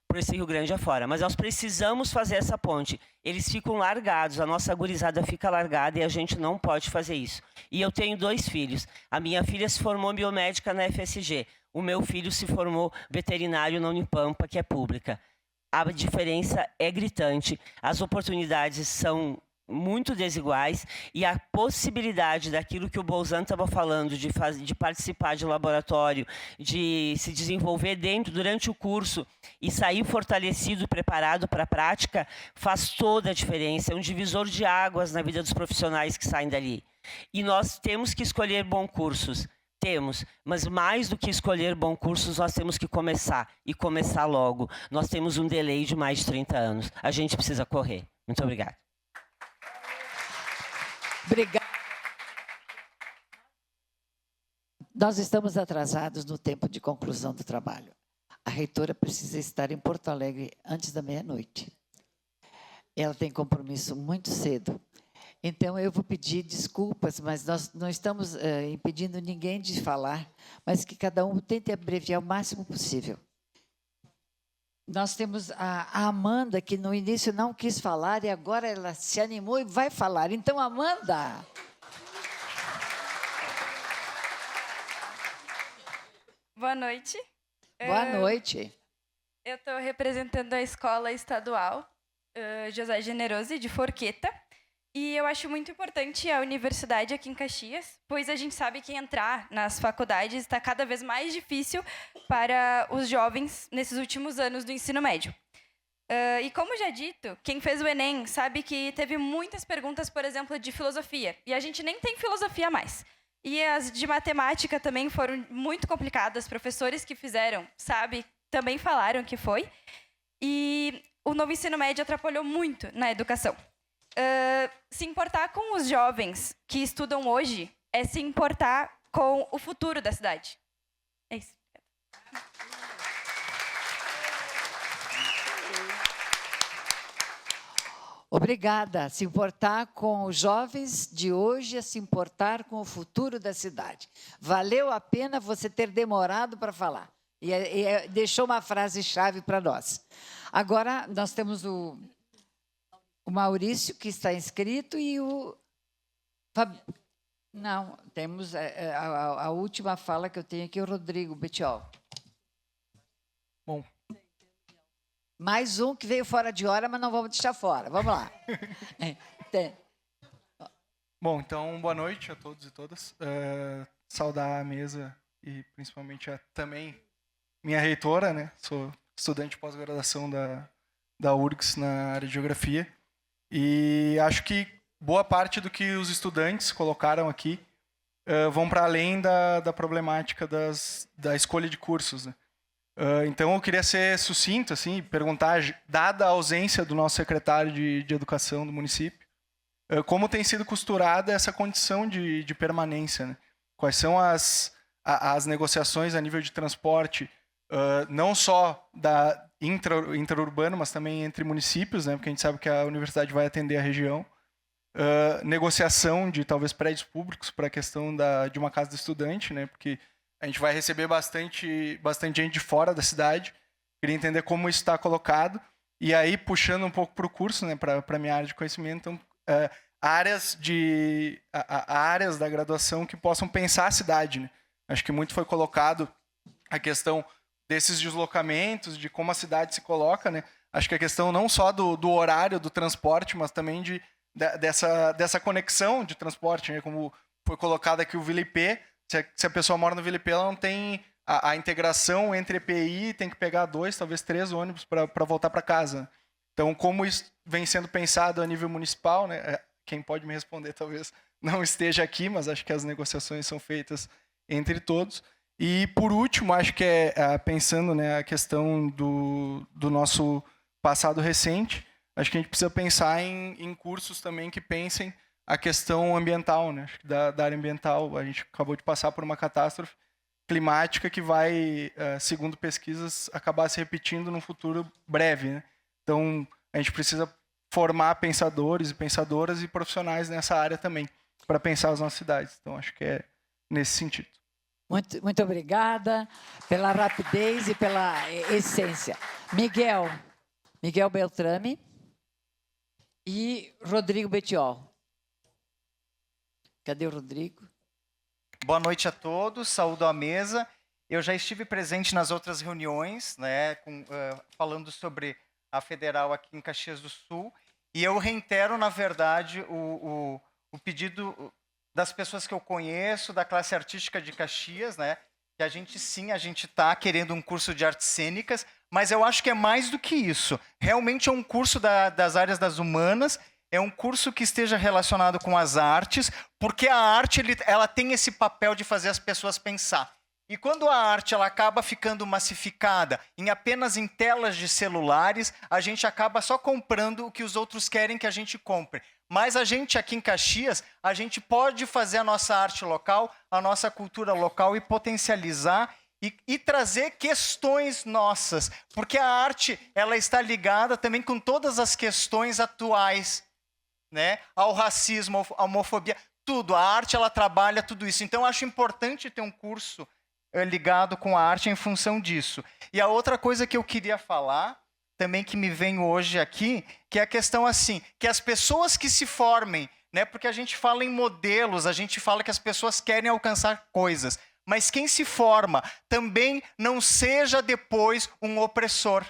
A: Por esse Rio Grande afora. Mas nós precisamos fazer essa ponte. Eles ficam largados, a nossa gurizada fica largada e a gente não pode fazer isso. E eu tenho 2 filhos. A minha filha se formou biomédica na FSG. O meu filho se formou veterinário na Unipampa, que é pública. A diferença é gritante. As oportunidades são muito desiguais e a possibilidade daquilo que o Bolzan estava falando, de participar de laboratório, de se desenvolver durante o curso e sair fortalecido, preparado para a prática, faz toda a diferença. É um divisor de águas na vida dos profissionais que saem dali. E nós temos que escolher bons cursos. Temos, mas mais do que escolher bons cursos, nós temos que começar, e começar logo. Nós temos um delay de mais de 30 anos. A gente precisa correr. Muito obrigada.
E: Obrigada. Nós estamos atrasados no tempo de conclusão do trabalho. A reitora precisa estar em Porto Alegre antes da meia-noite. Ela tem compromisso muito cedo. Então, eu vou pedir desculpas, mas nós não estamos impedindo ninguém de falar, mas que cada um tente abreviar o máximo possível. Nós temos a Amanda, que no início não quis falar e agora ela se animou e vai falar. Então, Amanda.
C: Boa noite.
E: Boa noite.
C: Eu estou representando a Escola Estadual José Generoso, de Forqueta. E eu acho muito importante a universidade aqui em Caxias, pois a gente sabe que entrar nas faculdades está cada vez mais difícil para os jovens nesses últimos anos do ensino médio. E como já dito, quem fez o Enem sabe que teve muitas perguntas, por exemplo, de filosofia. E a gente nem tem filosofia mais. E as de matemática também foram muito complicadas. Professores que fizeram, também falaram que foi. E o novo ensino médio atrapalhou muito na educação. Se importar com os jovens que estudam hoje é se importar com o futuro da cidade. É isso.
E: Obrigada. Se importar com os jovens de hoje é se importar com o futuro da cidade. Valeu a pena você ter demorado para falar. E deixou uma frase-chave para nós. Agora, nós temos o Maurício, que está inscrito, e o... Não, temos a última fala que eu tenho aqui, o Rodrigo Betiol.
F: Bom.
E: Mais um que veio fora de hora, mas não vamos deixar fora. Vamos lá.
F: Bom, então, boa noite a todos e todas. Saudar a mesa e, principalmente, também minha reitora, né? Sou estudante de pós-graduação da URGS na área de Geografia. E acho que boa parte do que os estudantes colocaram aqui vão para além da problemática da escolha de cursos, né? Então, eu queria ser sucinto, assim, perguntar, dada a ausência do nosso secretário de Educação do município, como tem sido costurada essa condição de permanência, né? Quais são as negociações a nível de transporte, não só da intraurbano, mas também entre municípios, né? Porque a gente sabe que a universidade vai atender a região. Negociação de, talvez, prédios públicos para a questão de uma casa do estudante, né? Porque a gente vai receber bastante gente de fora da cidade. Queria entender como isso está colocado. E aí, puxando um pouco para o curso, né, para a minha área de conhecimento, então, áreas da graduação que possam pensar a cidade, né? Acho que muito foi colocado a questão desses deslocamentos, de como a cidade se coloca, né? Acho que a questão não só do horário do transporte, mas também dessa conexão de transporte, né? Como foi colocado aqui o Vila IP. Se a pessoa mora no Vila IP, ela não tem a integração entre EPI, tem que pegar 2, talvez 3 ônibus para voltar para casa. Então, como isso vem sendo pensado a nível municipal, né? Quem pode me responder talvez não esteja aqui, mas acho que as negociações são feitas entre todos. E, por último, acho que pensando, né, a questão do nosso passado recente, acho que a gente precisa pensar em cursos também que pensem a questão ambiental, né? Acho que da área ambiental, a gente acabou de passar por uma catástrofe climática que vai, segundo pesquisas, acabar se repetindo no futuro breve, né? Então, a gente precisa formar pensadores e pensadoras e profissionais nessa área também, para pensar as nossas cidades. Então, acho que é nesse sentido.
E: Muito obrigada pela rapidez e pela essência. Miguel Beltrame e Rodrigo Betiol. Cadê o Rodrigo?
G: Boa noite a todos, saúdo a mesa. Eu já estive presente nas outras reuniões, né, falando sobre a federal aqui em Caxias do Sul, e eu reitero, na verdade, o pedido das pessoas que eu conheço, da classe artística de Caxias, né, que a gente está querendo um curso de artes cênicas, mas eu acho que é mais do que isso. Realmente é um curso das áreas das humanas, é um curso que esteja relacionado com as artes, porque a arte ela tem esse papel de fazer as pessoas pensar. E quando a arte ela acaba ficando massificada apenas em telas de celulares, a gente acaba só comprando o que os outros querem que a gente compre. Mas a gente aqui em Caxias, a gente pode fazer a nossa arte local, a nossa cultura local e potencializar e trazer questões nossas. Porque a arte ela está ligada também com todas as questões atuais, né? Ao racismo, à homofobia, tudo. A arte ela trabalha tudo isso. Então, eu acho importante ter um curso ligado com a arte em função disso. E a outra coisa que eu queria falar, também que me vem hoje aqui, que é a questão assim, que as pessoas que se formem, né? Porque a gente fala em modelos, a gente fala que as pessoas querem alcançar coisas, mas quem se forma também não seja depois um opressor.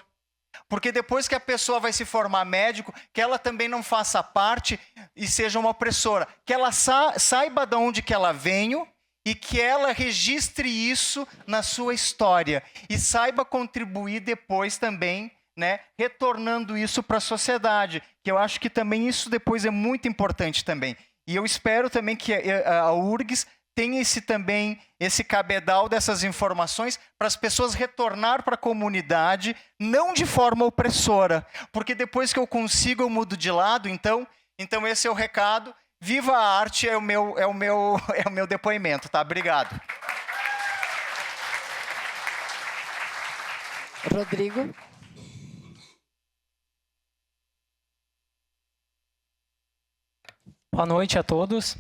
G: Porque depois que a pessoa vai se formar médico, que ela também não faça parte e seja uma opressora. Que ela saiba de onde que ela veio e que ela registre isso na sua história. E saiba contribuir depois também, né, retornando isso para a sociedade. Que eu acho que também isso depois é muito importante também. E eu espero também que a URGS tenha esse cabedal dessas informações para as pessoas retornar para a comunidade, não de forma opressora, porque depois que eu consigo, eu mudo de lado. Então esse é o recado. Viva a arte é o meu depoimento, tá? Obrigado.
E: Rodrigo.
H: Boa noite a todos.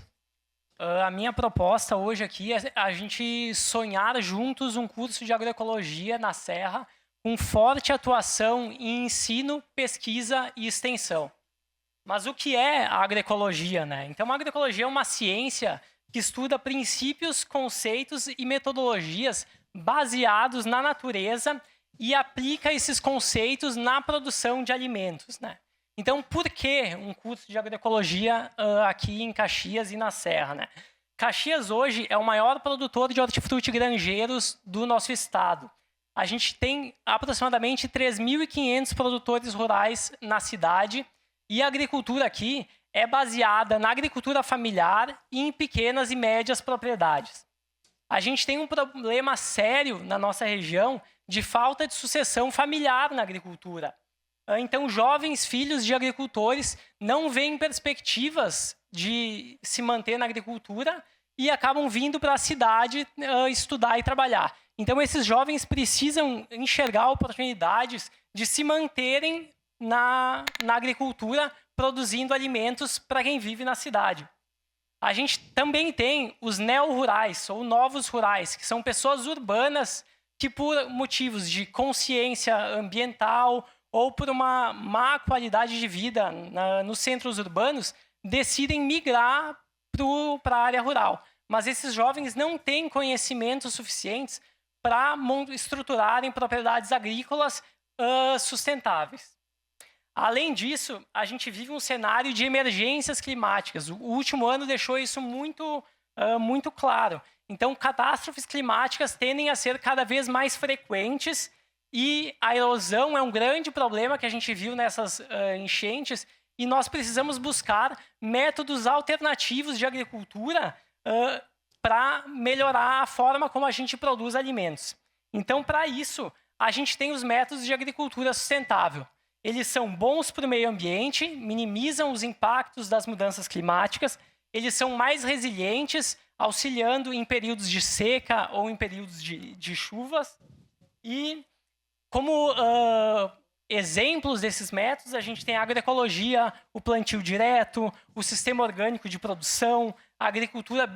H: A minha proposta hoje aqui é a gente sonhar juntos um curso de agroecologia na Serra com forte atuação em ensino, pesquisa e extensão. Mas o que é a agroecologia, né? Então, a agroecologia é uma ciência que estuda princípios, conceitos e metodologias baseados na natureza e aplica esses conceitos na produção de alimentos, né? Então, por que um curso de agroecologia aqui em Caxias e na Serra, né? Caxias hoje é o maior produtor de hortifruti grangeiros do nosso estado. A gente tem aproximadamente 3.500 produtores rurais na cidade e a agricultura aqui é baseada na agricultura familiar e em pequenas e médias propriedades. A gente tem um problema sério na nossa região de falta de sucessão familiar na agricultura. Então, jovens filhos de agricultores não veem perspectivas de se manter na agricultura e acabam vindo para a cidade estudar e trabalhar. Então, esses jovens precisam enxergar oportunidades de se manterem na agricultura, produzindo alimentos para quem vive na cidade. A gente também tem os neo-rurais, ou novos rurais, que são pessoas urbanas que, por motivos de consciência ambiental ou por uma má qualidade de vida nos centros urbanos, decidem migrar para a área rural. Mas esses jovens não têm conhecimentos suficientes para estruturarem propriedades agrícolas sustentáveis. Além disso, a gente vive um cenário de emergências climáticas. O último ano deixou isso muito claro. Então, catástrofes climáticas tendem a ser cada vez mais frequentes e a erosão é um grande problema que a gente viu nessas enchentes e nós precisamos buscar métodos alternativos de agricultura para melhorar a forma como a gente produz alimentos. Então, para isso, a gente tem os métodos de agricultura sustentável. Eles são bons para o meio ambiente, minimizam os impactos das mudanças climáticas, eles são mais resilientes, auxiliando em períodos de seca ou em períodos de chuvas. E como exemplos desses métodos, a gente tem a agroecologia, o plantio direto, o sistema orgânico de produção, a agricultura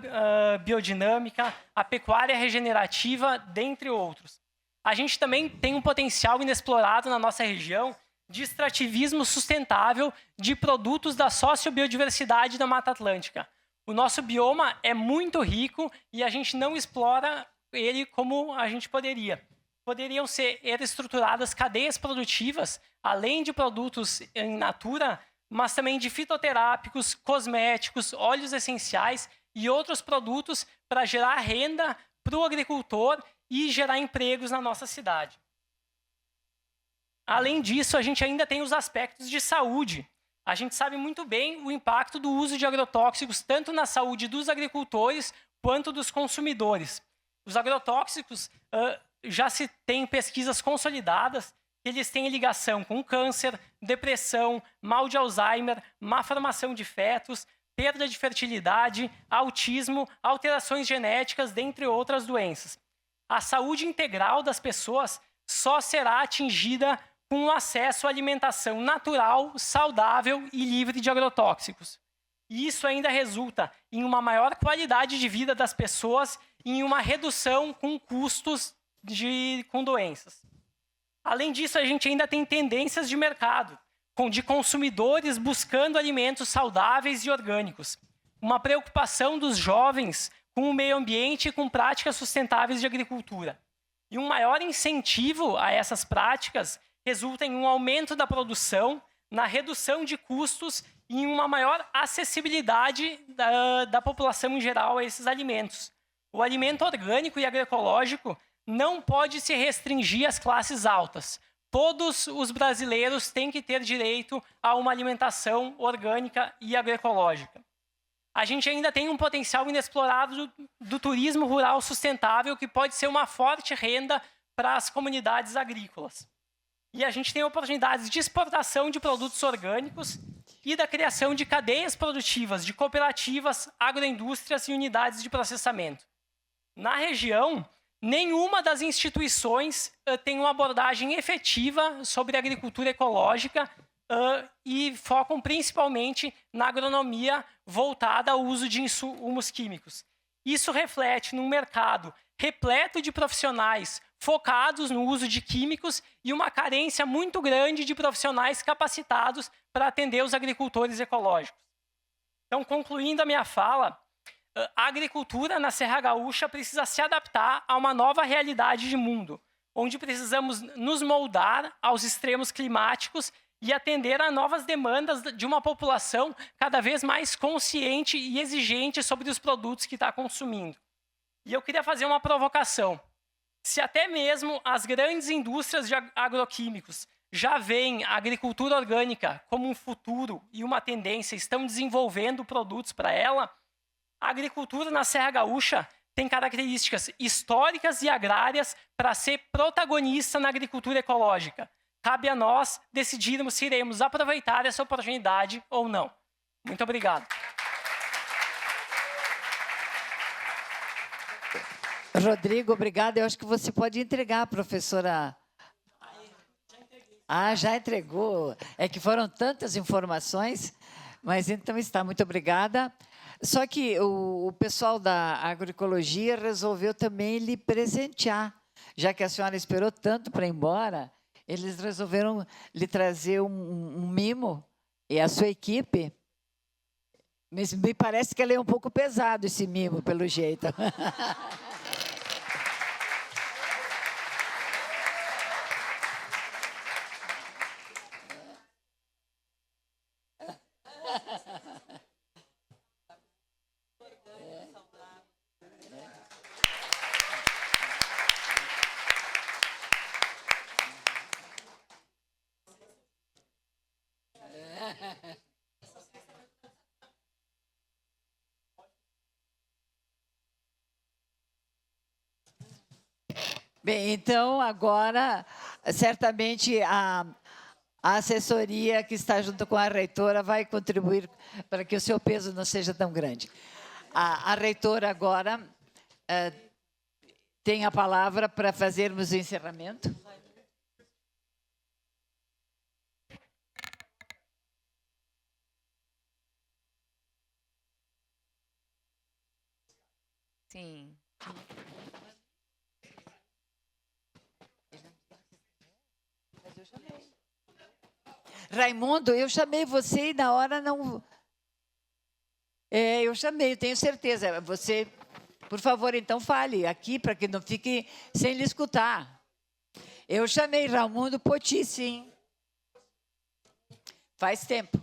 H: biodinâmica, a pecuária regenerativa, dentre outros. A gente também tem um potencial inexplorado na nossa região de extrativismo sustentável de produtos da sociobiodiversidade da Mata Atlântica. O nosso bioma é muito rico e a gente não explora ele como a gente poderia. Poderiam ser estruturadas cadeias produtivas, além de produtos in natura, mas também de fitoterápicos, cosméticos, óleos essenciais e outros produtos para gerar renda para o agricultor e gerar empregos na nossa cidade. Além disso, a gente ainda tem os aspectos de saúde. A gente sabe muito bem o impacto do uso de agrotóxicos, tanto na saúde dos agricultores quanto dos consumidores. Os agrotóxicos já se tem pesquisas consolidadas que eles têm ligação com câncer, depressão, mal de Alzheimer, má formação de fetos, perda de fertilidade, autismo, alterações genéticas, dentre outras doenças. A saúde integral das pessoas só será atingida com acesso à alimentação natural, saudável e livre de agrotóxicos. E isso ainda resulta em uma maior qualidade de vida das pessoas e em uma redução com custos com doenças. Além disso, a gente ainda tem tendências de mercado, de consumidores buscando alimentos saudáveis e orgânicos. Uma preocupação dos jovens com o meio ambiente e com práticas sustentáveis de agricultura. E um maior incentivo a essas práticas resulta em um aumento da produção, na redução de custos e em uma maior acessibilidade da população em geral a esses alimentos. O alimento orgânico e agroecológico não pode se restringir às classes altas. Todos os brasileiros têm que ter direito a uma alimentação orgânica e agroecológica. A gente ainda tem um potencial inexplorado do turismo rural sustentável que pode ser uma forte renda para as comunidades agrícolas. E a gente tem oportunidades de exportação de produtos orgânicos e da criação de cadeias produtivas de cooperativas, agroindústrias e unidades de processamento. Na região, nenhuma das instituições tem uma abordagem efetiva sobre agricultura ecológica e focam principalmente na agronomia voltada ao uso de insumos químicos. Isso reflete num mercado repleto de profissionais focados no uso de químicos e uma carência muito grande de profissionais capacitados para atender os agricultores ecológicos. Então, concluindo a minha fala, a agricultura na Serra Gaúcha precisa se adaptar a uma nova realidade de mundo, onde precisamos nos moldar aos extremos climáticos e atender a novas demandas de uma população cada vez mais consciente e exigente sobre os produtos que está consumindo. E eu queria fazer uma provocação. Se até mesmo as grandes indústrias de agroquímicos já veem a agricultura orgânica como um futuro e uma tendência, estão desenvolvendo produtos para ela, a agricultura na Serra Gaúcha tem características históricas e agrárias para ser protagonista na agricultura ecológica. Cabe a nós decidirmos se iremos aproveitar essa oportunidade ou não. Muito obrigado.
E: Rodrigo, obrigada. Eu acho que você pode entregar a professora. Ah, já entregou. É que foram tantas informações, mas então está. Muito obrigada. Só que o pessoal da agroecologia resolveu também lhe presentear. Já que a senhora esperou tanto para ir embora, eles resolveram lhe trazer um mimo, e a sua equipe. Me parece que ele é um pouco pesado, esse mimo, pelo jeito. Bem, então, agora, certamente, a assessoria que está junto com a reitora vai contribuir para que o seu peso não seja tão grande. A reitora agora tem a palavra para fazermos o encerramento.
B: Sim.
E: Raimundo, eu chamei você e na hora não... eu chamei, eu tenho certeza. Você, por favor, então fale aqui para que não fique sem lhe escutar. Eu chamei Raimundo Poti, sim. Faz tempo.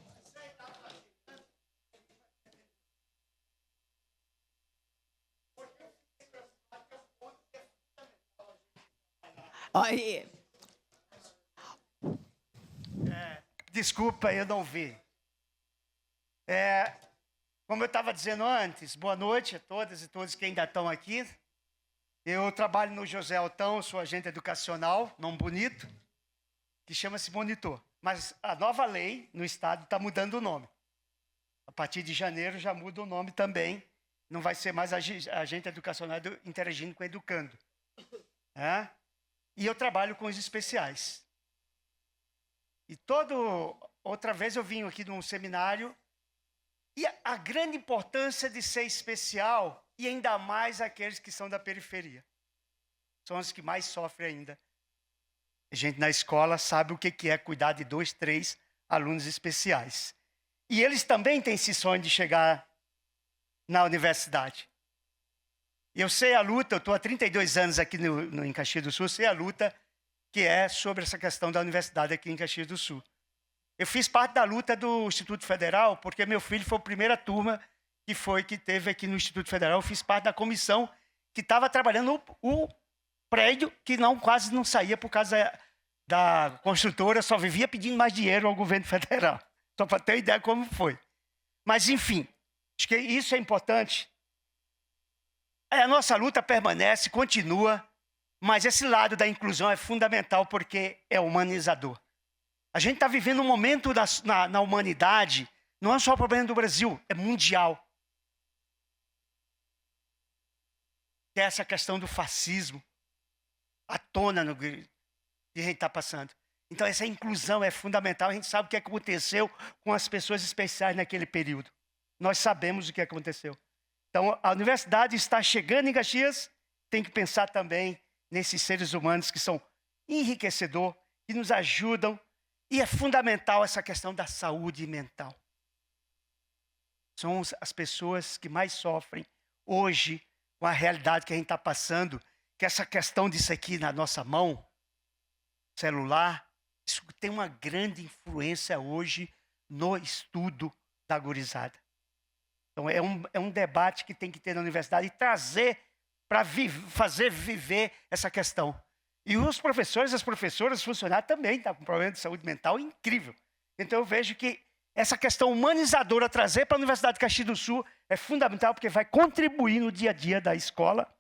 E: Olha...
I: Desculpa, eu não vi. Como eu estava dizendo antes, boa noite a todas e todos que ainda estão aqui. Eu trabalho no José Altão, sou agente educacional, nome bonito, que chama-se Monitor. Mas a nova lei no estado está mudando o nome. A partir de janeiro já muda o nome também. Não vai ser mais agente educacional interagindo com educando. E eu trabalho com os especiais. E outra vez eu vim aqui num seminário, e a grande importância de ser especial, e ainda mais aqueles que são da periferia. São os que mais sofrem ainda. A gente na escola sabe o que é cuidar de 2, 3 alunos especiais. E eles também têm esse sonho de chegar na universidade. Eu sei a luta, eu estou há 32 anos aqui em Caxias do Sul, sei a luta que é sobre essa questão da universidade aqui em Caxias do Sul. Eu fiz parte da luta do Instituto Federal, porque meu filho foi a primeira turma que teve aqui no Instituto Federal. Eu fiz parte da comissão que estava trabalhando o prédio, que quase não saía por causa da construtora, só vivia pedindo mais dinheiro ao governo federal. Só para ter ideia como foi. Mas, enfim, acho que isso é importante. A nossa luta permanece, continua, mas esse lado da inclusão é fundamental porque é humanizador. A gente está vivendo um momento na humanidade, não é só o problema do Brasil, é mundial. Que é essa questão do fascismo, à tona que a gente está passando. Então essa inclusão é fundamental, a gente sabe o que aconteceu com as pessoas especiais naquele período. Nós sabemos o que aconteceu. Então a universidade está chegando em Caxias, tem que pensar também nesses seres humanos que são enriquecedores, que nos ajudam, e é fundamental essa questão da saúde mental. São as pessoas que mais sofrem hoje com a realidade que a gente está passando, que essa questão disso aqui na nossa mão, celular, isso tem uma grande influência hoje no estudo da gurizada. Então é um debate que tem que ter na universidade e trazer para fazer viver essa questão. E os professores, as professoras, os funcionários também estão com problema de saúde mental incrível. Então eu vejo que essa questão humanizadora, trazer para a Universidade de Caxias do Sul, é fundamental, porque vai contribuir no dia a dia da escola,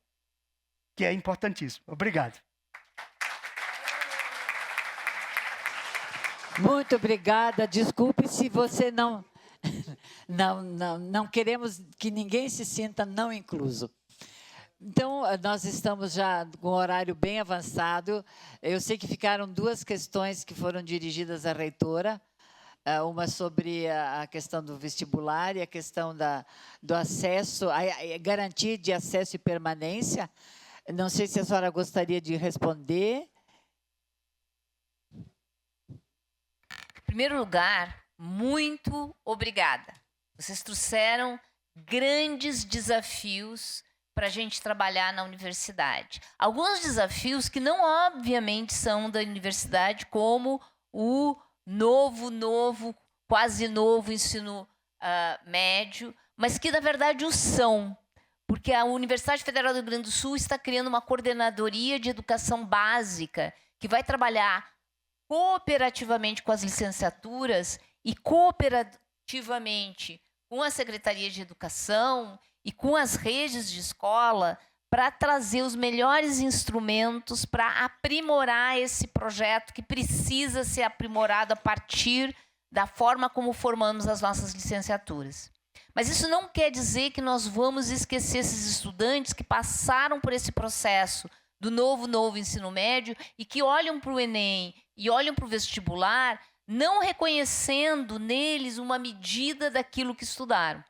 I: que é importantíssimo. Obrigado.
E: Muito obrigada. Desculpe se você não queremos que ninguém se sinta não incluso. Então, nós estamos já com um horário bem avançado. Eu sei que ficaram duas questões que foram dirigidas à reitora, uma sobre a questão do vestibular e a questão do acesso, a garantia de acesso e permanência. Não sei se a senhora gostaria de responder.
B: Em primeiro lugar, muito obrigada. Vocês trouxeram grandes desafios para a gente trabalhar na universidade. Alguns desafios que não, obviamente, são da universidade, como o quase novo ensino médio, mas que, na verdade, o são. Porque a Universidade Federal do Rio Grande do Sul está criando uma coordenadoria de educação básica que vai trabalhar cooperativamente com as licenciaturas e cooperativamente com a Secretaria de Educação e com as redes de escola para trazer os melhores instrumentos para aprimorar esse projeto que precisa ser aprimorado a partir da forma como formamos as nossas licenciaturas. Mas isso não quer dizer que nós vamos esquecer esses estudantes que passaram por esse processo do novo ensino médio e que olham para o Enem e olham para o vestibular, não reconhecendo neles uma medida daquilo que estudaram.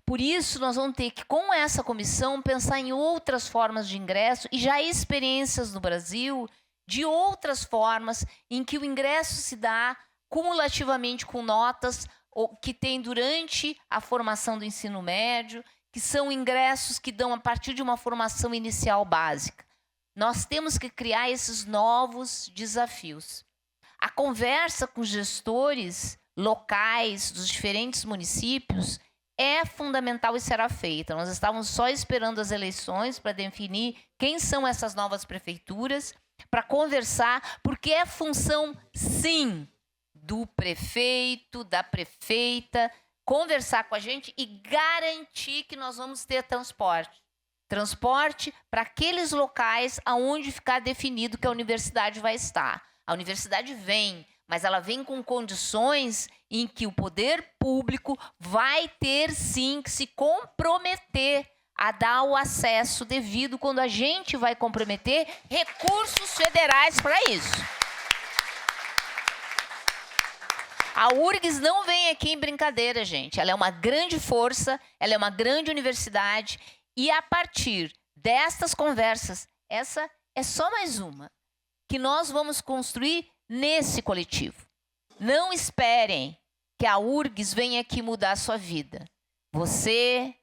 B: Por isso, nós vamos ter que, com essa comissão, pensar em outras formas de ingresso e já há experiências no Brasil de outras formas em que o ingresso se dá cumulativamente com notas que tem durante a formação do ensino médio, que são ingressos que dão a partir de uma formação inicial básica. Nós temos que criar esses novos desafios. A conversa com gestores locais dos diferentes municípios é fundamental e será feita. Nós estávamos só esperando as eleições para definir quem são essas novas prefeituras, para conversar, porque é função, sim, do prefeito, da prefeita, conversar com a gente e garantir que nós vamos ter transporte. Transporte para aqueles locais aonde ficar definido que a universidade vai estar. A universidade vem, mas ela vem com condições em que o poder público vai ter, sim, que se comprometer a dar o acesso devido quando a gente vai comprometer recursos federais para isso. A URGS não vem aqui em brincadeira, gente. Ela é uma grande força, ela é uma grande universidade e a partir destas conversas, essa é só mais uma, que nós vamos construir nesse coletivo. Não esperem que a URGS venha aqui mudar a sua vida. Você,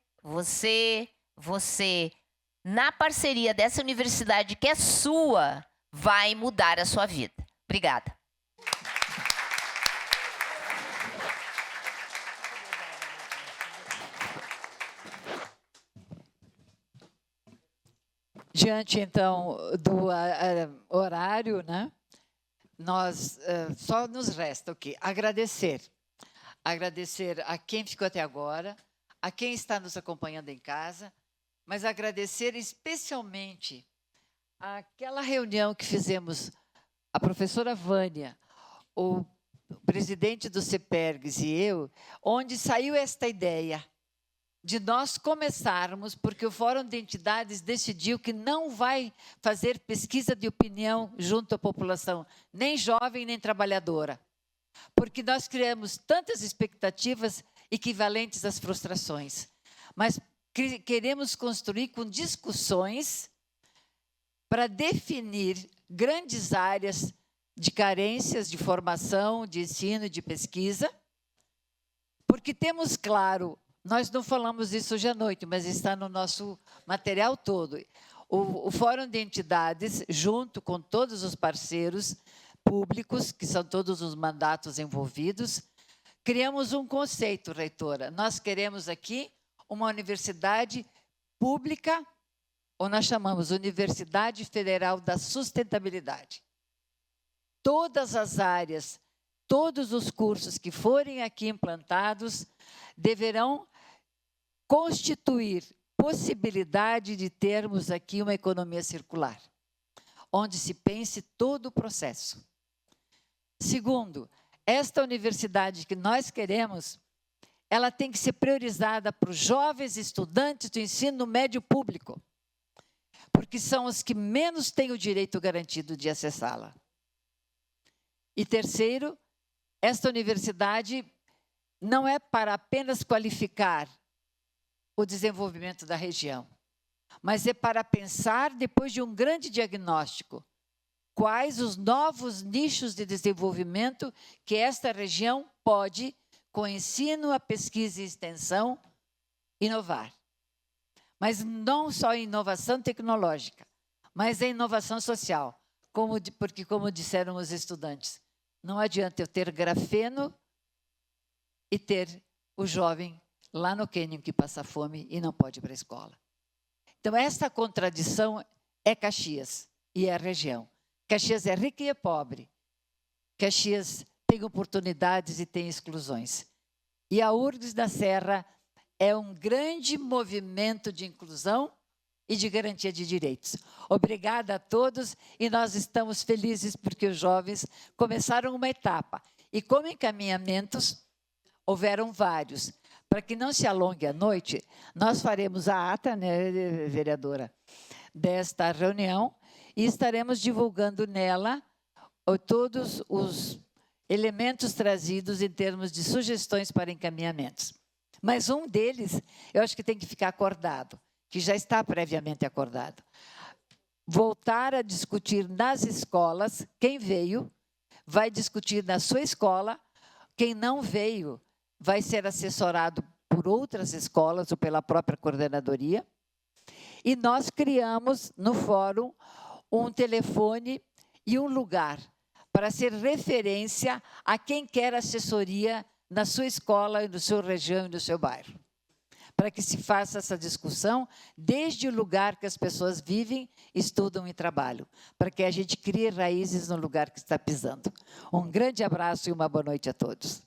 B: na parceria dessa universidade que é sua, vai mudar a sua vida. Obrigada.
E: Diante, então, do horário, né? Nós só nos resta o quê? Agradecer. Agradecer a quem ficou até agora, a quem está nos acompanhando em casa, mas agradecer especialmente aquela reunião que fizemos, a professora Vânia, o presidente do CEPERGS e eu, onde saiu esta ideia de nós começarmos, porque o Fórum de Entidades decidiu que não vai fazer pesquisa de opinião junto à população, nem jovem, nem trabalhadora, porque nós criamos tantas expectativas equivalentes às frustrações, mas queremos construir com discussões para definir grandes áreas de carências de formação, de ensino, de pesquisa, porque temos claro. Nós não falamos isso hoje à noite, mas está no nosso material todo. O Fórum de Entidades, junto com todos os parceiros públicos, que são todos os mandatos envolvidos, criamos um conceito, reitora. Nós queremos aqui uma universidade pública ou nós chamamos Universidade Federal da Sustentabilidade. Todas as áreas, todos os cursos que forem aqui implantados deverão constituir possibilidade de termos aqui uma economia circular, onde se pense todo o processo. Segundo, esta universidade que nós queremos, ela tem que ser priorizada para os jovens estudantes do ensino médio público, porque são os que menos têm o direito garantido de acessá-la. E terceiro, esta universidade não é para apenas qualificar o desenvolvimento da região, mas é para pensar, depois de um grande diagnóstico, quais os novos nichos de desenvolvimento que esta região pode, com ensino, a pesquisa e extensão, inovar. Mas não só em inovação tecnológica, mas em inovação social, porque, como disseram os estudantes, não adianta eu ter grafeno e ter o jovem lá no cânion que passa fome e não pode ir para a escola. Então, essa contradição é Caxias e é a região. Caxias é rica e é pobre. Caxias tem oportunidades e tem exclusões. E a URGS da Serra é um grande movimento de inclusão e de garantia de direitos. Obrigada a todos e nós estamos felizes porque os jovens começaram uma etapa. E como encaminhamentos, houveram vários. Para que não se alongue a noite, nós faremos a ata, né, vereadora, desta reunião e estaremos divulgando nela todos os elementos trazidos em termos de sugestões para encaminhamentos. Mas um deles, eu acho que tem que ficar acordado, que já está previamente acordado. Voltar a discutir nas escolas, quem veio vai discutir na sua escola, quem não veio vai ser assessorado por outras escolas ou pela própria coordenadoria. E nós criamos no fórum um telefone e um lugar para ser referência a quem quer assessoria na sua escola, no seu região e no seu bairro. Para que se faça essa discussão desde o lugar que as pessoas vivem, estudam e trabalham, para que a gente crie raízes no lugar que está pisando. Um grande abraço e uma boa noite a todos.